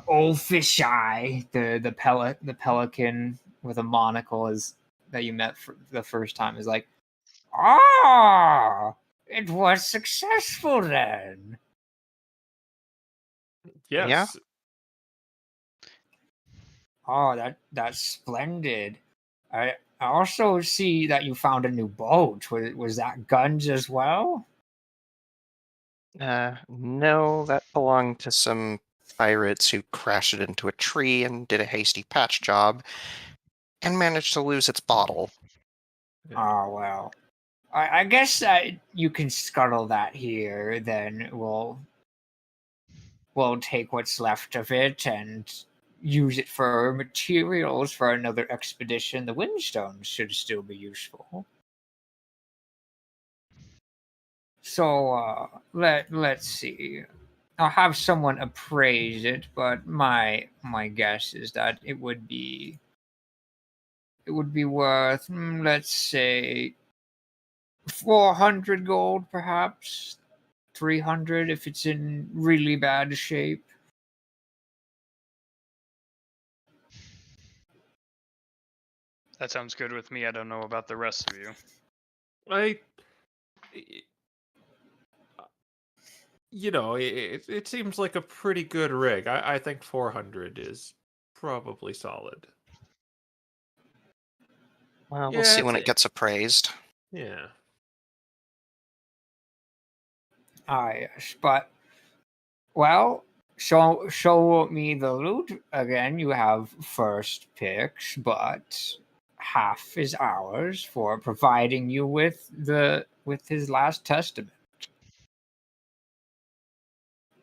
old Fisheye, the pelican with a monocle is that you met for the first time, is like, ah, it was successful then. Yes. Oh, that's splendid. I also see that you found a new boat. Was that Gunn's as well? No, that belonged to some pirates who crashed it into a tree and did a hasty patch job and managed to lose its bottle. Oh, well. I guess that you can scuttle that here, then we'll take what's left of it and use it for materials for another expedition. The windstones should still be useful. So let's see. I'll have someone appraise it, but my guess is that it would be worth, let's say, 400 gold, perhaps 300 if it's in really bad shape. That sounds good with me. I don't know about the rest of you. It seems like a pretty good rig. I think 400 is probably solid. Well, we'll see when it gets appraised. Yeah. Ah, yes, but well, show me the loot again. You have first picks, but half is ours for providing you with his last testament.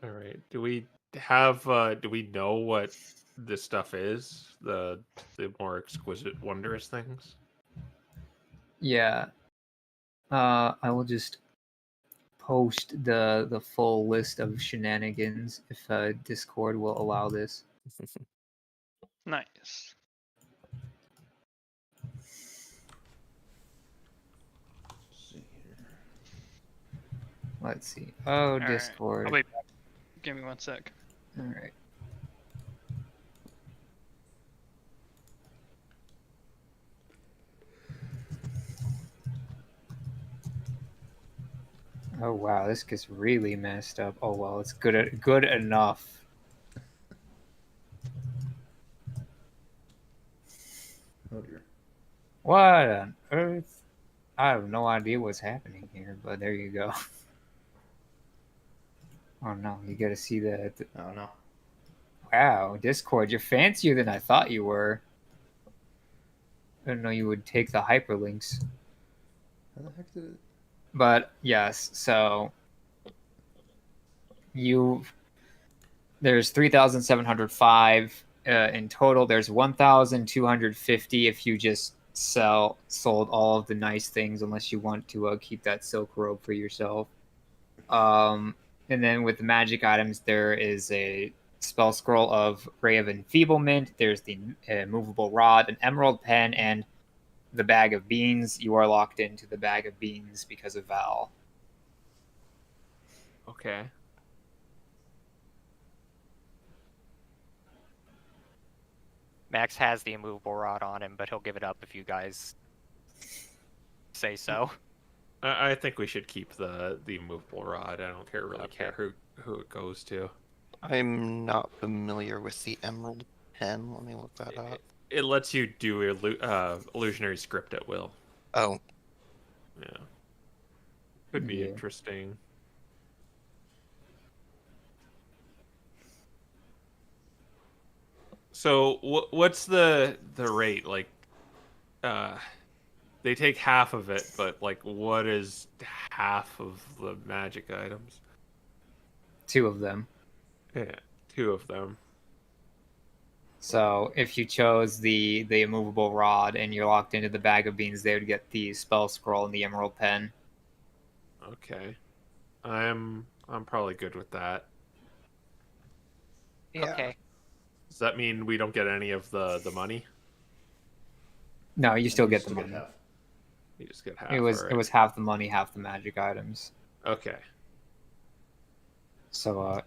All right. Do we know what this stuff is? The more exquisite, wondrous things? Yeah. I will just post the full list of shenanigans if Discord will allow this. Nice. Let's see. Oh, right. Discord. I'll be back. Give me 1 sec. All right. Oh wow, this gets really messed up. Oh well, it's good enough. Oh dear. What on earth? I have no idea what's happening here, but there you go. Oh no, you gotta see the Oh no. wow, Discord, you're fancier than I thought you were. I didn't know you would take the hyperlinks. How the heck did it? But yes, so there's 3,705 in total. There's 1,250 if you just sold all of the nice things unless you want to keep that silk robe for yourself. And then with the magic items, there is a spell scroll of Ray of Enfeeblement. There's the movable rod, an emerald pen, and the bag of beans. You are locked into the bag of beans because of Val. Okay. Max has the immovable rod on him, but he'll give it up if you guys say so. I think we should keep the immovable rod. I don't really Okay. care who it goes to. I'm not familiar with the emerald pen. Let me look that up. It lets you do illusionary script at will. Oh, Yeah. Could be Yeah. interesting. So what's the rate? Like, they take half of it, but like, what is half of the magic items? 2 of them. Yeah, 2 of them. So if you chose the immovable rod and you're locked into the bag of beans, they would get the spell scroll and the emerald pen. Okay, I'm probably good with that. yeah. Okay. Does that mean we don't get any of the money? No, you still get the Still money. half. You just get half. It was alright. it was half the money, half the magic items. Okay. So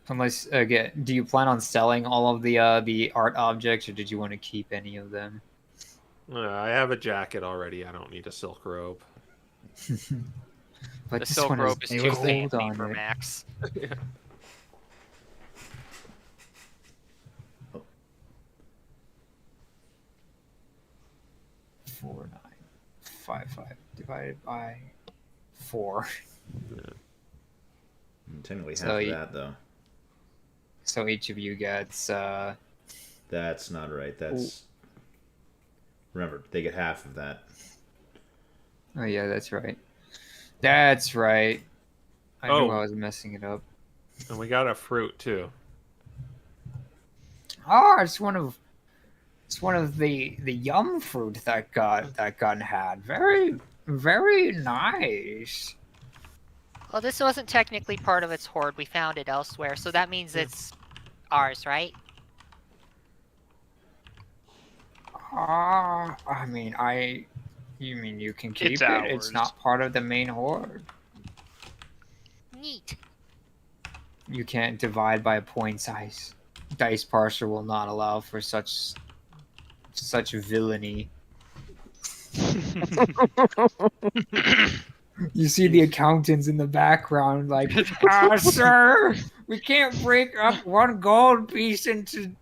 unless again, do you plan on selling all of the art objects, or did you want to keep any of them? I have a jacket already. I don't need a silk robe. But The this silk one robe has is too gold fancy on for it. Max. Oh. 4955 divided by 4. Technically half So of you- that, though. So each of you gets That's not right. That's... Remember, they get half of that. oh yeah, that's right. That's right. I knew Oh. I was messing it up. And we got a fruit too. Oh, it's one of the yum fruit that Gunn had. Very nice. Well, this wasn't technically part of its hoard. We found it elsewhere, so that means it's ours, right? I mean, you mean you can keep It's it? ours. It's not part of the main hoard. Neat. You can't divide by a point size. Dice parser will not allow for such villainy. You see the accountants in the background, like, sir, we can't break up one gold piece into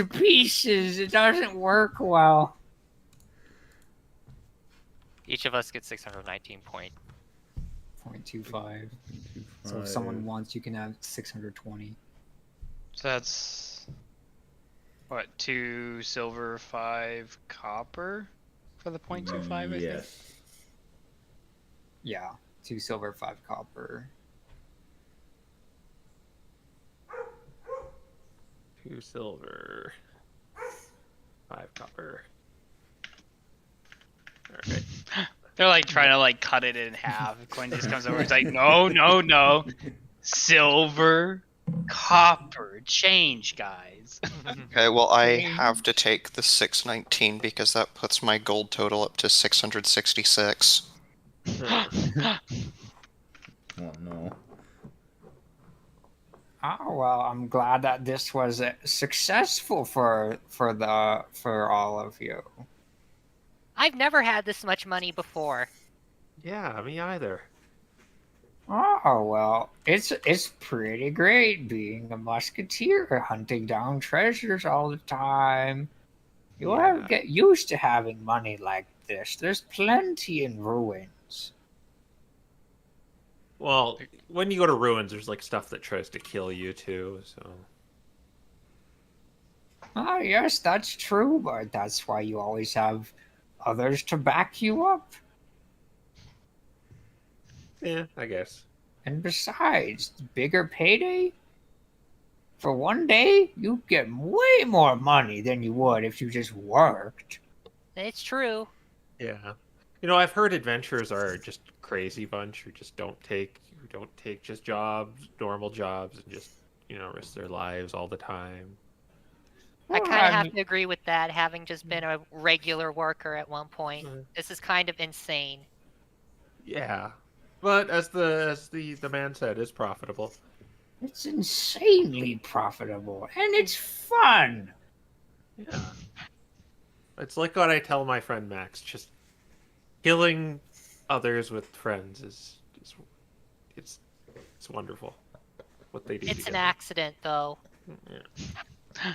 pieces. It doesn't work well. Each of us gets 619 point. 0.25. So if someone wants, you can have 620. So that's what, 2 silver, 5 copper for the 0.25. I think. Yes. Yeah, 2 silver, 5 copper. 2 silver, 5 copper. Alright. They're like trying to like cut it in half. Quinn just comes over. He's like, no, silver, copper, change, guys. Okay, well, I have to take the 619 because that puts my gold total up to 666. Oh no. Oh well, I'm glad that this was successful for all of you. I've never had this much money before. Yeah, me either. Oh well, it's pretty great being a musketeer, hunting down treasures all the time. You'll have to Yeah. get used to having money like this. There's plenty in ruins. Well, when you go to ruins, there's like stuff that tries to kill you too. So Ah, yes, that's true, but that's why you always have others to back you up. yeah, I guess. And besides, bigger payday? For one day, you get way more money than you would if you just worked. It's true. Yeah. You know, I've heard adventurers are just crazy bunch who just don't take just jobs, normal jobs, and just risk their lives all the time. I Well, kind I of have mean- to agree with that, having just been a regular worker at one point. This is kind of insane. Yeah, but as the man said, it's profitable. It's insanely profitable, and it's fun. Yeah, it's like what I tell my friend Max. Just killing others with friends is it's wonderful. What they do. It's an together. accident, though. Yeah.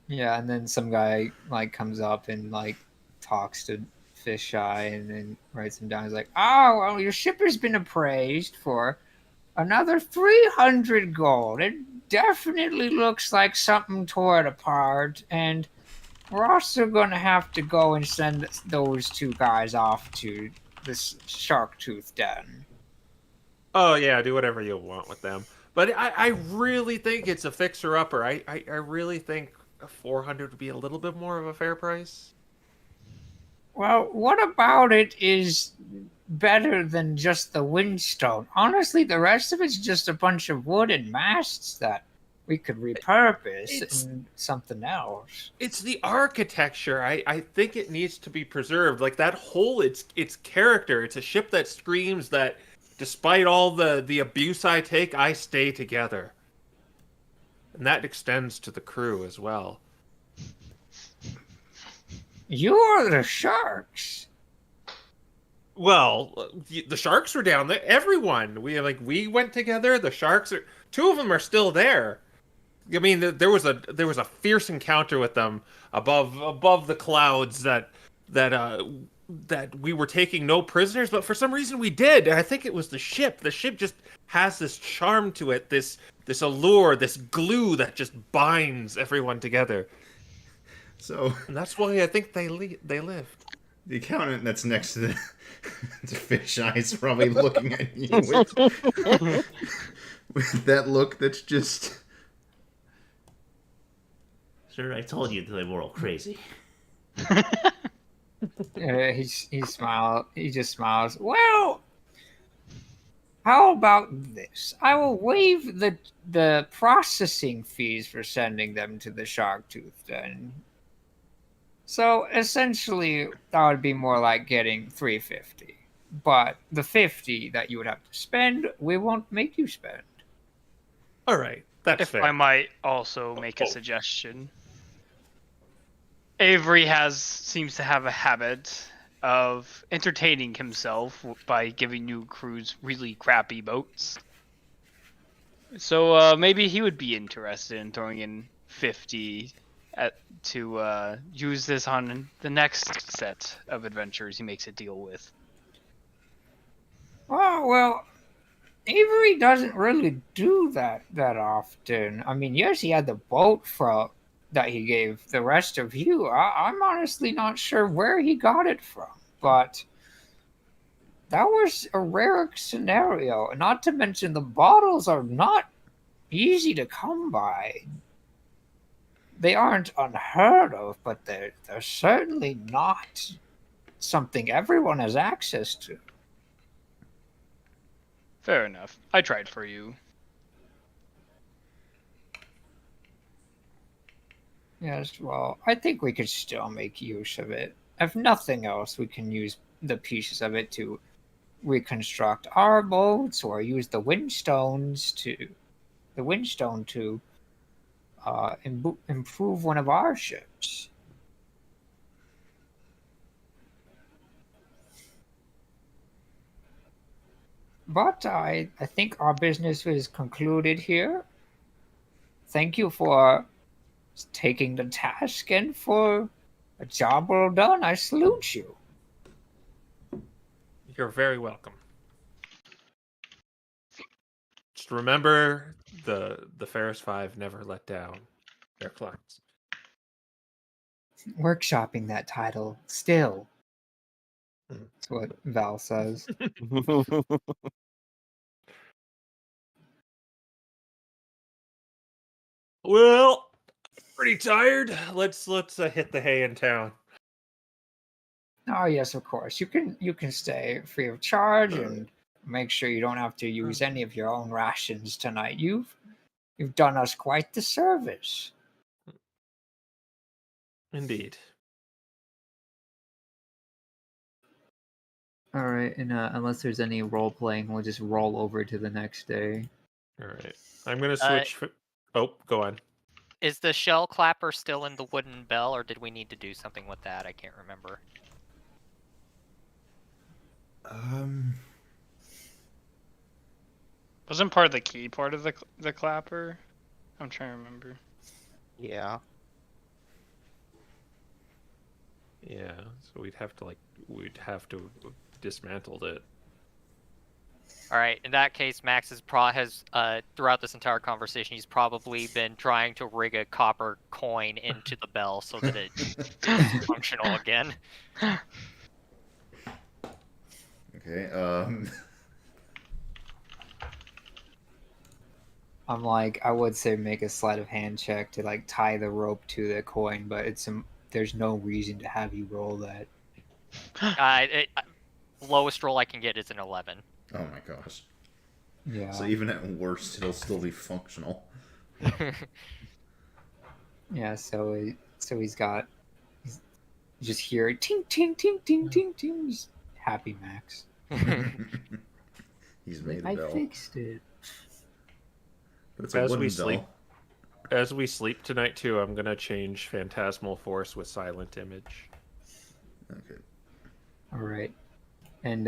Yeah, and then some guy like comes up and like talks to Fisheye and then writes him down. He's like, "Oh, well, your shipper's been appraised for another 300 gold. It definitely looks like something tore it apart, and we're also gonna have to go and send those two guys off to this shark tooth den." Oh yeah, do whatever you want with them. But I really think it's a fixer upper. I really think 400 would be a little bit more of a fair price. Well, what about it is better than just the windstone? Honestly, the rest of it's just a bunch of wood and masts that we could repurpose in something else. It's the architecture. I think it needs to be preserved. Like that whole its character. It's a ship that screams that despite all the abuse I take, I stay together. And that extends to the crew as well. You're the sharks. Well, the sharks were down there. Everyone, we went together. The sharks are. Two of them are still there. I mean, there was a fierce encounter with them above the clouds that we were taking no prisoners, but for some reason we did. I think it was the ship. The ship just has this charm to it, this allure, this glue that just binds everyone together. So, and that's why I think they lived. The accountant that's next to the to Fisheye is probably looking at you with that look that's just. Sir, I told you they were all crazy. He smiles. He just smiles. Well, how about this? I will waive the processing fees for sending them to the shark tooth den. So essentially, that would be more like getting 350. But the 50 that you would have to spend, we won't make you spend. All right, that's If fair. I might also make a suggestion. Avery seems to have a habit of entertaining himself by giving new crews really crappy boats. So maybe he would be interested in throwing in 50 to use this on the next set of adventures he makes a deal with. Oh, well, Avery doesn't really do that often. I mean, yes, he had the boat that he gave the rest of you. I'm honestly not sure where he got it from, but that was a rare scenario. Not to mention the bottles are not easy to come by. They aren't unheard of, but they're certainly not something everyone has access to. Fair enough. I tried for you. Yes, well, I think we could still make use of it. If nothing else, we can use the pieces of it to reconstruct our boats, or use the windstone to improve one of our ships. But I think our business is concluded here. Thank you for taking the task and for a job well done. I salute you. You're very welcome. Just remember, the Ferris Five never let down their clients. Workshopping that title still. That's what Val says. Well, pretty tired. Let's hit the hay in town. Oh yes, of course. You can stay free of charge and make sure you don't have to use any of your own rations tonight. You've done us quite the service. Indeed. All right, and unless there's any role playing, we'll just roll over to the next day. All right. I'm gonna switch. Oh, go on. Is the shell clapper still in the wooden bell, or did we need to do something with that? I can't remember. Wasn't part of the key part of the clapper? I'm trying to remember. Yeah. Yeah. So we'd have to dismantle it. All right. In that case, Max has throughout this entire conversation, he's probably been trying to rig a copper coin into the bell so that it's functional again. Okay. I'm like, I would say make a sleight of hand check to like tie the rope to the coin, but there's no reason to have you roll that. Lowest roll I can get is an 11. Oh my gosh. Yeah. So even at worst, it'll still be functional. Yeah. So he's got. You just hear it, ting ting ting ting ting ting. Just happy Max. He's made I the bell. fixed it. But it's a wooden bell. As we sleep tonight too, I'm gonna change Phantasmal Force with Silent Image. Okay. All right, and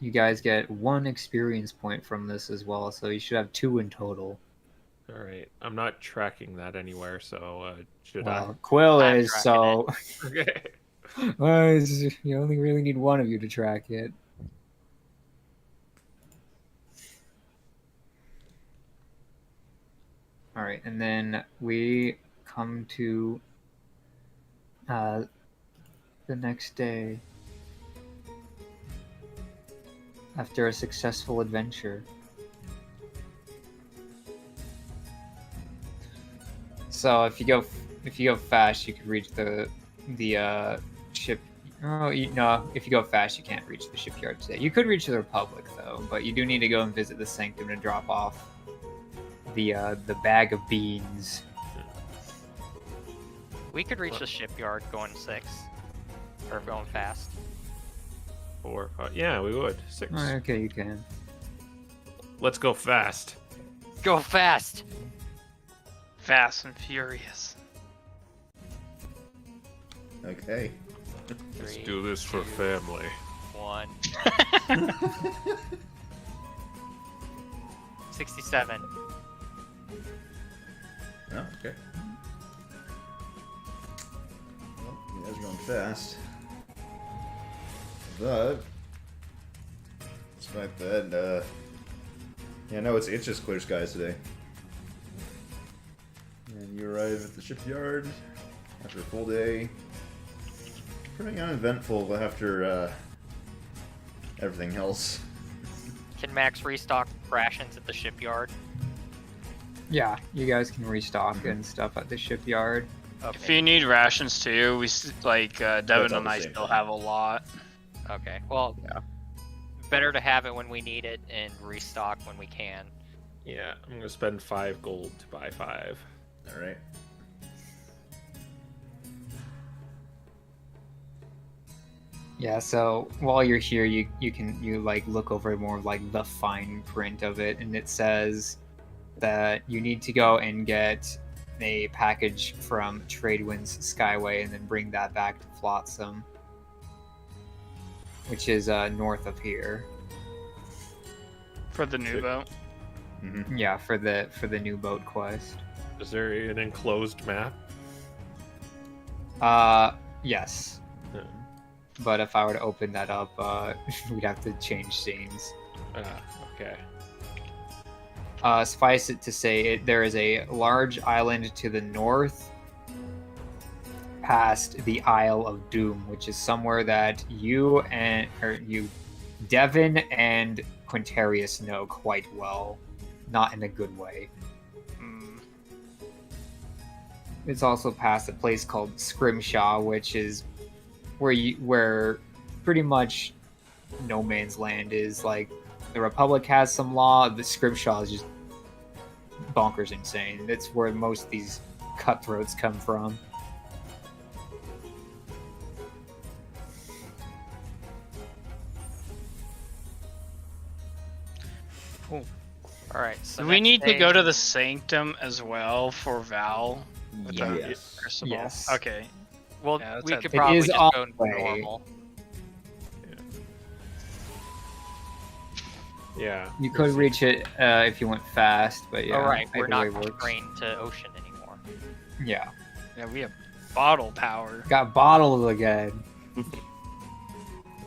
you guys get 1 experience point from this as well, so you should have 2 in total. All right. I'm not tracking that anywhere, so should Well, Quill I'm is, tracking so I? Okay. you only really need one of you to track it. All right, and then we come to the next day after a successful adventure. So if you go fast, you could reach the ship. Oh, no, if you go fast, you can't reach the shipyard today. You could reach the Republic though, but you do need to go and visit the Sanctum to drop off the bag of beans. We could reach the shipyard going 6. Or going fast. 4, 5. Yeah, we would. 6. Oh, okay, you can. Let's go fast. Go fast! Fast and Furious. Okay. Let's 3, do this for 2, family. 1. 67. Oh, okay. Well, you guys are going fast. But despite that, yeah, no, it's just clear skies today. And you arrive at the shipyard after a full day. Pretty uneventful after everything else. Can Max restock rations at the shipyard? Yeah, you guys can restock and stuff at the shipyard. If you need rations too, Devin all and the I same still thing. have a lot. Okay, well, Yeah. better to have it when we need it and restock when we can. Yeah, I'm gonna spend 5 gold to buy 5. All right. Yeah, so while you're here, you like look over more of like the fine print of it, and it says that you need to go and get a package from Tradewinds Skyway and then bring that back to Flotsam, which is north of here. For the new boat. Mm-hmm. Yeah, for the new boat quest. Is there an enclosed map? Yes. Hmm. But if I were to open that up, we'd have to change scenes. Okay. Suffice it to say, there is a large island to the north, past the Isle of Doom, which is somewhere that Devin and Quintarius know quite well, not in a good way. Hmm. it's also past a place called Scrimshaw, which is where pretty much no man's land is. Like the Republic has some law, the Scrimshaw is just bonkers insane. That's where most of these cutthroats come from. All right. So Do we next need to day- go to the Sanctum as well for Val? With the Yes. Crucible? Yes. Okay. Well, Yeah, that's we it. could It probably is just on go the way. normal. Yeah. You could reach it if you went fast, but yeah. All right, we're either not way works. constrained to ocean anymore. Yeah. Yeah, we have bottle power. Got bottles again. All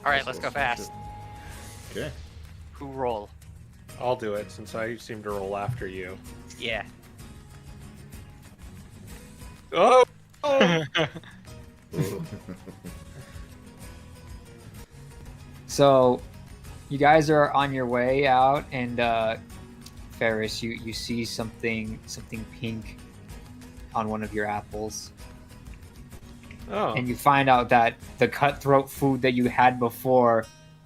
right, let's go fast. Okay. Who roll? I'll do it since I seem to roll after you. Yeah. Oh! So, you guys are on your way out, and Ferris, you see something pink on one of your apples, Oh. and you find out that the cutthroat food that you had before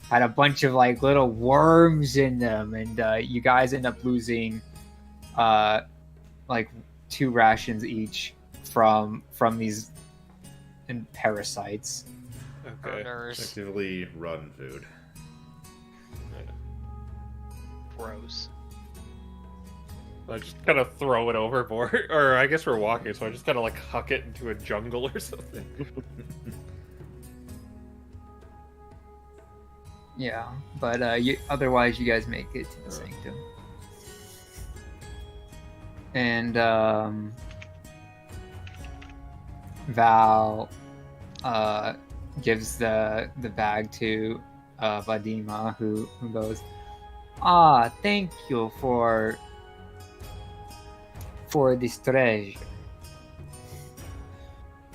had a bunch of like little worms in them, and you guys end up losing like 2 rations each from these parasites. Okay. Burners. Effectively rotten food. Gross. I just kind of throw it overboard, or I guess we're walking, so I just kind of like huck it into a jungle or something. Yeah, but otherwise you guys make it to the sanctum. And Val gives the bag to Vadima, who goes, thank you for this treasure.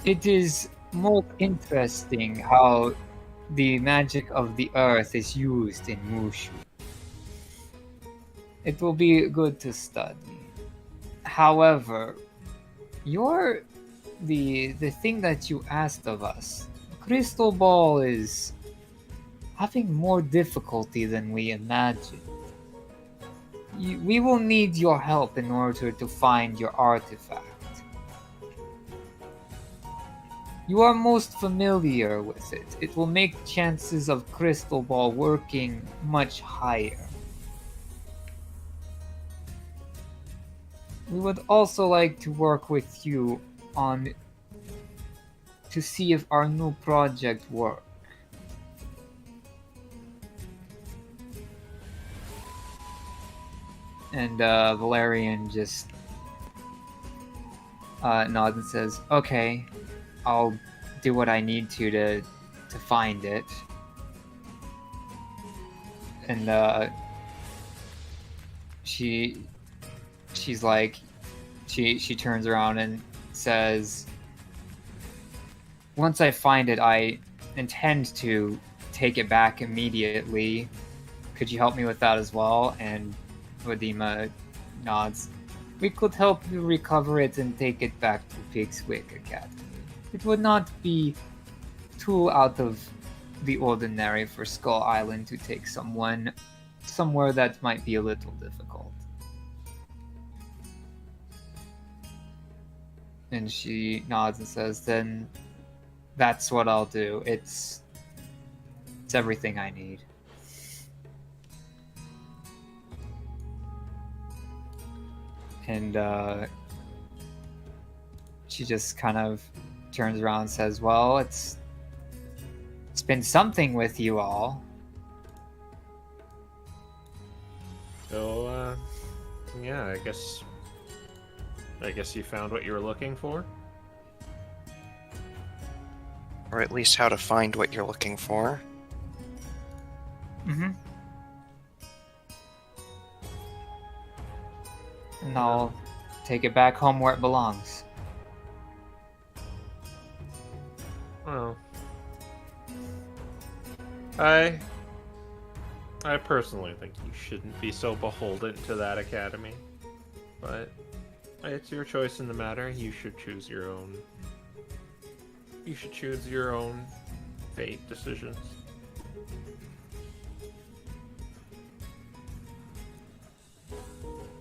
It is most interesting how the magic of the earth is used in Mushu. It will be good to study. However, the thing that you asked of us, Crystal Ball, is having more difficulty than we imagined. We will need your help in order to find your artifact. You are most familiar with it. It will make chances of Crystal Ball working much higher. We would also like to work with you to see if our new project works. And Valerian just nods and says, "Okay, I'll do what I need to find it." And she's like, she turns around and says, "Once I find it, I intend to take it back immediately. Could you help me with that as well?" And Vadima nods. "We could help you recover it and take it back to Pigswick Academy. It would not be too out of the ordinary for Skull Island to take someone somewhere that might be a little difficult." And she nods and says, "Then that's what I'll do. It's everything I need." And she just kind of turns around and says, "Well, it's been something with you all." So, yeah, I guess you found what you were looking for. Or at least how to find what you're looking for. Mm-hmm. And I'll take it back home where it belongs. Well, I personally think you shouldn't be so beholden to that academy, but It's your choice in the matter. You should choose your own. You should choose your own fate decisions.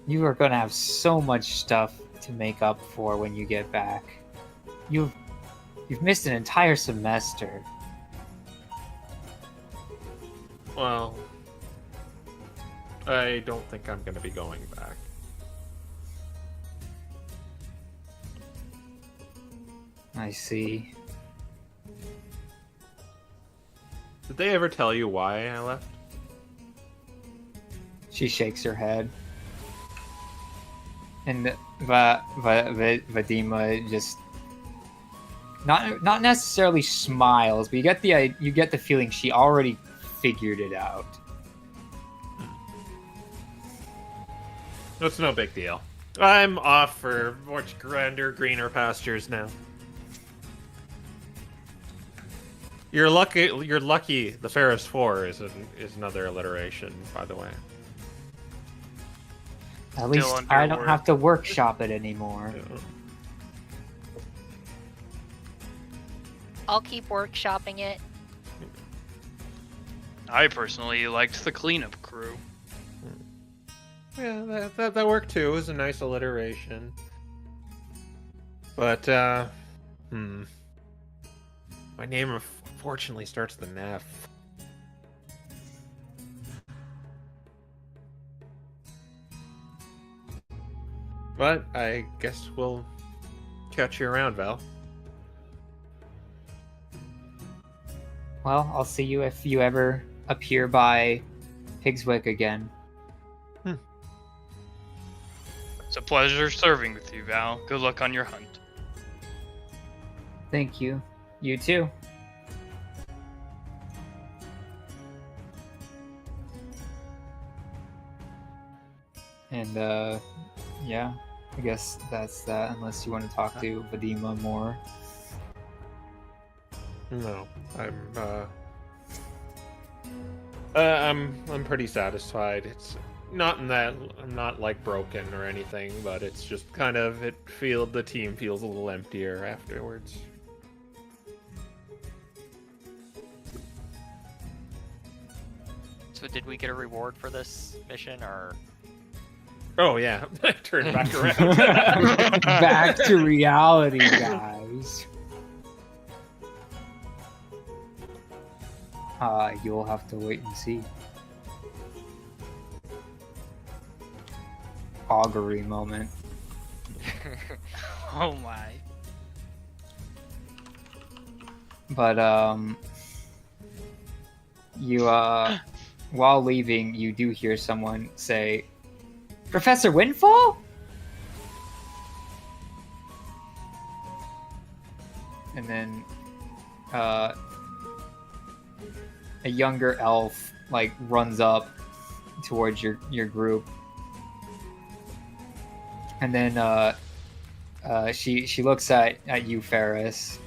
You are gonna have so much stuff to make up for when you get back. You've missed an entire semester. Well, I don't think I'm going to be going back. I see. Did they ever tell you why I left? She shakes her head. And Vadima just not necessarily smiles, but you get the feeling she already figured it out. It's no big deal. I'm off for much grander, greener pastures now. You're lucky. You're lucky. The Ferris 4 is another alliteration, by the way. At least I don't have to workshop it anymore. Yeah. I'll keep workshopping it. I personally liked the cleanup crew. Yeah, that worked too. It was a nice alliteration. But, my name unfortunately starts with an F. But I guess we'll catch you around, Val. Well, I'll see you if you ever appear by Pigswick again. It's a pleasure serving with you, Val. Good luck on your hunt. Thank you. You too. And, yeah, I guess that's that, unless you want to talk to Vadima more. No, I'm pretty satisfied. It's not in that I'm not like broken or anything, but it's just kind of the team feels a little emptier afterwards. So did we get a reward for this mission, or? Oh yeah, turn back around. Back to reality, guys. You'll have to wait and see. Augury moment. Oh my. But, you, while leaving, you do hear someone say, Professor Windfall? And then, a younger elf, like, runs up towards your group. And then, she looks at you, Ferris.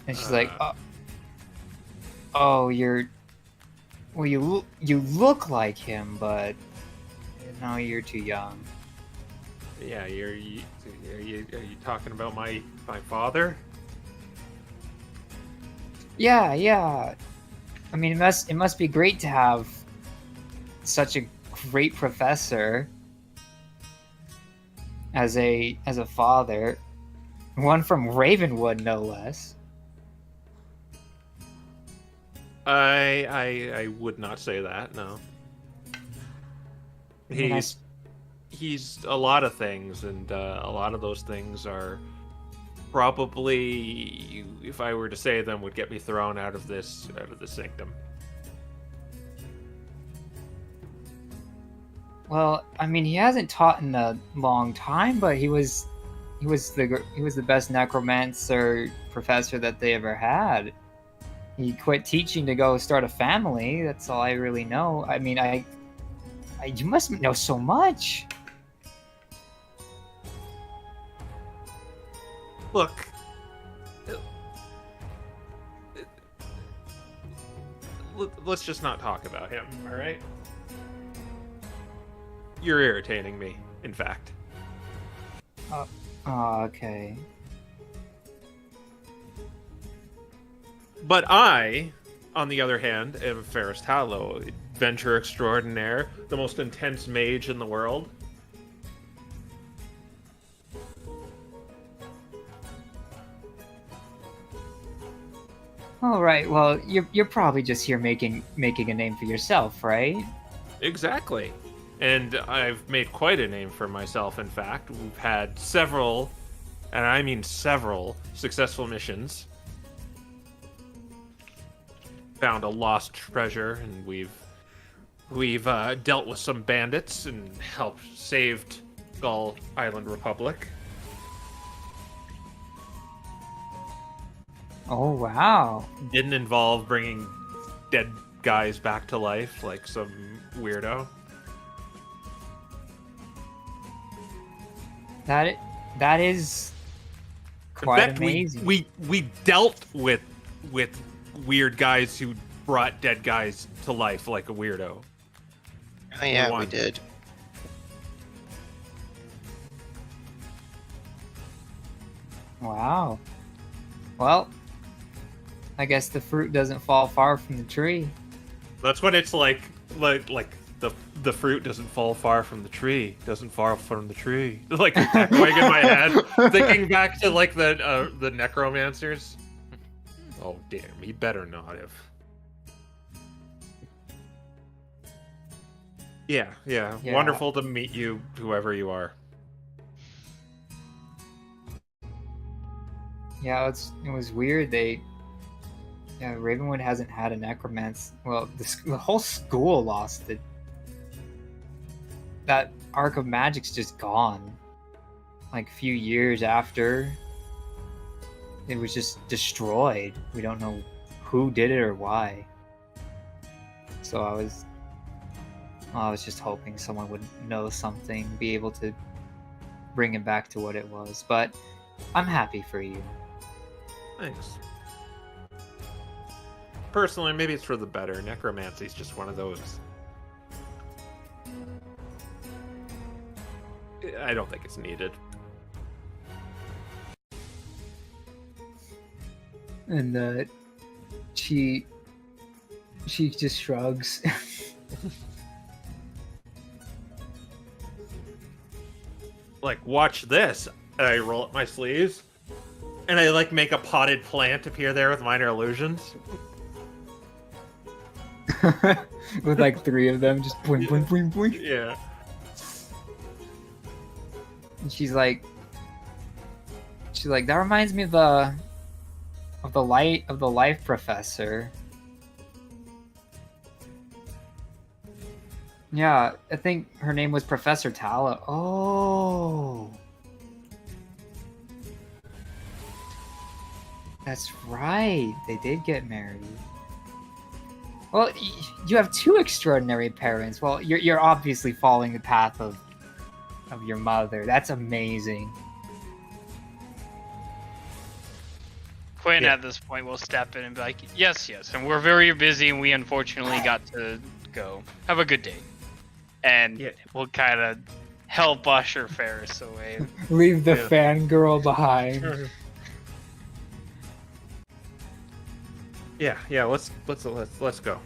And she's like, "Oh, you look like him, but no, you're too young." Yeah, are you talking about my father? Yeah. I mean, it must be great to have such a great professor as a father, one from Ravenwood, no less. I would not say that. No. He's a lot of things, and a lot of those things are probably, if I were to say them, would get me thrown out of the sanctum. Well, I mean, he hasn't taught in a long time, but he was the best necromancer professor that they ever had. He quit teaching to go start a family. That's all I really know. I mean, you must know so much. Look, let's just not talk about him, all right? You're irritating me, in fact. Oh, okay. But I, on the other hand, am Ferris Tallow, adventure extraordinaire, the most intense mage in the world. All right. Well, you're probably just here making a name for yourself, right? Exactly. And I've made quite a name for myself, in fact. We've had several, and I mean several, successful missions. Found a lost treasure, and we've dealt with some bandits and helped saved Gull Island Republic. Oh wow. Didn't involve bringing dead guys back to life like some weirdo. That is In quite fact, amazing. we dealt with weird guys who brought dead guys to life like a weirdo. Oh yeah, we won. did. Wow. Well, I guess the fruit doesn't fall far from the tree. That's what it's like the fruit doesn't fall far from the tree. Doesn't fall from the tree. Like echoing in my head, thinking back to like the necromancers. Oh damn, he better not have. Yeah. Yeah. Wonderful to meet you, whoever you are. Yeah, it was weird. Ravenwood hasn't had a necromancer. Well, the whole school lost it. That Arc of Magic's just gone. Like a few years after, it was just destroyed. We don't know who did it or why. So I was just hoping someone would know something, be able to bring it back to what it was. But I'm happy for you. Thanks. Personally, maybe it's for the better. Necromancy's just one of those. I don't think it's needed. And she just shrugs. Like, watch this. And I roll up my sleeves, and I like make a potted plant appear there with minor illusions. With like 3 of them, just boing, boing, boing, boing. Yeah. And she's like, that reminds me of the life professor. Yeah, I think her name was Professor Tallow. Oh. That's right. They did get married. Well, you have 2 extraordinary parents. Well, you're obviously following the path of your mother. That's amazing. Quinn Yeah. at this point will step in and be like, yes, and we're very busy and we unfortunately got to go. Have a good day. And Yeah. we'll kind of help usher Ferris away. Leave the Yeah. fangirl behind. Yeah, let's go.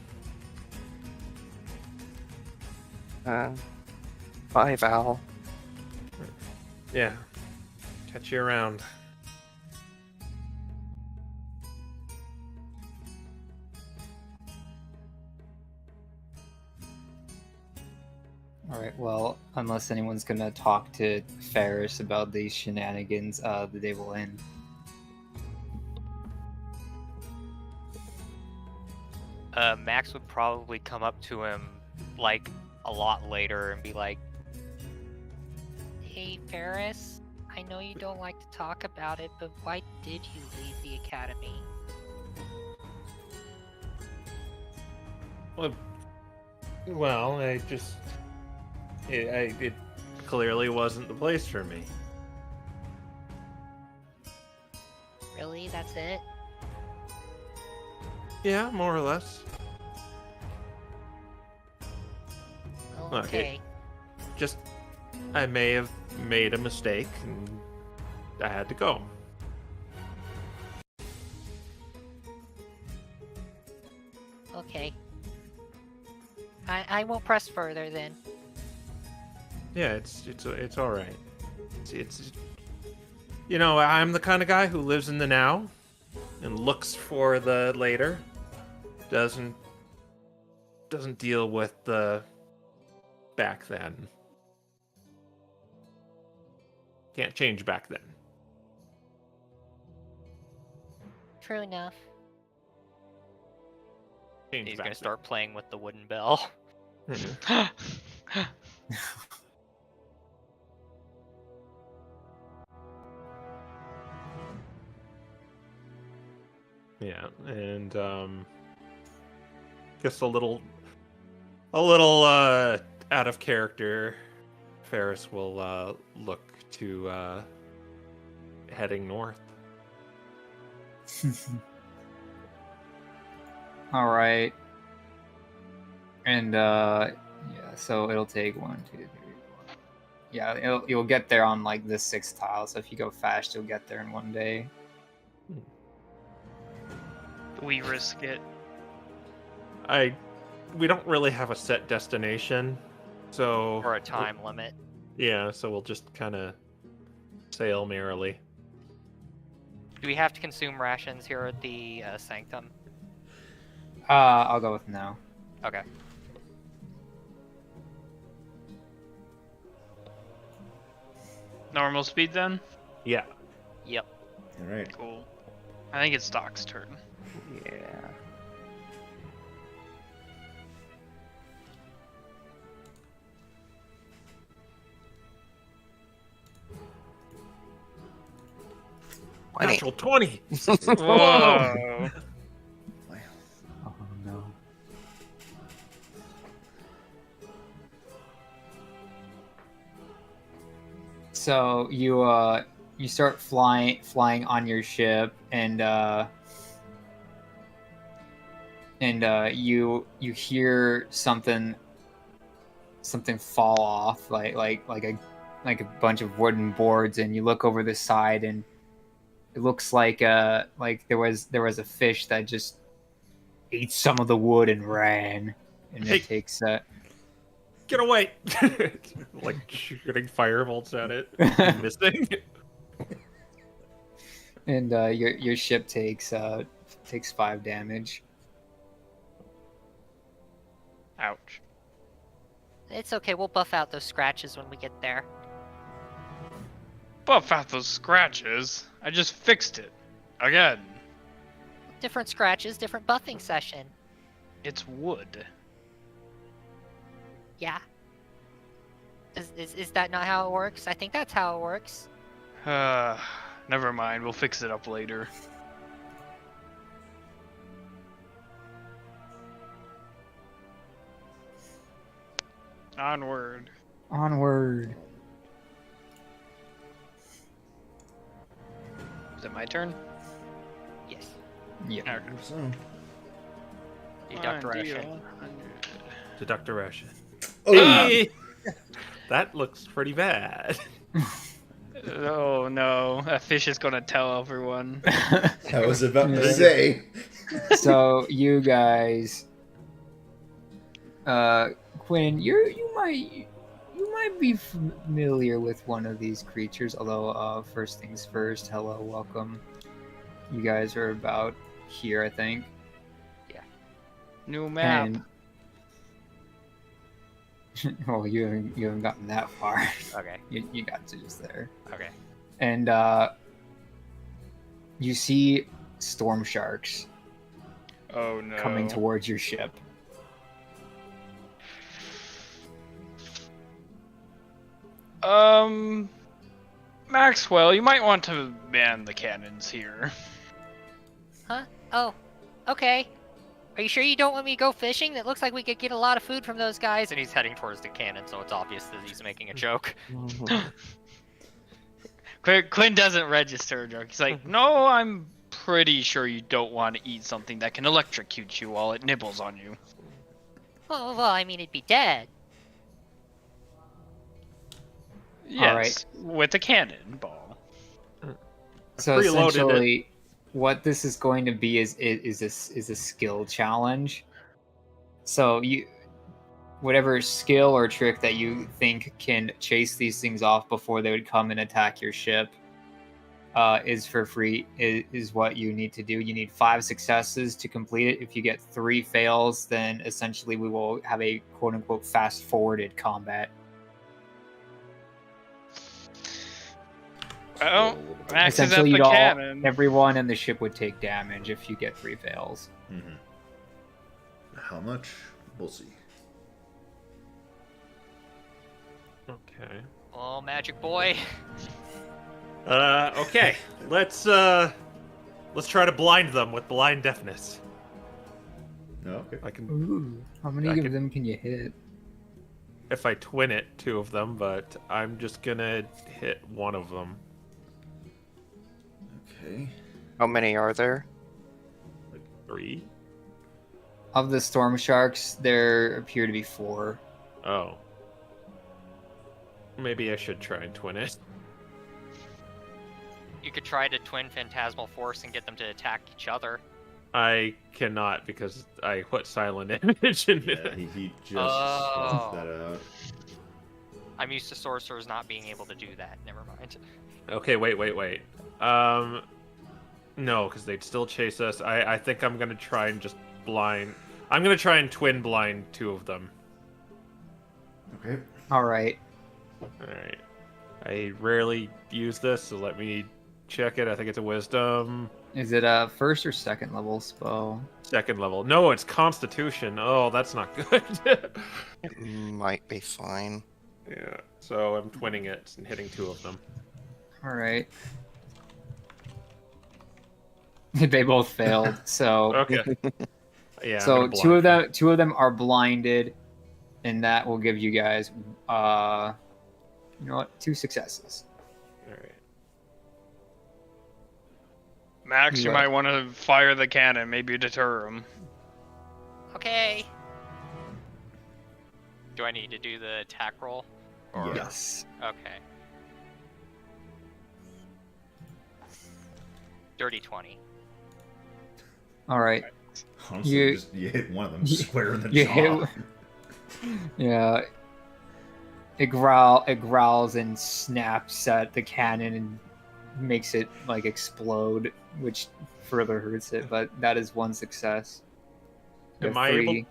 Bye, Val. Yeah. Catch you around. Alright, well, unless anyone's gonna talk to Ferris about these shenanigans, the day will end. Max would probably come up to him like a lot later and be like, Hey, Ferris, I know you don't like to talk about it, but why did you leave the academy? Well, it clearly wasn't the place for me. Really? That's it? Yeah, more or less. Well, Look, okay. Just, I may have made a mistake, and I had to go. Okay. I won't press further then. Yeah, it's all right. It's you know, I'm the kind of guy who lives in the now and looks for the later. Doesn't deal with the back then. Can't change back then. True enough. Change He's back gonna start playing with the wooden bell. then. Mhm. Yeah, and guess a little out of character. Ferris will look to heading north. All right. And yeah, so it'll take 1, 2, 3, 4. Yeah, you'll get there on like the 6th tile. So if you go fast, you'll get there in 1 day. We risk it. We don't really have a set destination, so Or a time limit. yeah, so we'll just kind of sail merrily. Do we have to consume rations here at the Sanctum? I'll go with no. Okay. Normal speed then? Yeah. Yep. All right. Cool. I think it's Doc's turn. Yeah. Natural 20. Whoa! Oh no. So you start flying on your ship, and you hear something fall off, like a bunch of wooden boards, and you look over the side, and it looks like there was a fish that just ate some of the wood and ran, and Hey. it takes Get away! Like shooting firebolts at it, missing. and your ship takes 5 damage. Ouch. It's okay, we'll buff out those scratches when we get there. Buff out those scratches. I just fixed it. Again. Different scratches, different buffing session. It's wood. Yeah. Is that not how it works? I think that's how it works. Never mind. We'll fix it up later. Onward. Onward. Is it my turn? Yes. Yeah. Okay. So. Deduct ration. Deduct a ration. Oh, Hey! That looks pretty bad. Oh no, that fish is gonna tell everyone. I was about to Yeah. say. So you guys, Quinn, you might be familiar with one of these creatures. Although, first things first, hello, welcome. You guys are about here, I think. New map. And well, you haven't gotten that far. Okay. You got to just there. Okay. And you see storm sharks Oh no. coming towards your ship. Maxwell, you might want to man the cannons here. Huh? Oh. Okay. Are you sure you don't want me to go fishing? That looks like we could get a lot of food from those guys. And he's heading towards the cannon, so it's obvious that he's making a joke. Quinn doesn't register a joke. He's like, no, I'm pretty sure you don't want to eat something that can electrocute you while it nibbles on you. Well, I mean, it'd be dead. Yes, with a cannonball. So Preloaded it. essentially, what this is going to be is a skill challenge. So whatever skill or trick that you think can chase these things off before they would come and attack your ship is for free. Is what you need to do. You need 5 successes to complete it. If you get 3 fails, then essentially we will have a quote unquote fast forwarded combat. Well, Max is at Essentially, the cannon. everyone in the ship would take damage if you get 3 fails. Mm-hmm. How much? We'll see. Okay. Oh, magic boy. Okay. Let's try to blind them with blind deafness. No, okay. I can, Ooh, how many I of can- them can you hit? if I twin it, 2 of them, but I'm just gonna hit 1 of them. Okay. How many are there? Like 3. Of the storm sharks, there appear to be 4. Oh. Maybe I should try and twin it. You could try to twin Phantasmal Force and get them to attack each other. I cannot because I put silent image in Yeah, it. he just Oh. left that out. I'm used to sorcerers not being able to do that. Never mind. Okay, wait. No, because they'd still chase us. I think I'm gonna try and just blind. I'm gonna try and twin blind 2 of them. Okay. All right. Alright. I rarely use this, so let me check it. I think it's a wisdom. Is it a first or second level spell? 2nd level. No, it's constitution. Oh, that's not good. It might be fine. Yeah. So I'm twinning it and hitting 2 of them. All right. They both failed. So Okay. Yeah. I'm so gonna two of them are blinded, and that will give you guys you know what, 2 successes. Alright. Max, you Right. might want to fire the cannon, maybe deter him. Okay. Do I need to do the attack roll? Or... Yes. Okay. Dirty 20. All right. Honestly, You- you hit one of them you- square in the you jaw. Yeah. It growls and snaps at the cannon and makes it like explode, which further hurts it. But that is 1 success. You Am have I 3.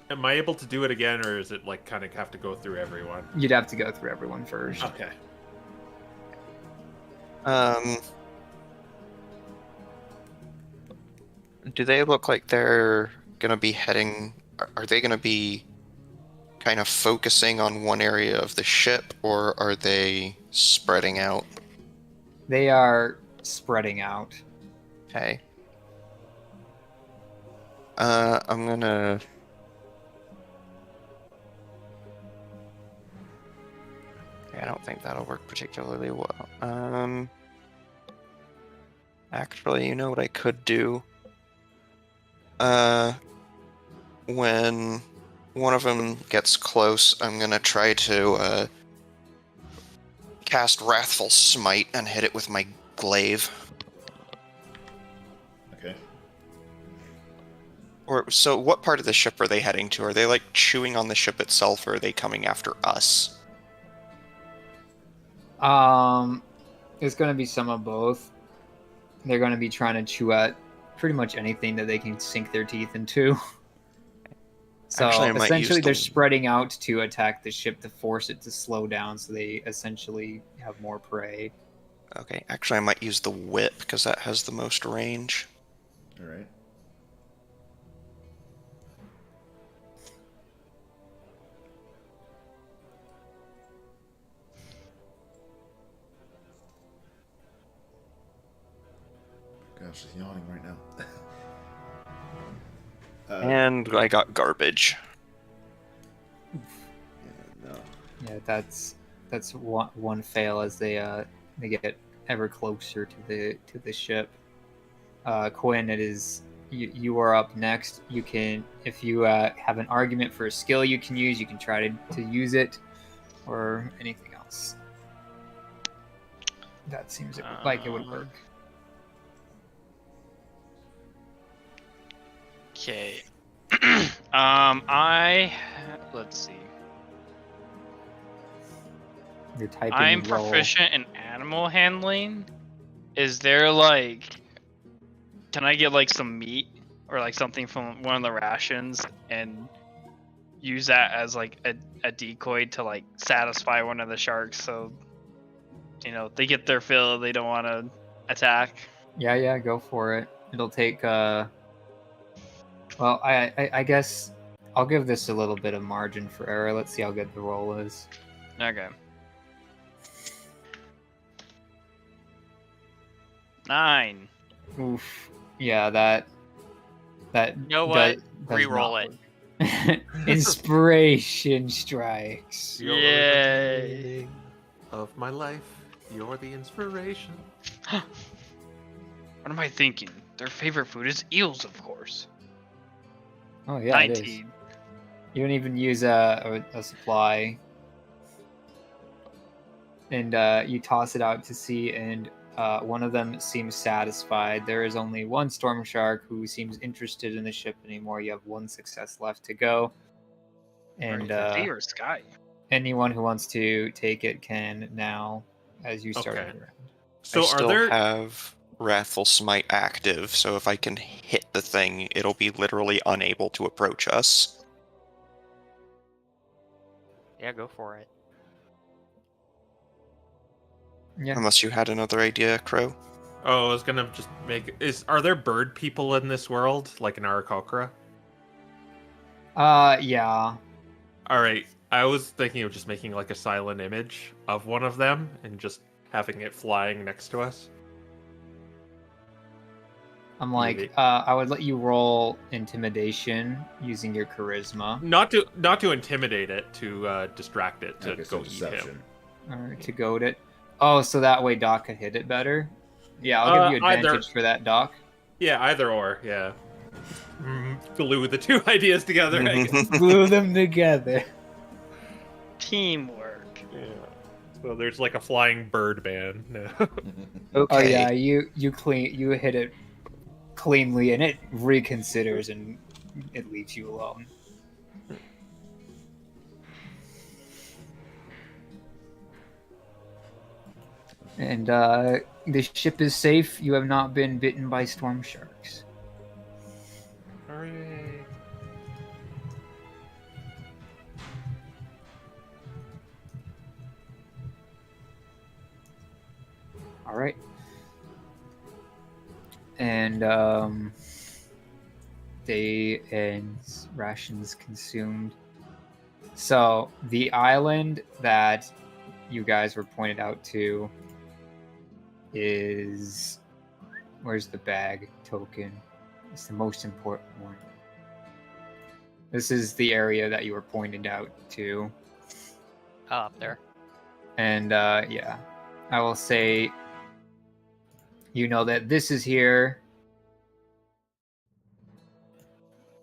Am I able to do it again, or is it like kind of have to go through everyone? You'd have to go through everyone first. Okay. Do they look like they're gonna be heading? Are they gonna be kind of focusing on one area of the ship, or are they spreading out? They are spreading out. Okay. I'm gonna. I don't think that'll work particularly well. Actually, you know what I could do? When one of them gets close, I'm gonna try to, cast Wrathful Smite and hit it with my glaive. Okay. Or, so what part of the ship are they heading to? Are they, like, chewing on the ship itself, or are they coming after us? It's gonna be some of both. They're gonna be trying to chew at pretty much anything that they can sink their teeth into. So Actually, I might use essentially, they're the- spreading out to attack the ship to force it to slow down, so they essentially have more prey. Okay, actually I might use the whip, because that has the most range. Alright. Gosh, she's yawning right now. And I got garbage. Yeah, no. Yeah, that's one fail as they get ever closer to the ship. Quinn, it is you are up next. You can, if you have an argument for a skill you can use, you can try to use it, or anything else. That seems like it would work. Okay. Let's see. You're typing I'm in roll. proficient in animal handling. Is there like, can I get like some meat or like something from one of the rations and use that as like a decoy to like satisfy one of the sharks so they get their fill, they don't want to attack? Yeah, go for it. It'll take well, I guess I'll give this a little bit of margin for error. Let's see how good the roll is. Okay. 9. Oof. Yeah, that You know what? does Reroll not it. work. Inspiration strikes. You're Yay. the meaning of my life. You're the inspiration. What am I thinking? Their favorite food is eels, of course. Oh yeah, it is. 19. You don't even use a supply, and you toss it out to sea, and one of them seems satisfied. There is only one storm shark who seems interested in the ship anymore. You have one success left to go, and Sea or sky? anyone who wants to take it can now, as you start Okay. it around. So I are still there? have Wrathful Smite active, so if I can hit the thing, it'll be literally unable to approach us. Yeah, go for it. Yeah. Unless you had another idea, Crow. Oh, I was gonna just make. Are there bird people in this world, like in Arakocra? Yeah. All right. I was thinking of just making like a silent image of one of them and just having it flying next to us. I'm like, Maybe. I would let you roll intimidation using your charisma. Not to intimidate it, to distract it, to Okay, so go eat deception. him. Or to goad it. Oh, so that way Doc could hit it better? Yeah, I'll give you Either. advantage for that, Doc. Yeah, either or. Yeah. Glue the two ideas together. I guess. Glue them together. Teamwork. Yeah. So there's like a flying bird man. Oh Okay. yeah, you hit it cleanly, and it reconsiders and it leaves you alone. And the ship is safe. You have not been bitten by storm sharks. Hooray. All right. And day ends, rations consumed. So the island that you guys were pointed out to is, where's the bag token? It's the most important one. This is the area that you were pointed out to. Oh, up there. And yeah, I will say, you know that this is here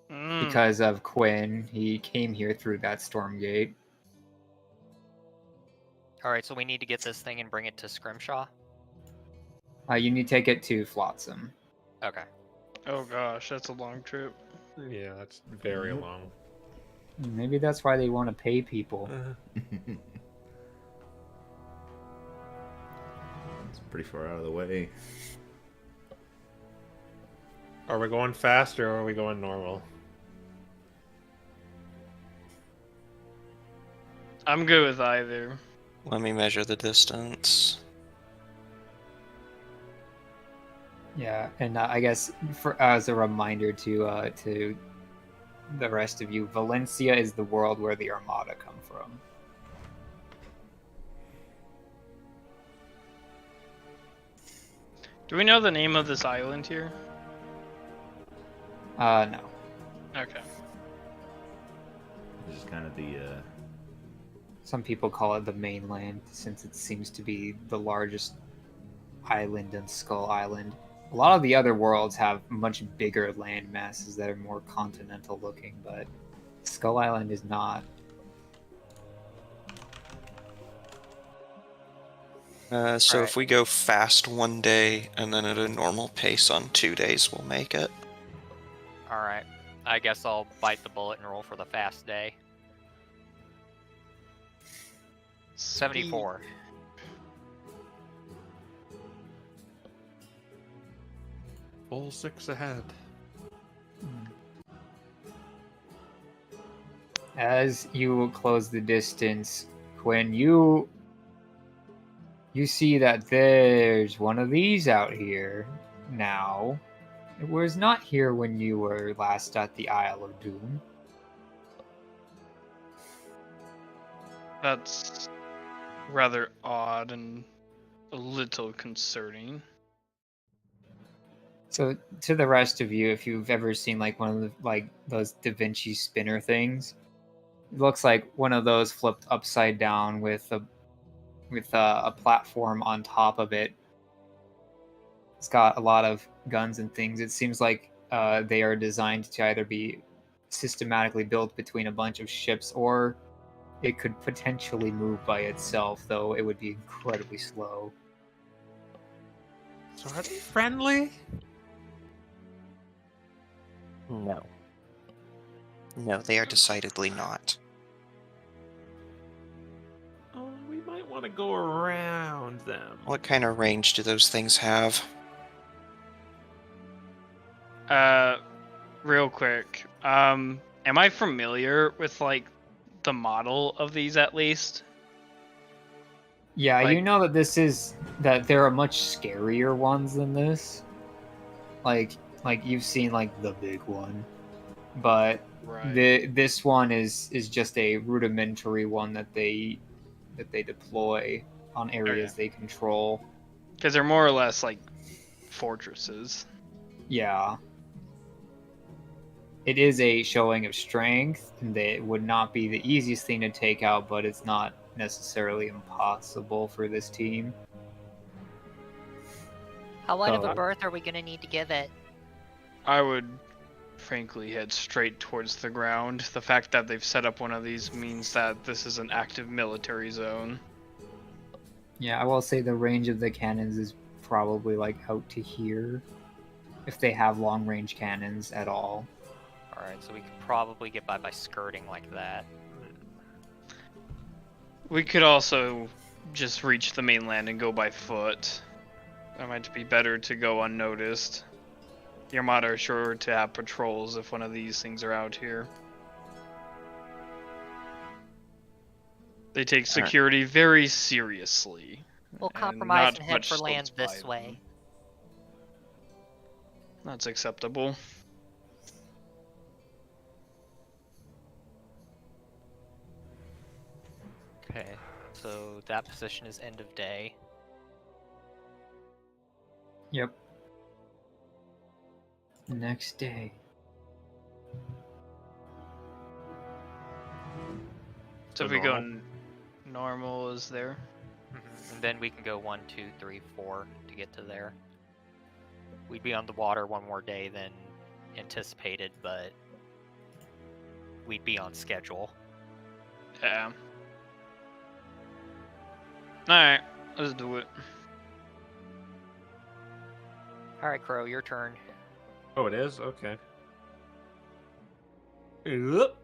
because of Quinn. He came here through that storm gate. Alright, so we need to get this thing and bring it to Scrimshaw? You need to take it to Flotsam. Okay. Oh gosh, that's a long trip. Yeah, that's very long. Maybe that's why they want to pay people. It's pretty far out of the way. Are we going fast or are we going normal? I'm good with either. Let me measure the distance. Yeah, and I guess as a reminder to the rest of you, Valencia is the world where the Armada come from. Do we know the name of this island here? No. Okay. This is kind of the Some people call it the mainland, since it seems to be the largest island in Skull Island. A lot of the other worlds have much bigger land masses that are more continental looking, but Skull Island is not. So Alright. if we go fast one day and then at a normal pace on 2 days, we'll make it. Alright. I guess I'll bite the bullet and roll for the fast day. 74. Full 6 ahead. As you close the distance, Quinn, you see that there's one of these out here now. It was not here when you were last at the Isle of Doom. That's rather odd and a little concerning. So to the rest of you, if you've ever seen like one of the like those Da Vinci spinner things, it looks like one of those flipped upside down with a platform on top of it. It's got a lot of guns and things. It seems like they are designed to either be systematically built between a bunch of ships, or it could potentially move by itself, though it would be incredibly slow. So are they friendly? No. No, they are decidedly not. Oh, we might want to go around them. What kind of range do those things have? Real quick, am I familiar with like the model of these at least? Yeah, Like- you know that there are much scarier ones than this. Like you've seen like the big one, but this one is just a rudimentary one that they deploy on areas they control. Because they're more or less like fortresses. Yeah. It is a showing of strength, and it would not be the easiest thing to take out, but it's not necessarily impossible for this team. How wide of Oh. a berth are we gonna need to give it? I would frankly head straight towards the ground. The fact that they've set up one of these means that this is an active military zone. Yeah, I will say the range of the cannons is probably like out to here, if they have long range cannons at all. Alright, so we could probably get by skirting like that. We could also just reach the mainland and go by foot. That might be better to go unnoticed. The Armada are sure to have patrols if one of these things are out here. They take security very seriously. We'll and compromise not and head much for slips land by this them. way. That's acceptable. Okay, so that position is end of day. Yep. Next day. So if we go normal is there. And then we can go 1, 2, 3, 4 to get to there. We'd be on the water one more day than anticipated, but we'd be on schedule. Yeah. Alright, let's do it. Alright, Crow, your turn. Oh, it is? Okay. Oop.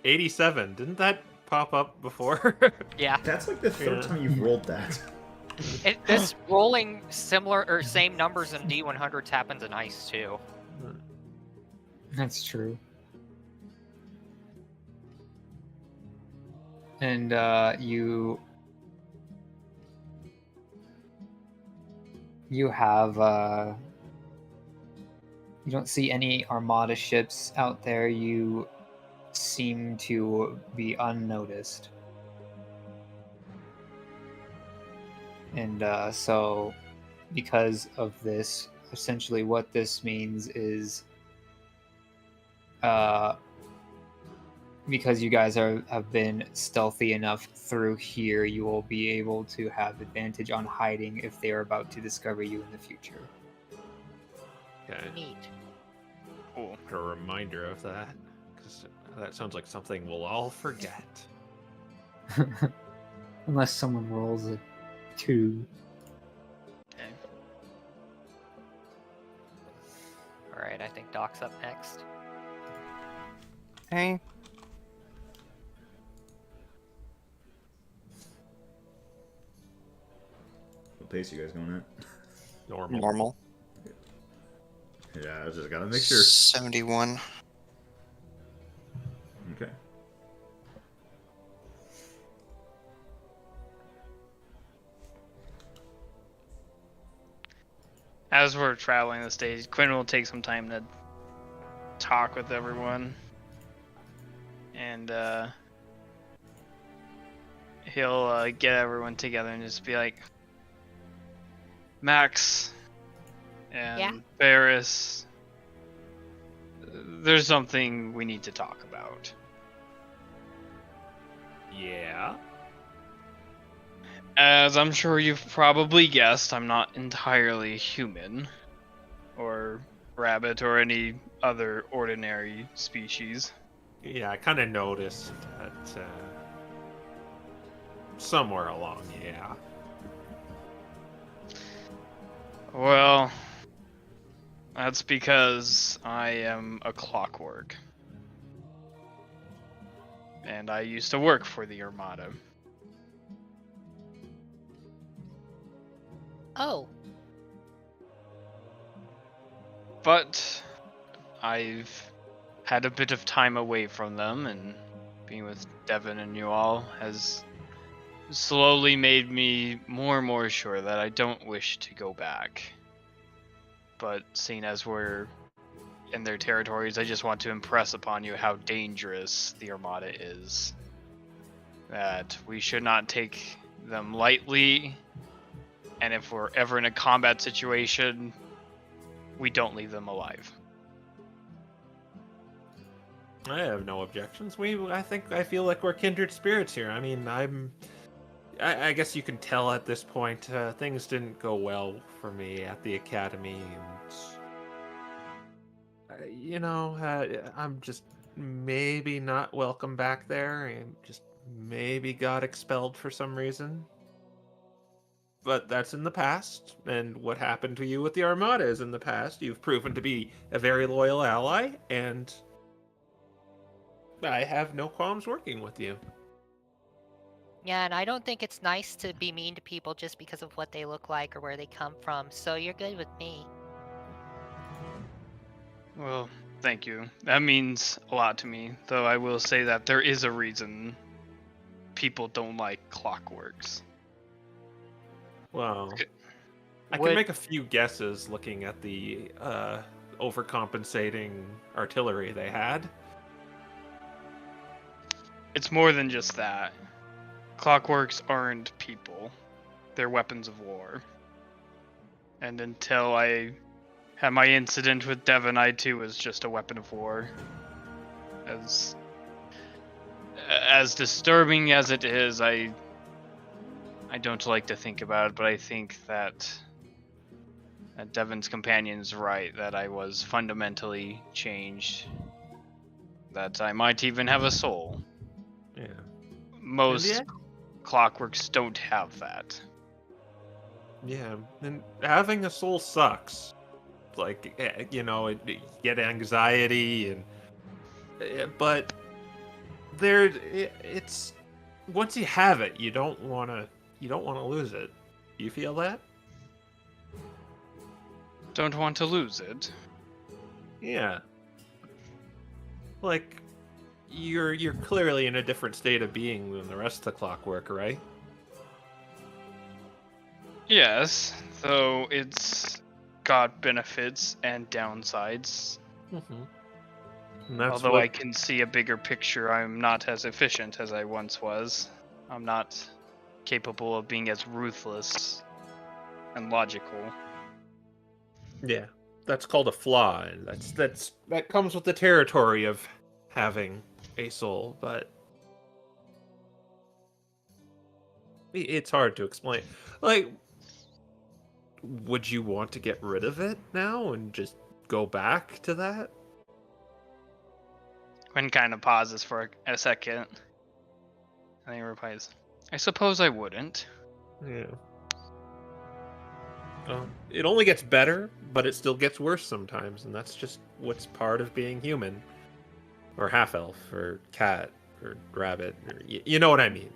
87. Didn't that pop up before? Yeah, That's like the third time you've rolled that. this rolling similar or same numbers in D100s happens in Ice too. That's true. And you have you don't see any Armada ships out there. You seem to be unnoticed. And so because of this, essentially what this means is because you guys have been stealthy enough through here, you will be able to have advantage on hiding if they are about to discover you in the future. Okay. Neat. Cool. Put a reminder of that, because that sounds like something we'll all forget. Unless someone rolls a 2. Okay. All right, I think Doc's up next. Okay. What pace you guys going at? Normal. Normal. Yeah, I just gotta make sure. 71. Okay. As we're traveling the stage, Quinn will take some time to talk with everyone. And he'll get everyone together and just be like, Max and Yeah? Barris, there's something we need to talk about. Yeah. As I'm sure you've probably guessed, I'm not entirely human, or rabbit, or any other ordinary species. Yeah, I kind of noticed that somewhere along, yeah. Well, that's because I am a clockwork. And I used to work for the Armada. Oh, But I've had a bit of time away from them, and being with Devin and you all has slowly made me more and more sure that I don't wish to go back. But seeing as we're in their territories, I just want to impress upon you how dangerous the Armada is. That we should not take them lightly, and if we're ever in a combat situation, we don't leave them alive. I have no objections. I feel like we're kindred spirits here. I mean, I guess you can tell at this point things didn't go well for me at the academy, and I'm just maybe not welcome back there, and just maybe got expelled for some reason. But that's in the past, and what happened to you with the Armada is in the past. You've proven to be a very loyal ally, and I have no qualms working with you. yeah, and I don't think it's nice to be mean to people just because of what they look like or where they come from, so you're good with me. Well, thank you. That means a lot to me, though I will say that there is a reason people don't like clockworks. Well, I Would- can make a few guesses looking at the overcompensating artillery they had. It's more than just that. Clockworks aren't people. They're weapons of war. And until I had my incident with Devon, I too was just a weapon of war. As disturbing as it is, I don't like to think about it, but I think that Devon's companion's right, that I was fundamentally changed. That I might even have a soul. Yeah. Most Yeah. clockworks don't have that. Yeah, and having a soul sucks. Like, you get anxiety, but it's once you have it, you don't want to lose it. You feel that? Don't want to lose it. Yeah. Like, you're clearly in a different state of being than the rest of the clockwork, right? Yes, though it's got benefits and downsides. Mm-hmm. And Although I can see a bigger picture, I'm not as efficient as I once was. I'm not capable of being as ruthless and logical. Yeah, that's called a flaw, and that comes with the territory of having a soul, but it's hard to explain. Like, would you want to get rid of it now and just go back to that? Quinn kind of pauses for a second. And he replies, I suppose I wouldn't. Yeah. It only gets better, but it still gets worse sometimes, and that's just what's part of being human, or half elf, or cat, or rabbit, or you know what I mean.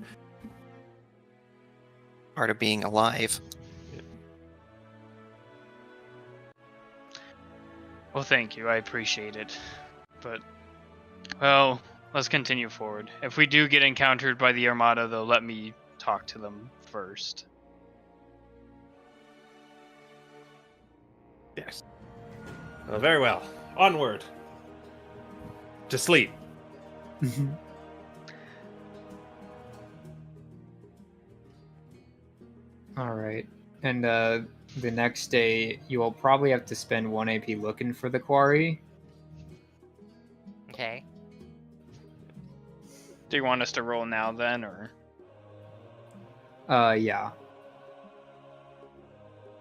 Part of being alive. Well, thank you. I appreciate it. But, well, let's continue forward. If we do get encountered by the Armada, though, let me talk to them first. Yes. Very well. Onward. To sleep. All right. And the next day, you will probably have to spend 1 AP looking for the quarry. Okay. Do you want us to roll now, then, or? Yeah.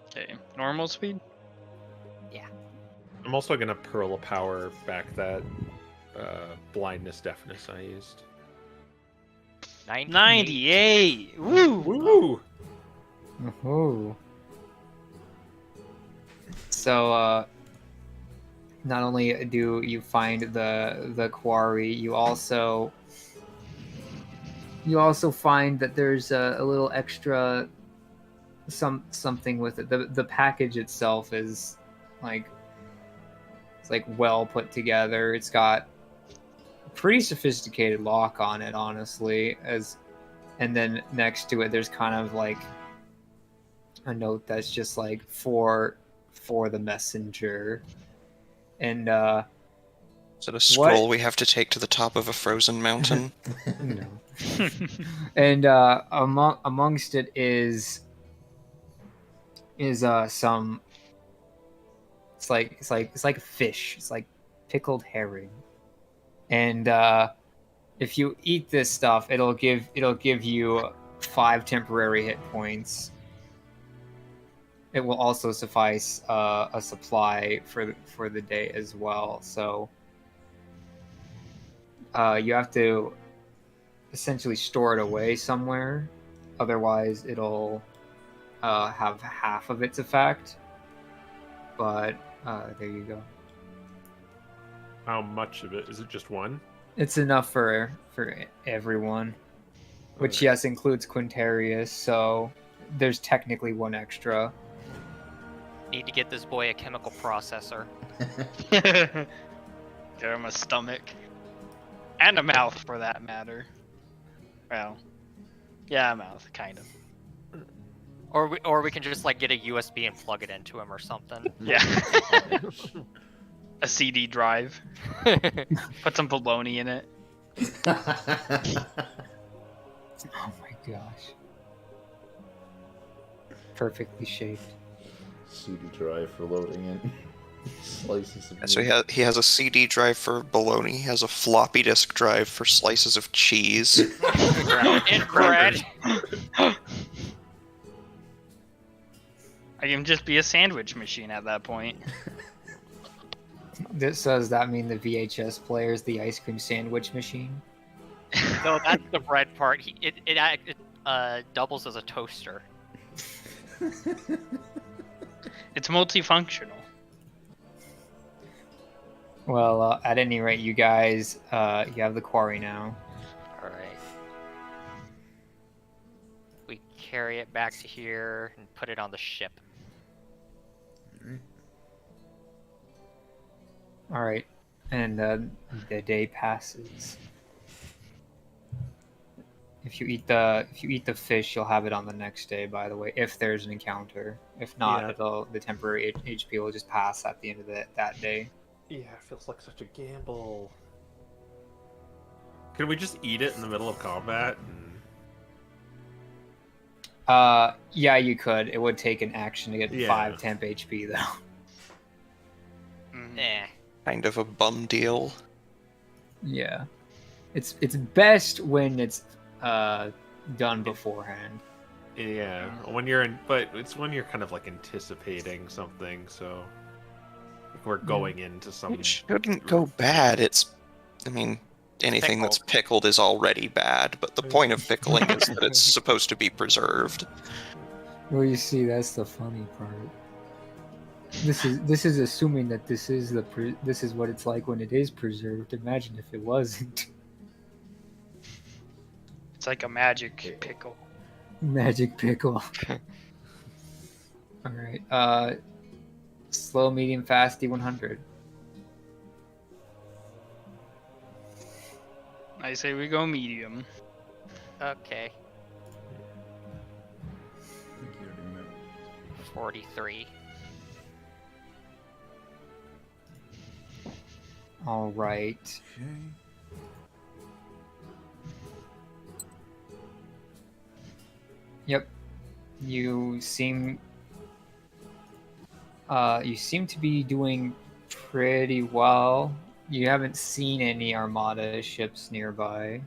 Okay. Normal speed? I'm also gonna Pearl of Power back that blindness deafness I used. 98! Woo! Woo! Ooh. So, not only do you find the quarry, you also find that there's a little extra something with it. The package itself is like it's like well put together. It's got a pretty sophisticated lock on it, honestly. And then next to it, there's kind of like a note that's just like for the messenger. And Is it a scroll we have to take to the top of a frozen mountain? no. And amongst it is some. It's like a fish. It's like pickled herring. And if you eat this stuff, it'll give you 5 temporary hit points. It will also suffice a supply for the day as well. So you have to essentially store it away somewhere. Otherwise, it'll have half of its effect. But there you go. How much of it? Is it just one? It's enough for everyone. Which, Okay. yes, includes Quintarius, so there's technically 1 extra. Need to get this boy a chemical processor. Get him a stomach. And a mouth, for that matter. Well, yeah, a mouth, kind of. Or we can just like get a USB and plug it into him or something. Yeah. A CD drive. Put some bologna in it. Oh my gosh. Perfectly shaped. CD drive for loading in slices of So meat. he has a CD drive for bologna. He has a floppy disk drive for slices of cheese. And bread. I can just be a sandwich machine at that point. So does that mean the VHS player is the ice cream sandwich machine? No, that's the bread part. It doubles as a toaster. It's multifunctional. Well, at any rate, you guys, you have the quarry now. All right. We carry it back to here and put it on the ship. All right, and the day passes. If you eat the fish, you'll have it on the next day. By the way, if there's an encounter. If not, Yeah. the temporary HP will just pass at the end of that day. Yeah, it feels like such a gamble. Could we just eat it in the middle of combat? Yeah, you could. It would take an action to get Yeah. 5 temp HP though. Eh. Kind of a bum deal. Yeah, it's best when it's done beforehand. Yeah, when you're in, but it's when you're kind of like anticipating something. So if we're going into some. It shouldn't go bad. I mean, anything that's pickled is already bad, but the point of pickling is that it's supposed to be preserved. Well, you see, that's the funny part. This is assuming that this is this is what it's like when it is preserved. Imagine if it wasn't. It's like a magic pickle. Magic pickle. All right. Slow, medium, fast, D100. I say we go medium. Okay, I think you already met. 43. All right. Okay. Yep. You seem to be doing pretty well. You haven't seen any Armada ships nearby.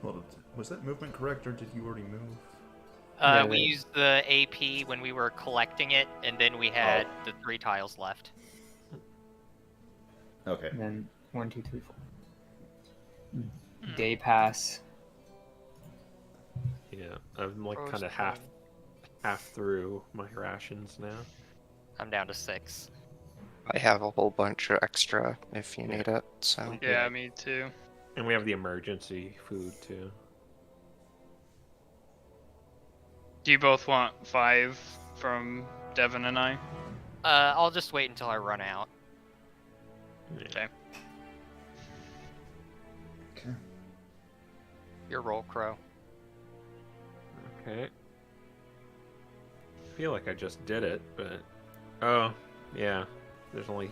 Well, was that movement correct, or did you already move? Yeah, We that- used the AP when we were collecting it, and then we had Oh. the 3 tiles left. Okay. And then 1, 2, 3, 4. Day pass. Yeah, I'm like Pros kind of and half through my rations now. I'm down to 6. I have a whole bunch of extra if you need it. So Yeah, me too. And we have the emergency food too. Do you both want 5 from Devin and I? I'll just wait until I run out. Okay. Okay. Your roll, Crow. Okay. I feel like I just did it, but oh yeah, there's only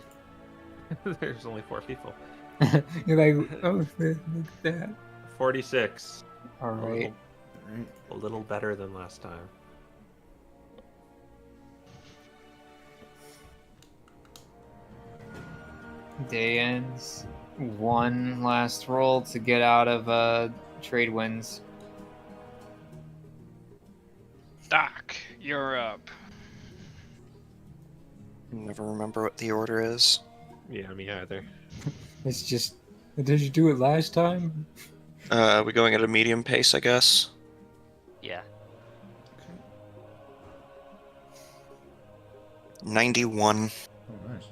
4 people. You're like, oh, look at that. 46. All right. Alright. A little better than last time. Day ends. One last roll to get out of trade winds. Doc, you're up. never remember what the order is. Yeah, me either. It's just, did you do it last time? We going at a medium pace, I guess. Yeah. 91. Oh, nice.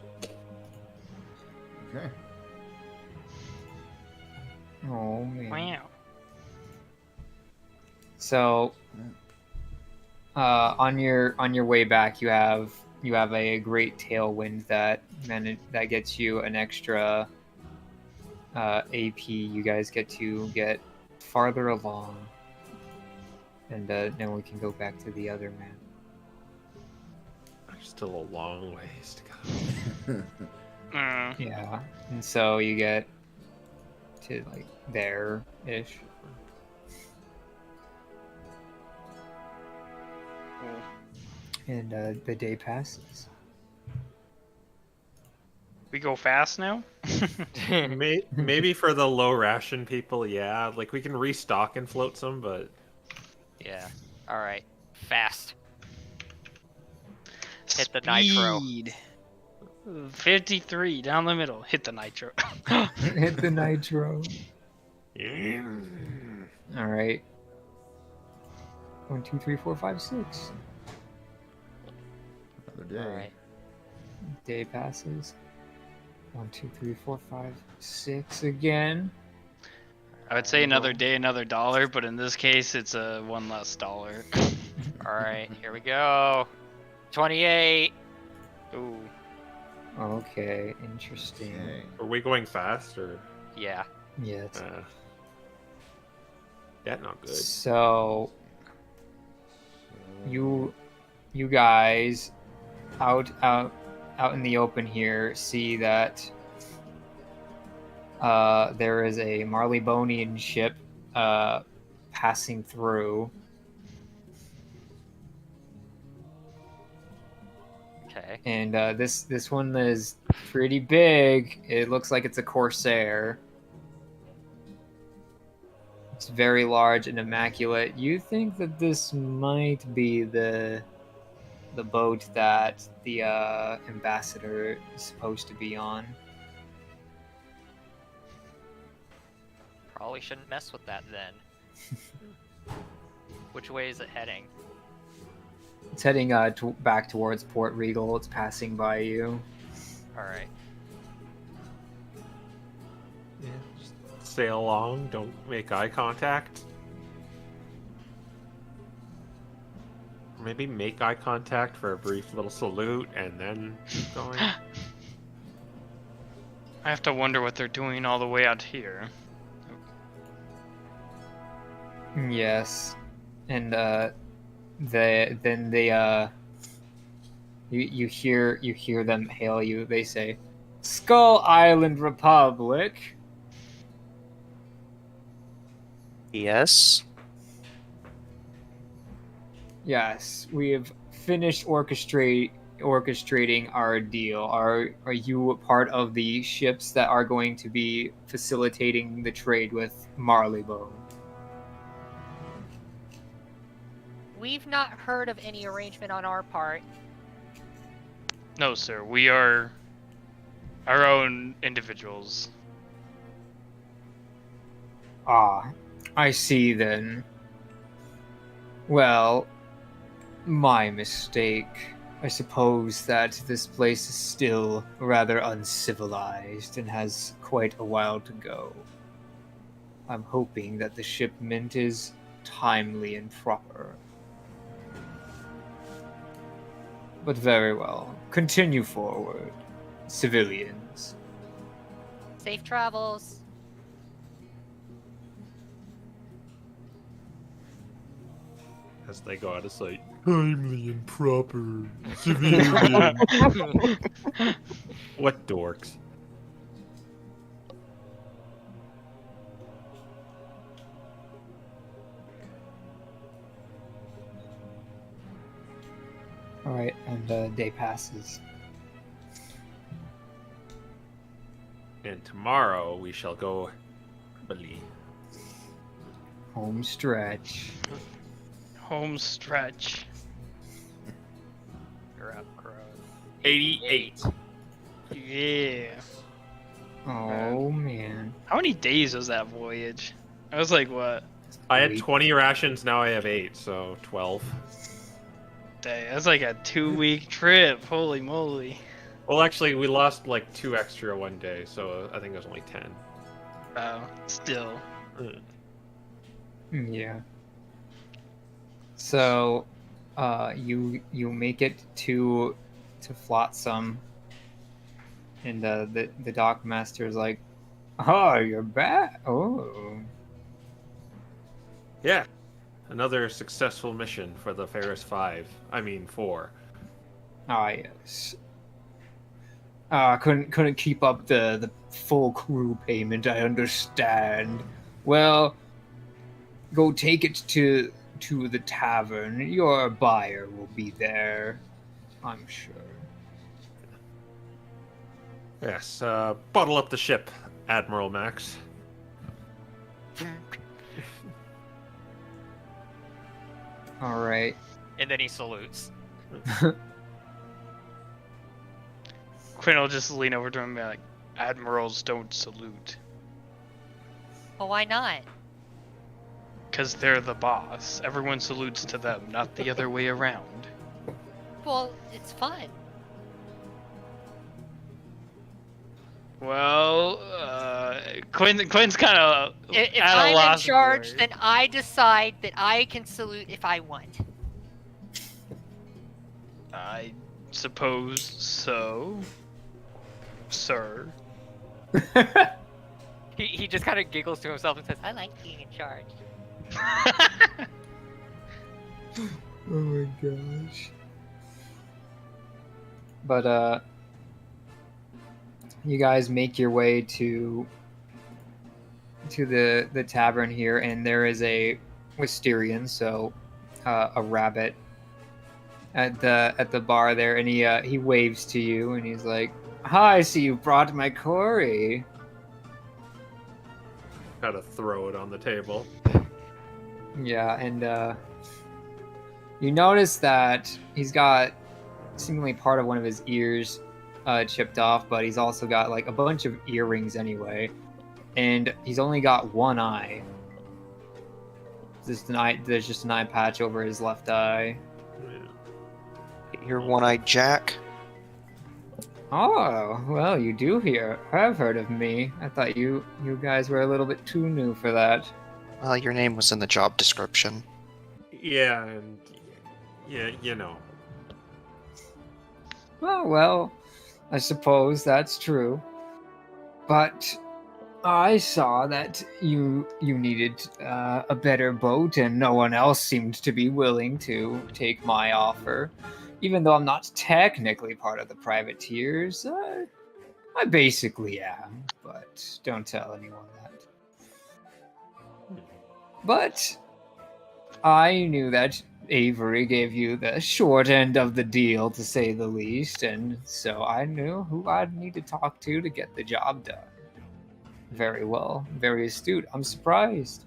Okay. Oh man. Wow. So, on your way back, you have a great tailwind that gets you an extra AP. You guys get to get farther along, and then we can go back to the other man. There's still a long ways to go. Yeah, and so you get to like there-ish. And the day passes. We go fast now? Maybe for the low ration people, yeah. Like we can restock and float some, but Yeah. Alright. Fast. Hit the nitro. Speed. 53 down the middle. Hit the nitro. Hit the nitro. yeah. All right. 1, 2, 3, 4, 5, 6. Another day. Alright. Day passes. 1, 2, 3, 4, 5, 6 again. I would say another day, another dollar, but in this case, it's a one less dollar. Alright, here we go. 28. Ooh. Okay, interesting. Okay. Are we going fast or? Yeah. Yes. Yeah, not good. So you guys out in the open here see that there is a Marleybonian ship passing through. Okay. And this one is pretty big. It looks like it's a Corsair. It's very large and immaculate. You think that this might be the boat that the ambassador is supposed to be on? Probably shouldn't mess with that then. Which way is it heading? It's heading back towards Port Regal. It's passing by you. Alright. Yeah, just sail along. Don't make eye contact. Maybe make eye contact for a brief little salute and then keep going. I have to wonder what they're doing all the way out here. Yes, and you hear them hail you. They say, "Skull Island Republic." Yes. Yes, we have finished orchestrating our deal. Are you a part of the ships that are going to be facilitating the trade with Marleybone? We've not heard of any arrangement on our part. No, sir. We are our own individuals. Ah, I see then. Well, my mistake. I suppose that this place is still rather uncivilized and has quite a while to go. I'm hoping that the shipment is timely and proper. But very well. Continue forward, civilians. Safe travels. As they go out of sight. Timely and proper. Civilian. What dorks. Alright, and day passes. And tomorrow we shall go Bali. Home stretch. Home stretch. You're up, Crow. 88. Yeah. Oh man. How many days was that voyage? I was like, what? I had Wait. 20 rations, now I have 8, so 12. Day. That's like a 2-week trip. Holy moly. Well, actually, we lost like 2 extra one day, so I think it was only 10. Oh, still. Yeah. So, you make it to Flotsam, and the dock master is like, "Oh, you're back! Oh, Yeah. Another successful mission for the Ferris 5. I mean, 4. ah yes. Couldn't keep up the full crew payment. I understand. Well, go take it to the tavern. Your buyer will be there, I'm sure." Yes, bottle up the ship, Admiral Max. All right. And then he salutes. Quinn will just lean over to him and be like, Admirals don't salute. Well, why not? Because they're the boss. Everyone salutes to them, not the other way around. Well, it's fun. Well, Quinn's kind of If at a I'm in loss for charge, words. then I decide that I can salute if I want. I suppose so, sir. He just kind of giggles to himself and says, I like being in charge. Oh my gosh. But you guys make your way to the tavern here, and there is a Wisterian, so a rabbit at the bar there, and he waves to you, and he's like, "Hi, I see you brought my Cory." Gotta throw it on the table. Yeah, and you notice that he's got seemingly part of one of his ears chipped off, but he's also got like a bunch of earrings anyway. and he's only got one eye. There's just an eye patch over his left eye. You're one-eyed Jack. Oh, well, you do have heard of me. I thought you guys were a little bit too new for that. Well, your name was in the job description. Yeah, and yeah, you know. Oh, well, I suppose that's true. But I saw that you needed a better boat, and no one else seemed to be willing to take my offer. Even though I'm not technically part of the privateers, I basically am. But don't tell anyone that. But I knew that Avery gave you the short end of the deal, to say the least, and so I knew who I'd need to talk to get the job done. Very well. Very astute. I'm surprised.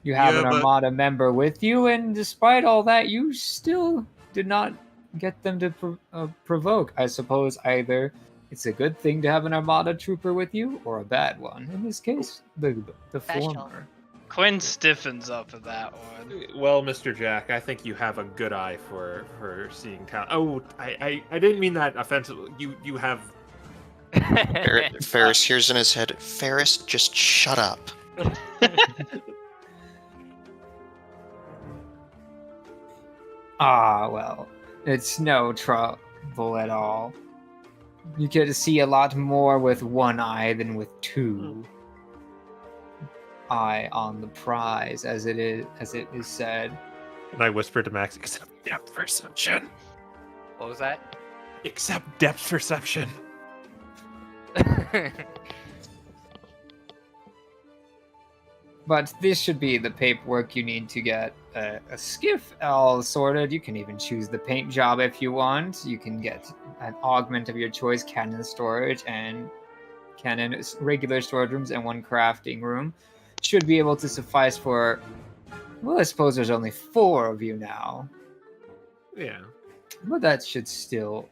You have an Armada member with you, and despite all that, you still did not get them to provoke. I suppose either it's a good thing to have an Armada trooper with you, or a bad one. In this case, the former. Quinn stiffens up at that one. Well, Mr. Jack, I think you have a good eye for seeing talent. Oh, I didn't mean that offensively. You have. Ferris hears in his head, Ferris, just shut up. Ah, well, it's no trouble at all. You get to see a lot more with one eye than with two. Eye on the prize, as it is said. And I whispered to Max, except depth perception. What was that? Except depth perception. But this should be the paperwork you need to get a skiff all sorted. You can even choose the paint job if you want. You can get an augment of your choice, cannon storage and regular storage rooms, and one crafting room. Should be able to suffice for, well, I suppose there's only 4 of you now. Yeah. But that should still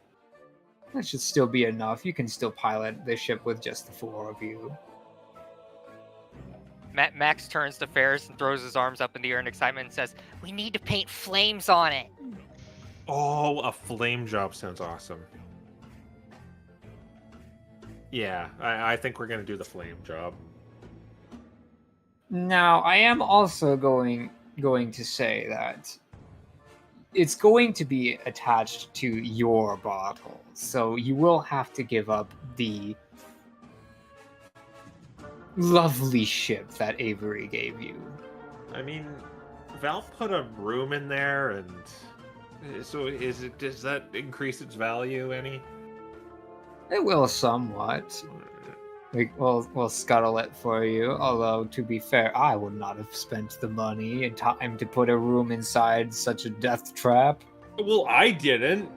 be enough. You can still pilot the ship with just the 4 of you. Max turns to Ferris and throws his arms up in the air in excitement and says, "We need to paint flames on it." Oh, a flame job sounds awesome. Yeah, I think we're gonna do the flame job. Now, I am also going to say that it's going to be attached to your bottle, so you will have to give up the lovely ship that Avery gave you. I mean, Val put a room in there, and so does that increase its value any? It will somewhat. We'll scuttle it for you, although, to be fair, I would not have spent the money and time to put a room inside such a death trap. Well, I didn't.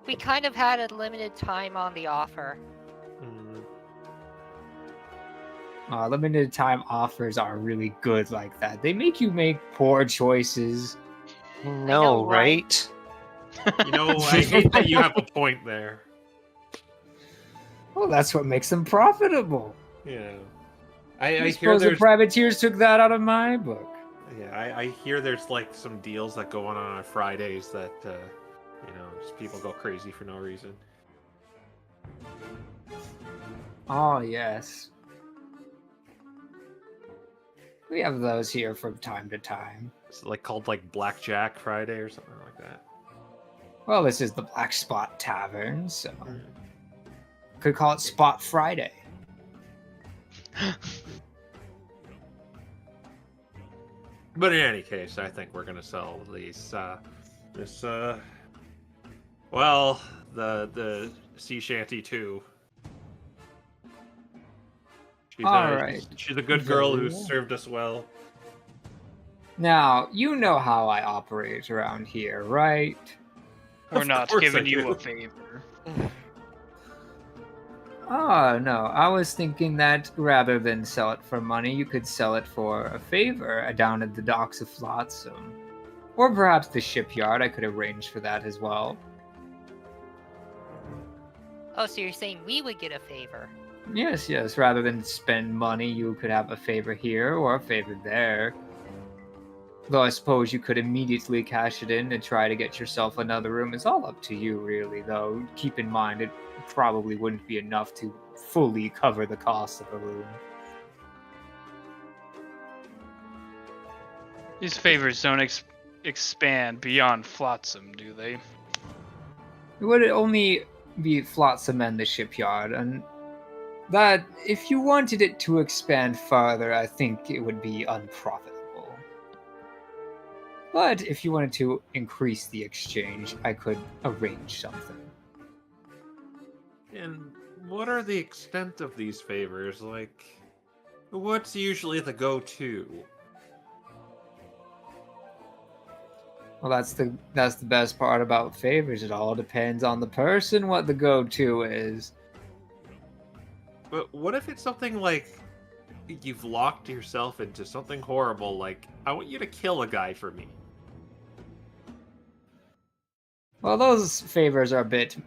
We kind of had a limited time on the offer. Limited time offers are really good like that. They make you make poor choices. No, right? You know, I hate that you have a point there. Well, that's what makes them profitable. Yeah. I hear suppose the there's... privateers took that out of my book. Yeah, I hear there's like some deals that go on Fridays that, just people go crazy for no reason. Oh, yes. We have those here from time to time. It's like called like Blackjack Friday or something like that. Well, this is the Black Spot Tavern, so could call it Spot Friday. But in any case, I think we're gonna sell these. The Sea Shanty 2. She's a good girl who served us well. Now, you know how I operate around here, right? We're not giving you a favor. Oh, no. I was thinking that rather than sell it for money, you could sell it for a favor down at the docks of Flotsam. Or perhaps the shipyard. I could arrange for that as well. Oh, so you're saying we would get a favor? Yes, yes. Rather than spend money, you could have a favor here or a favor there. Though I suppose you could immediately cash it in and try to get yourself another room. It's all up to you, really, though. Keep in mind, it probably wouldn't be enough to fully cover the cost of a room. These favors don't expand beyond Flotsam, do they? It would only be Flotsam and the shipyard, and that, if you wanted it to expand farther, I think it would be unprofitable. But if you wanted to increase the exchange, I could arrange something. And what are the extent of these favors? Like, what's usually the go-to? Well, that's the best part about favors. It all depends on the person what the go-to is. But what if it's something like you've locked yourself into something horrible, like, I want you to kill a guy for me? Well, those favors are a bit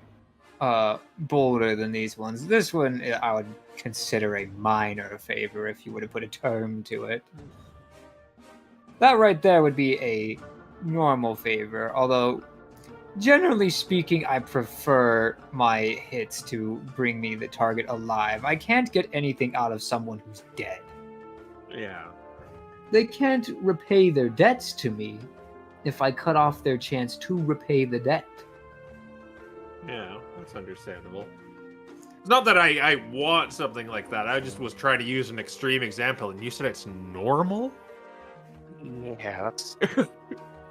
bolder than these ones. This one I would consider a minor favor if you were to put a term to it. That right there would be a normal favor, although generally speaking, I prefer my hits to bring me the target alive. I can't get anything out of someone who's dead. Yeah. They can't repay their debts to me if I cut off their chance to repay the debt. Yeah, that's understandable. It's not that I want something like that. I just was trying to use an extreme example, and you said it's normal? Yeah, that's.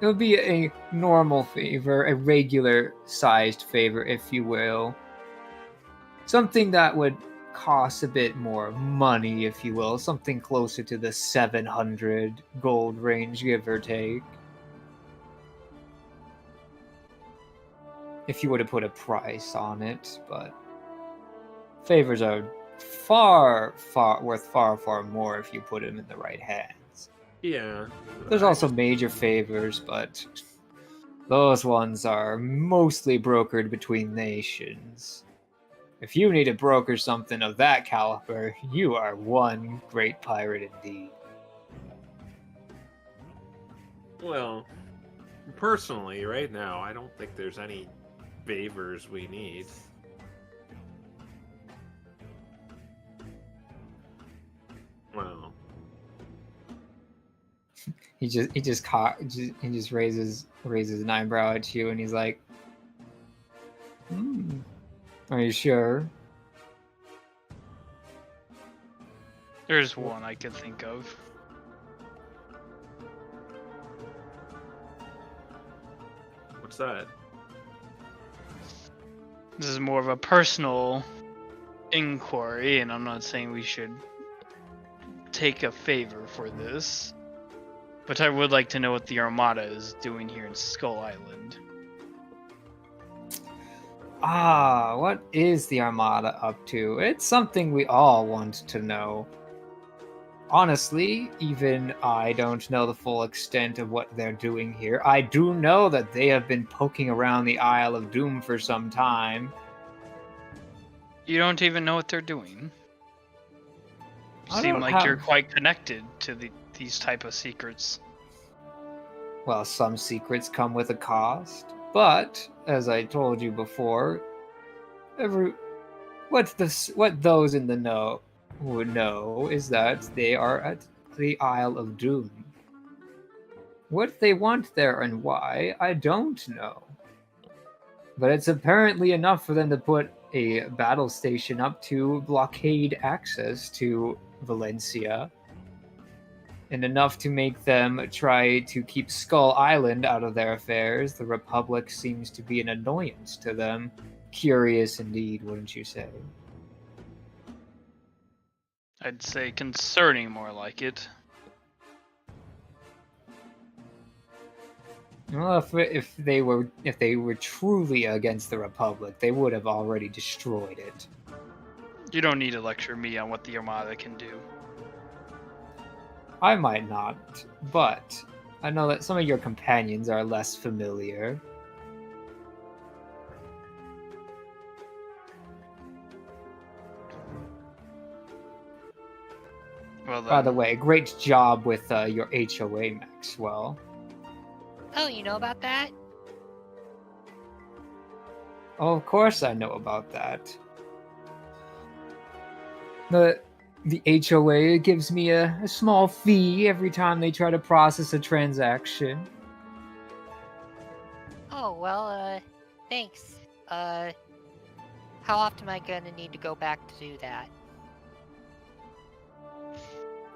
It would be a normal favor, a regular-sized favor, if you will. Something that would cost a bit more money, if you will. Something closer to the 700 gold range, give or take. If you were to put a price on it, but favors are worth far more if you put them in the right hands. Yeah. There's also major favors, but those ones are mostly brokered between nations. If you need to broker something of that caliber, you are one great pirate indeed. Well, personally, right now, I don't think there's any favors we need. Well, He just raises an eyebrow at you, and he's like, "Are you sure?" There's one I could think of. what's that? This is more of a personal inquiry, and I'm not saying we should take a favor for this. But I would like to know what the Armada is doing here in Skull Island. What is the Armada up to? It's something we all want to know. Honestly, even I don't know the full extent of what they're doing here. I do know that they have been poking around the Isle of Doom for some time. You don't even know what they're doing. You I seem don't like you're have- quite connected to these type of secrets. Well, some secrets come with a cost, but as I told you before, what those in the know would know is that they are at the Isle of Doom. What they want there and why, I don't know. But it's apparently enough for them to put a battle station up to blockade access to Valencia, and enough to make them try to keep Skull Island out of their affairs. The Republic seems to be an annoyance to them. Curious indeed, wouldn't you say? I'd say concerning more like it. Well, if they were truly against the Republic, they would have already destroyed it. You don't need to lecture me on what the Armada can do. I might not, but I know that some of your companions are less familiar. Well then. By the way, great job with your HOA, Maxwell. Oh, you know about that? Oh, of course I know about that. The HOA gives me a small fee every time they try to process a transaction. Oh, well, thanks. How often am I gonna need to go back to do that?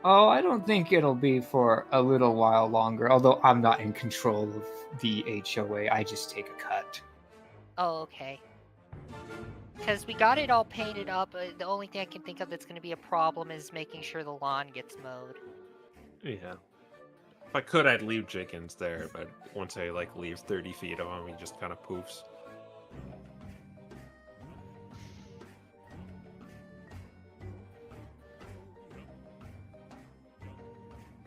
Oh, I don't think it'll be for a little while longer, although I'm not in control of the HOA. I just take a cut. Oh, okay. Because we got it all painted up. The only thing I can think of that's going to be a problem is making sure the lawn gets mowed. Yeah. If I could, I'd leave Jenkins there, but once I leave 30 feet of him, he just kind of poofs.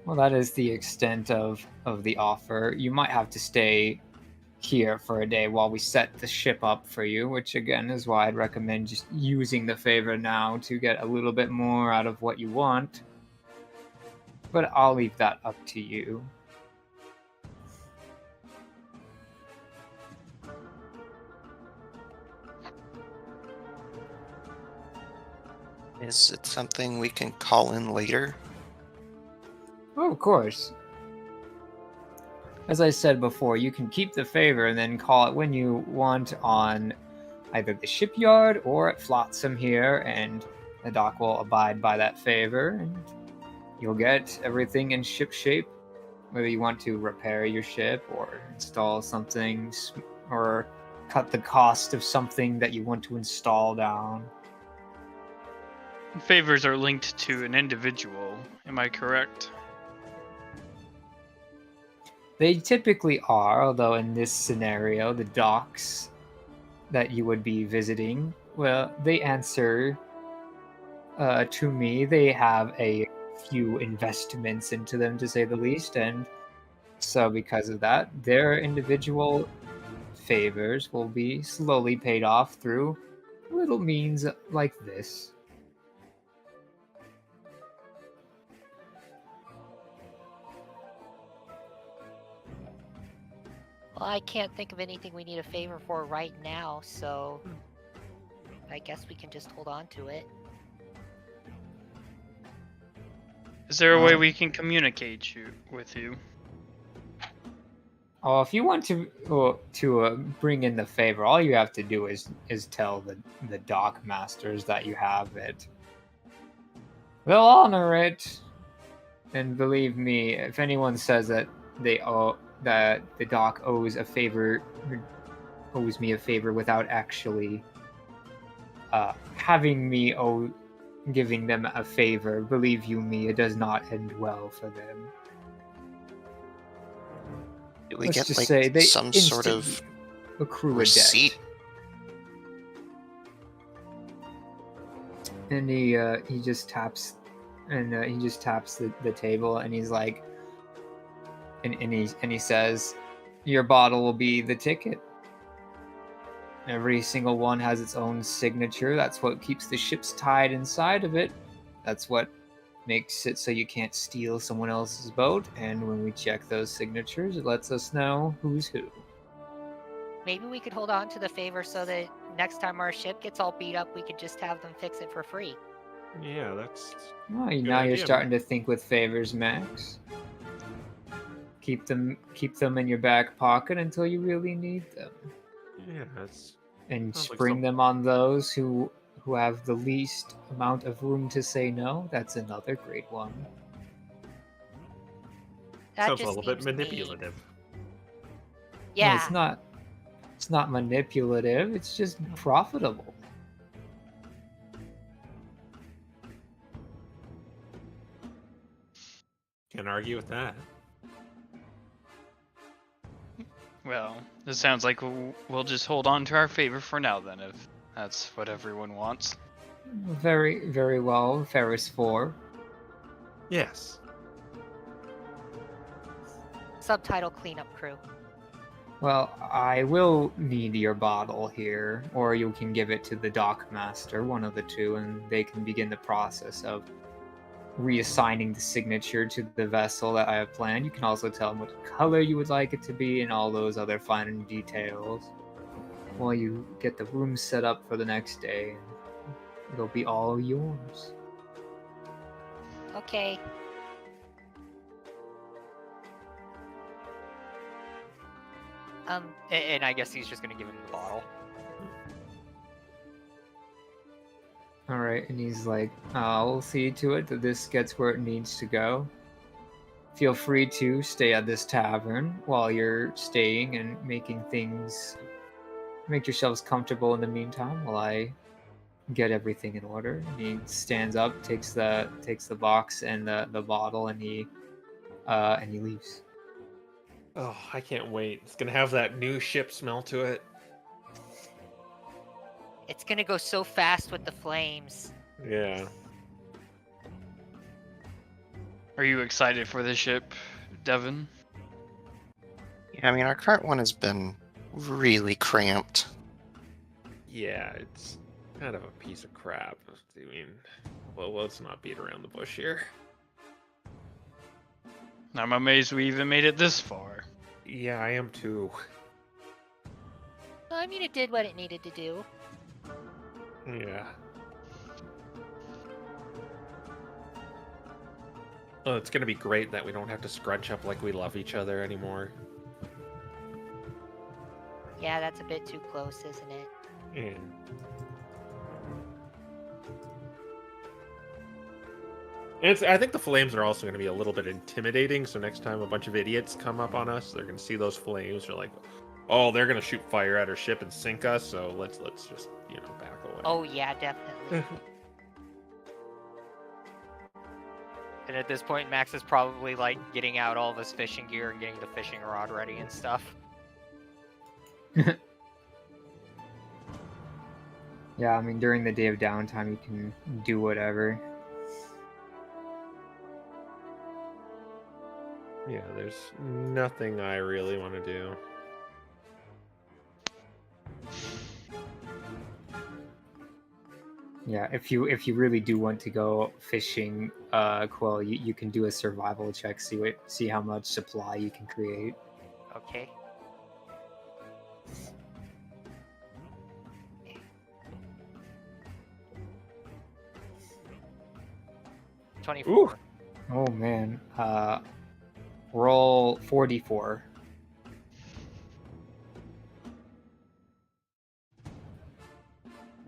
Well, that is the extent of the offer. You might have to stay here for a day while we set the ship up for you, which again is why I'd recommend just using the favor now to get a little bit more out of what you want. But I'll leave that up to you. Is it something we can call in later? Oh, of course. As I said before, you can keep the favor and then call it when you want on either the shipyard or at Flotsam here, and the dock will abide by that favor, and you'll get everything in ship shape, whether you want to repair your ship or install something or cut the cost of something that you want to install down. Favors are linked to an individual. Am I correct? They typically are, although in this scenario, the docks that you would be visiting, well, they answer to me. They have a few investments into them, to say the least, and so because of that, their individual favors will be slowly paid off through little means like this. Well, I can't think of anything we need a favor for right now, so I guess we can just hold on to it. Is there a way we can communicate with you? Oh, if you want to bring in the favor, all you have to do is tell the dock masters that you have it. They'll honor it, and believe me, if anyone says that that the dock owes me a favor without actually having me giving them a favor, believe you me, it does not end well for them. Do we Let's get just like say they some sort of instantly accrue receipt? a debt. And he just taps, and he just taps the table, and he's like, and he says, "Your bottle will be the ticket. Every single one has its own signature. That's what keeps the ships tied inside of it. That's what makes it so you can't steal someone else's boat. And when we check those signatures, it lets us know who's who." Maybe we could hold on to the favor so that next time our ship gets all beat up, we could just have them fix it for free. Yeah, that's... Well, Good now you're idea, starting to think with favors, Max. Keep them in your back pocket until you really need them, Yeah, that's... and Sounds like spring some- them on those who have the least amount of room to say no. That's another great one. That Sounds a just little bit seems mean. manipulative. Yeah. No, it's not manipulative. It's just profitable. Can't argue with that. Well, this sounds like we'll just hold on to our favor for now then, if that's what everyone wants. Very, very well, Ferris 4. Yes. Subtitle cleanup crew. Well, I will need your bottle here, or you can give it to the dock master, one of the two, and they can begin the process of reassigning the signature to the vessel that I have planned. You can also tell him what color you would like it to be and all those other fine details while you get the room set up for the next day. It'll be all yours. Okay. And I guess he's just gonna give him the bottle. All right, and he's like, I'll see to it that this gets where it needs to go. Feel free to stay at this tavern while you're staying and make yourselves comfortable in the meantime while I get everything in order. And he stands up, takes the box and the bottle, and he leaves. Oh, I can't wait. It's gonna have that new ship smell to it. It's gonna go so fast with the flames. Yeah. Are you excited for the ship, Devin? Yeah, I mean, our current one has been really cramped. Yeah, it's kind of a piece of crap. I mean, well, let's not beat around the bush here. I'm amazed we even made it this far. Yeah, I am too. I mean, it did what it needed to do. Yeah. Oh, it's gonna be great that we don't have to scrunch up like we love each other anymore. Yeah, that's a bit too close, isn't it? Yeah. I think the flames are also going to be a little bit intimidating. So next time a bunch of idiots come up on us, they're going to see those flames. They're like, "Oh, they're going to shoot fire at our ship and sink us." So let's just back away. Oh yeah, definitely. And at this point, Max is probably like getting out all of his fishing gear and getting the fishing rod ready and stuff. Yeah, I mean, during the day of downtime, you can do whatever. Yeah, there's nothing I really want to do. Yeah, if you really do want to go fishing, Quill, you can do a survival check, see how much supply you can create. Okay. Ooh. Oh man, roll 4d4.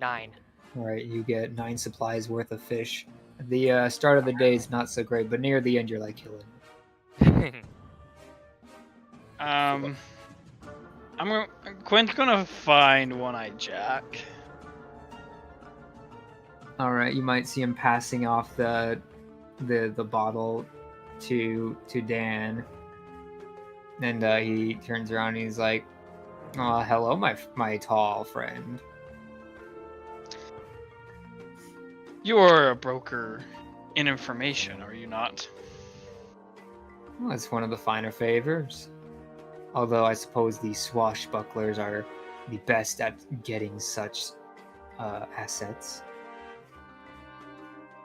Nine. All right, you get 9 supplies worth of fish. The start of the day is not so great, but near the end you're like killing. Quinn's gonna find One-Eyed Jack. All right, you might see him passing off the bottle to Dan, and he turns around and he's like, "Oh, hello, my tall friend." You are a broker in information, are you not? Well, it's one of the finer favors. Although I suppose the swashbucklers are the best at getting such assets.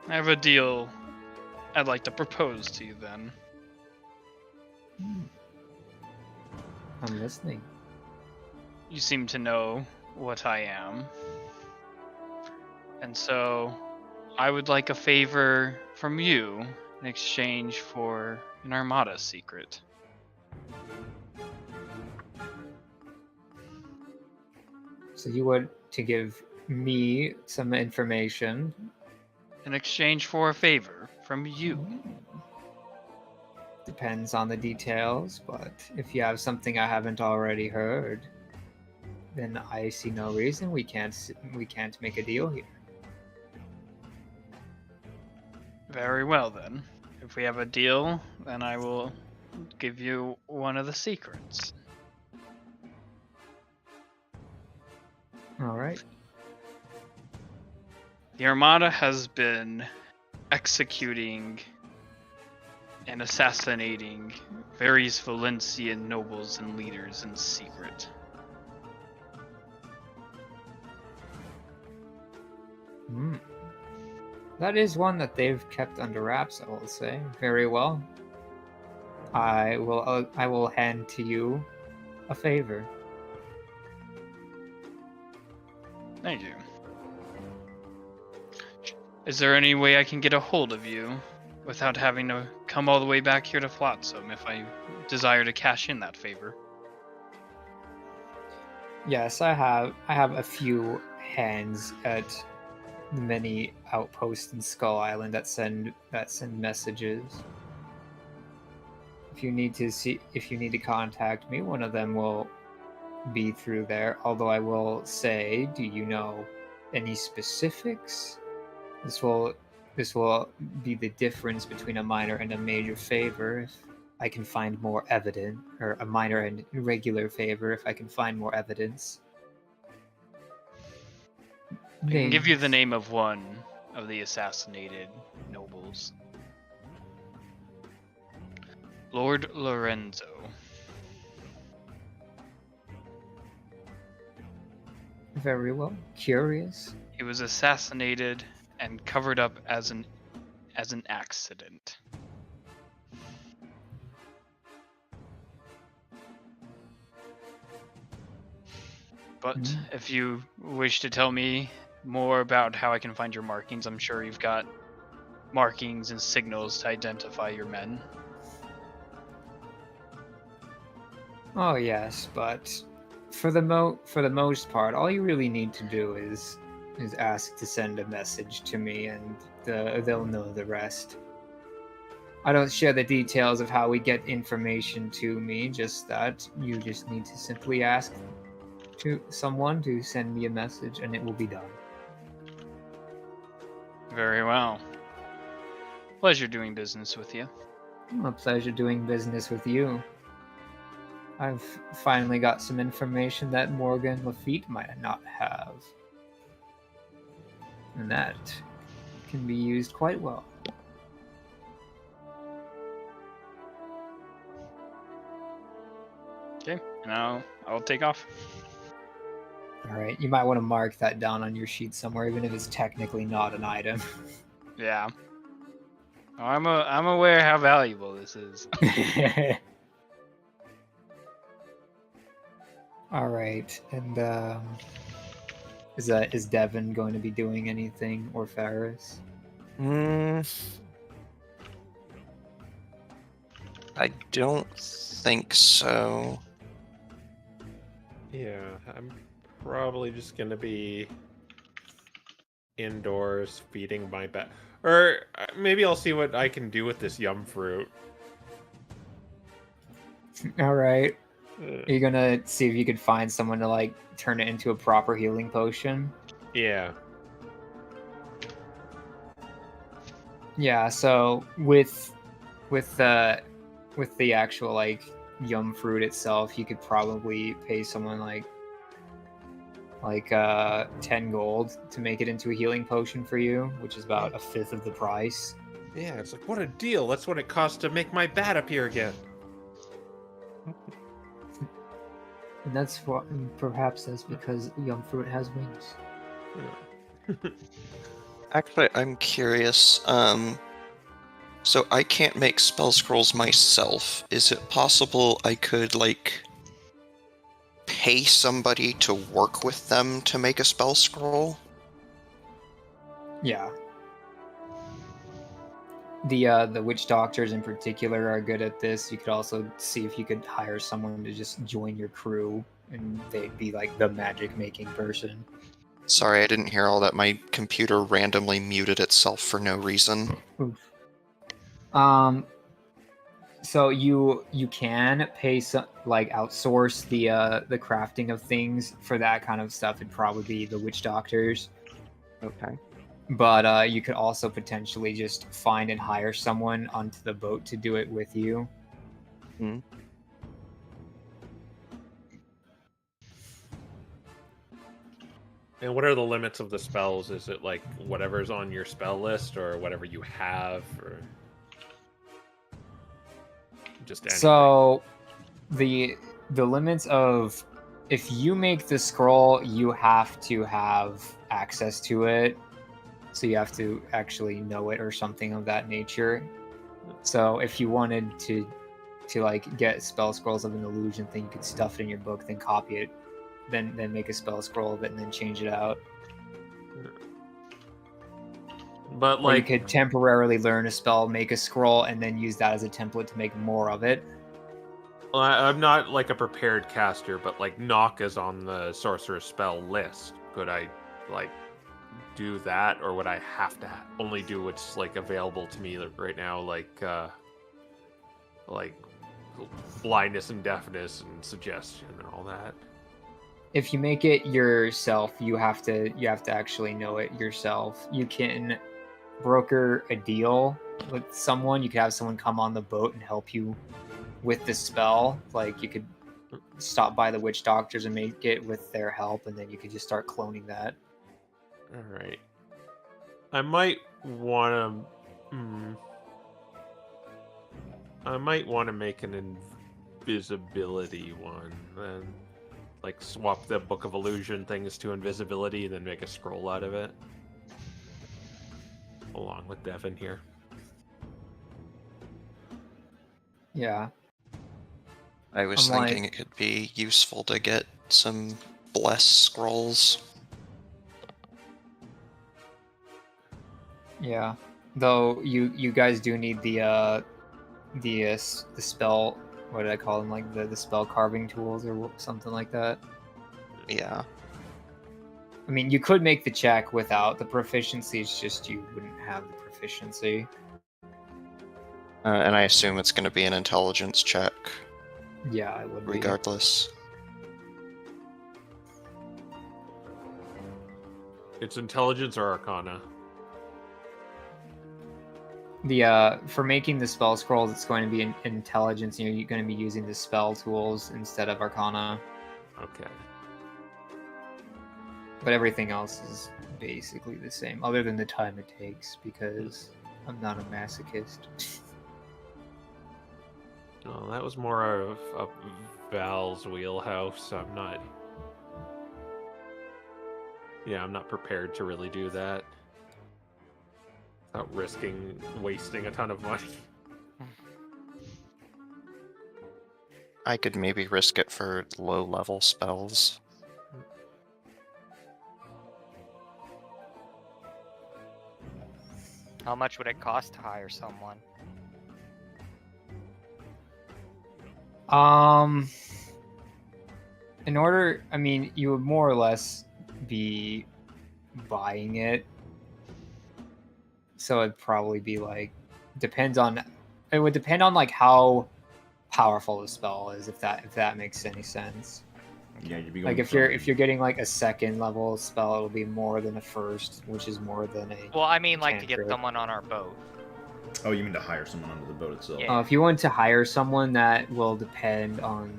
I have a deal I'd like to propose to you then. I'm listening. You seem to know what I am. And so I would like a favor from you in exchange for an Armada secret. So you want to give me some information? In exchange for a favor from you. Depends on the details, but if you have something I haven't already heard, then I see no reason we can't make a deal here. Very well then. If we have a deal, then I will give you one of the secrets. All right. The Armada has been executing and assassinating various Valencian nobles and leaders in secret. That is one that they've kept under wraps, I will say. Very well. I will hand to you a favor. Thank you. Is there any way I can get a hold of you without having to come all the way back here to Flotsam if I desire to cash in that favor? Yes, I have a few hands at the many outposts in Skull Island that send messages. If you need to contact me, one of them will be through there. Although I will say, do you know any specifics? This will be the difference between a minor and a major favor. If I can find more evidence, or a minor and irregular favor, if I can find more evidence. I can give you the name of one of the assassinated nobles. Lord Lorenzo. Very well. Curious. He was assassinated and covered up as an accident. But if you wish to tell me more about how I can find your markings, I'm sure you've got markings and signals to identify your men. Oh yes, but for the most part, all you really need to do is ask to send a message to me, and they'll know the rest. I don't share the details of how we get information to me, just that you just need to simply ask to someone to send me a message, and it will be done. Very well. Pleasure doing business with you. A pleasure doing business with you. I've finally got some information that Morgan Lafitte might not have. And that can be used quite well. Okay, now I'll take off. Alright, you might want to mark that down on your sheet somewhere, even if it's technically not an item. Yeah. Oh, I'm aware how valuable this is. Alright, and is Devin going to be doing anything, or Ferris? I don't think so. Yeah, I'm probably just gonna be indoors feeding my bat. Or maybe I'll see what I can do with this yum fruit. Alright. Are you gonna see if you could find someone to like turn it into a proper healing potion? Yeah. Yeah, so with the actual like yum fruit itself, you could probably pay someone like 10 gold to make it into a healing potion for you, which is about a fifth of the price. Yeah, it's like, what a deal. That's what it costs to make my bat appear again. And that's what, perhaps that's because yum fruit has wings. Actually, I'm curious. So I can't make spell scrolls myself. Is it possible I could, like, pay somebody to work with them to make a spell scroll? Yeah. The witch doctors in particular are good at this. You could also see if you could hire someone to just join your crew, and they'd be like the magic making person. Sorry, I didn't hear all that. My computer randomly muted itself for no reason. Oof. So you can pay some, like, outsource the crafting of things for that kind of stuff. It'd probably be the witch doctors. Okay. But you could also potentially just find and hire someone onto the boat to do it with you. Hmm. And what are the limits of the spells? Is it like whatever's on your spell list, or whatever you have, or just anything? So the limits of, if you make the scroll, you have to have access to it. so you have to actually know it or something of that nature. So if you wanted to like get spell scrolls of an illusion thing, you could stuff it in your book, then copy it, then make a spell scroll of it, and then change it out. But Or you like, could temporarily learn a spell, make a scroll, and then use that as a template to make more of it. I'm not like a prepared caster, but like knock is on the sorcerer's spell list. Could I like do that, or would I have to only do what's like available to me right now, like blindness and deafness and suggestion and all that? If you make it yourself, you have to actually know it yourself. You can broker a deal with someone. You could have someone come on the boat and help you with the spell. Like you could stop by the witch doctors and make it with their help, and then you could just start cloning that. All right. I might want to make an invisibility one, then like swap the Book of Illusion things to invisibility, and then make a scroll out of it, along with Devin here. Yeah. I was I'm thinking it could be useful to get some bless scrolls. Yeah. Though you guys do need the spell, what did I call them, like the spell carving tools or something like that. Yeah. I mean, you could make the check without the proficiency, it's just you wouldn't have the proficiency. And I assume it's going to be an intelligence check, Yeah, I would be. regardless. It's intelligence or arcana. The for making the spell scrolls, it's going to be intelligence. You're going to be using the spell tools instead of arcana. Okay. But everything else is basically the same, other than the time it takes, because I'm not a masochist. Well, that was more of a Val's wheelhouse. I'm not prepared to really do that without wasting a ton of money. I could maybe risk it for low-level spells. How much would it cost to hire someone? In order, I mean, you would more or less be buying it. So it'd probably be like, it would depend on like how powerful the spell is, if that makes any sense. Yeah, you'd be Like going if you're getting like a second level spell, it'll be more than a first, which is more than a. Well, I mean, like to get cantrip. someone on our boat. Oh, you mean to hire someone onto the boat itself? Yeah. If you want to hire someone, that will depend on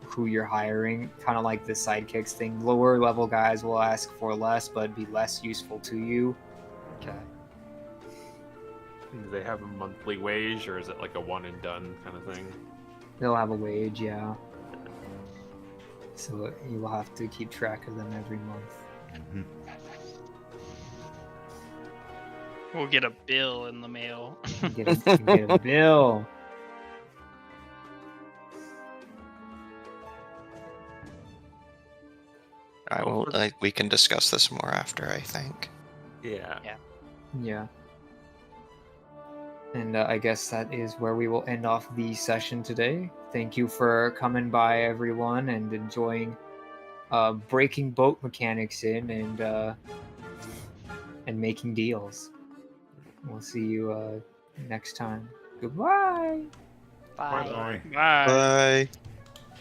who you're hiring. Kind of like the sidekicks thing. Lower level guys will ask for less, but be less useful to you. Okay. Do they have a monthly wage, or is it like a one and done kind of thing? They'll have a wage, yeah. So you will have to keep track of them every month. Mm-hmm. We'll get a bill in the mail. You get a bill. We can discuss this more after, I think. Yeah. Yeah. And I guess that is where we will end off the session today. Thank you for coming by, everyone, and enjoying breaking boat mechanics in and making deals. We'll see you next time. Goodbye. Bye. Bye. Bye. Bye.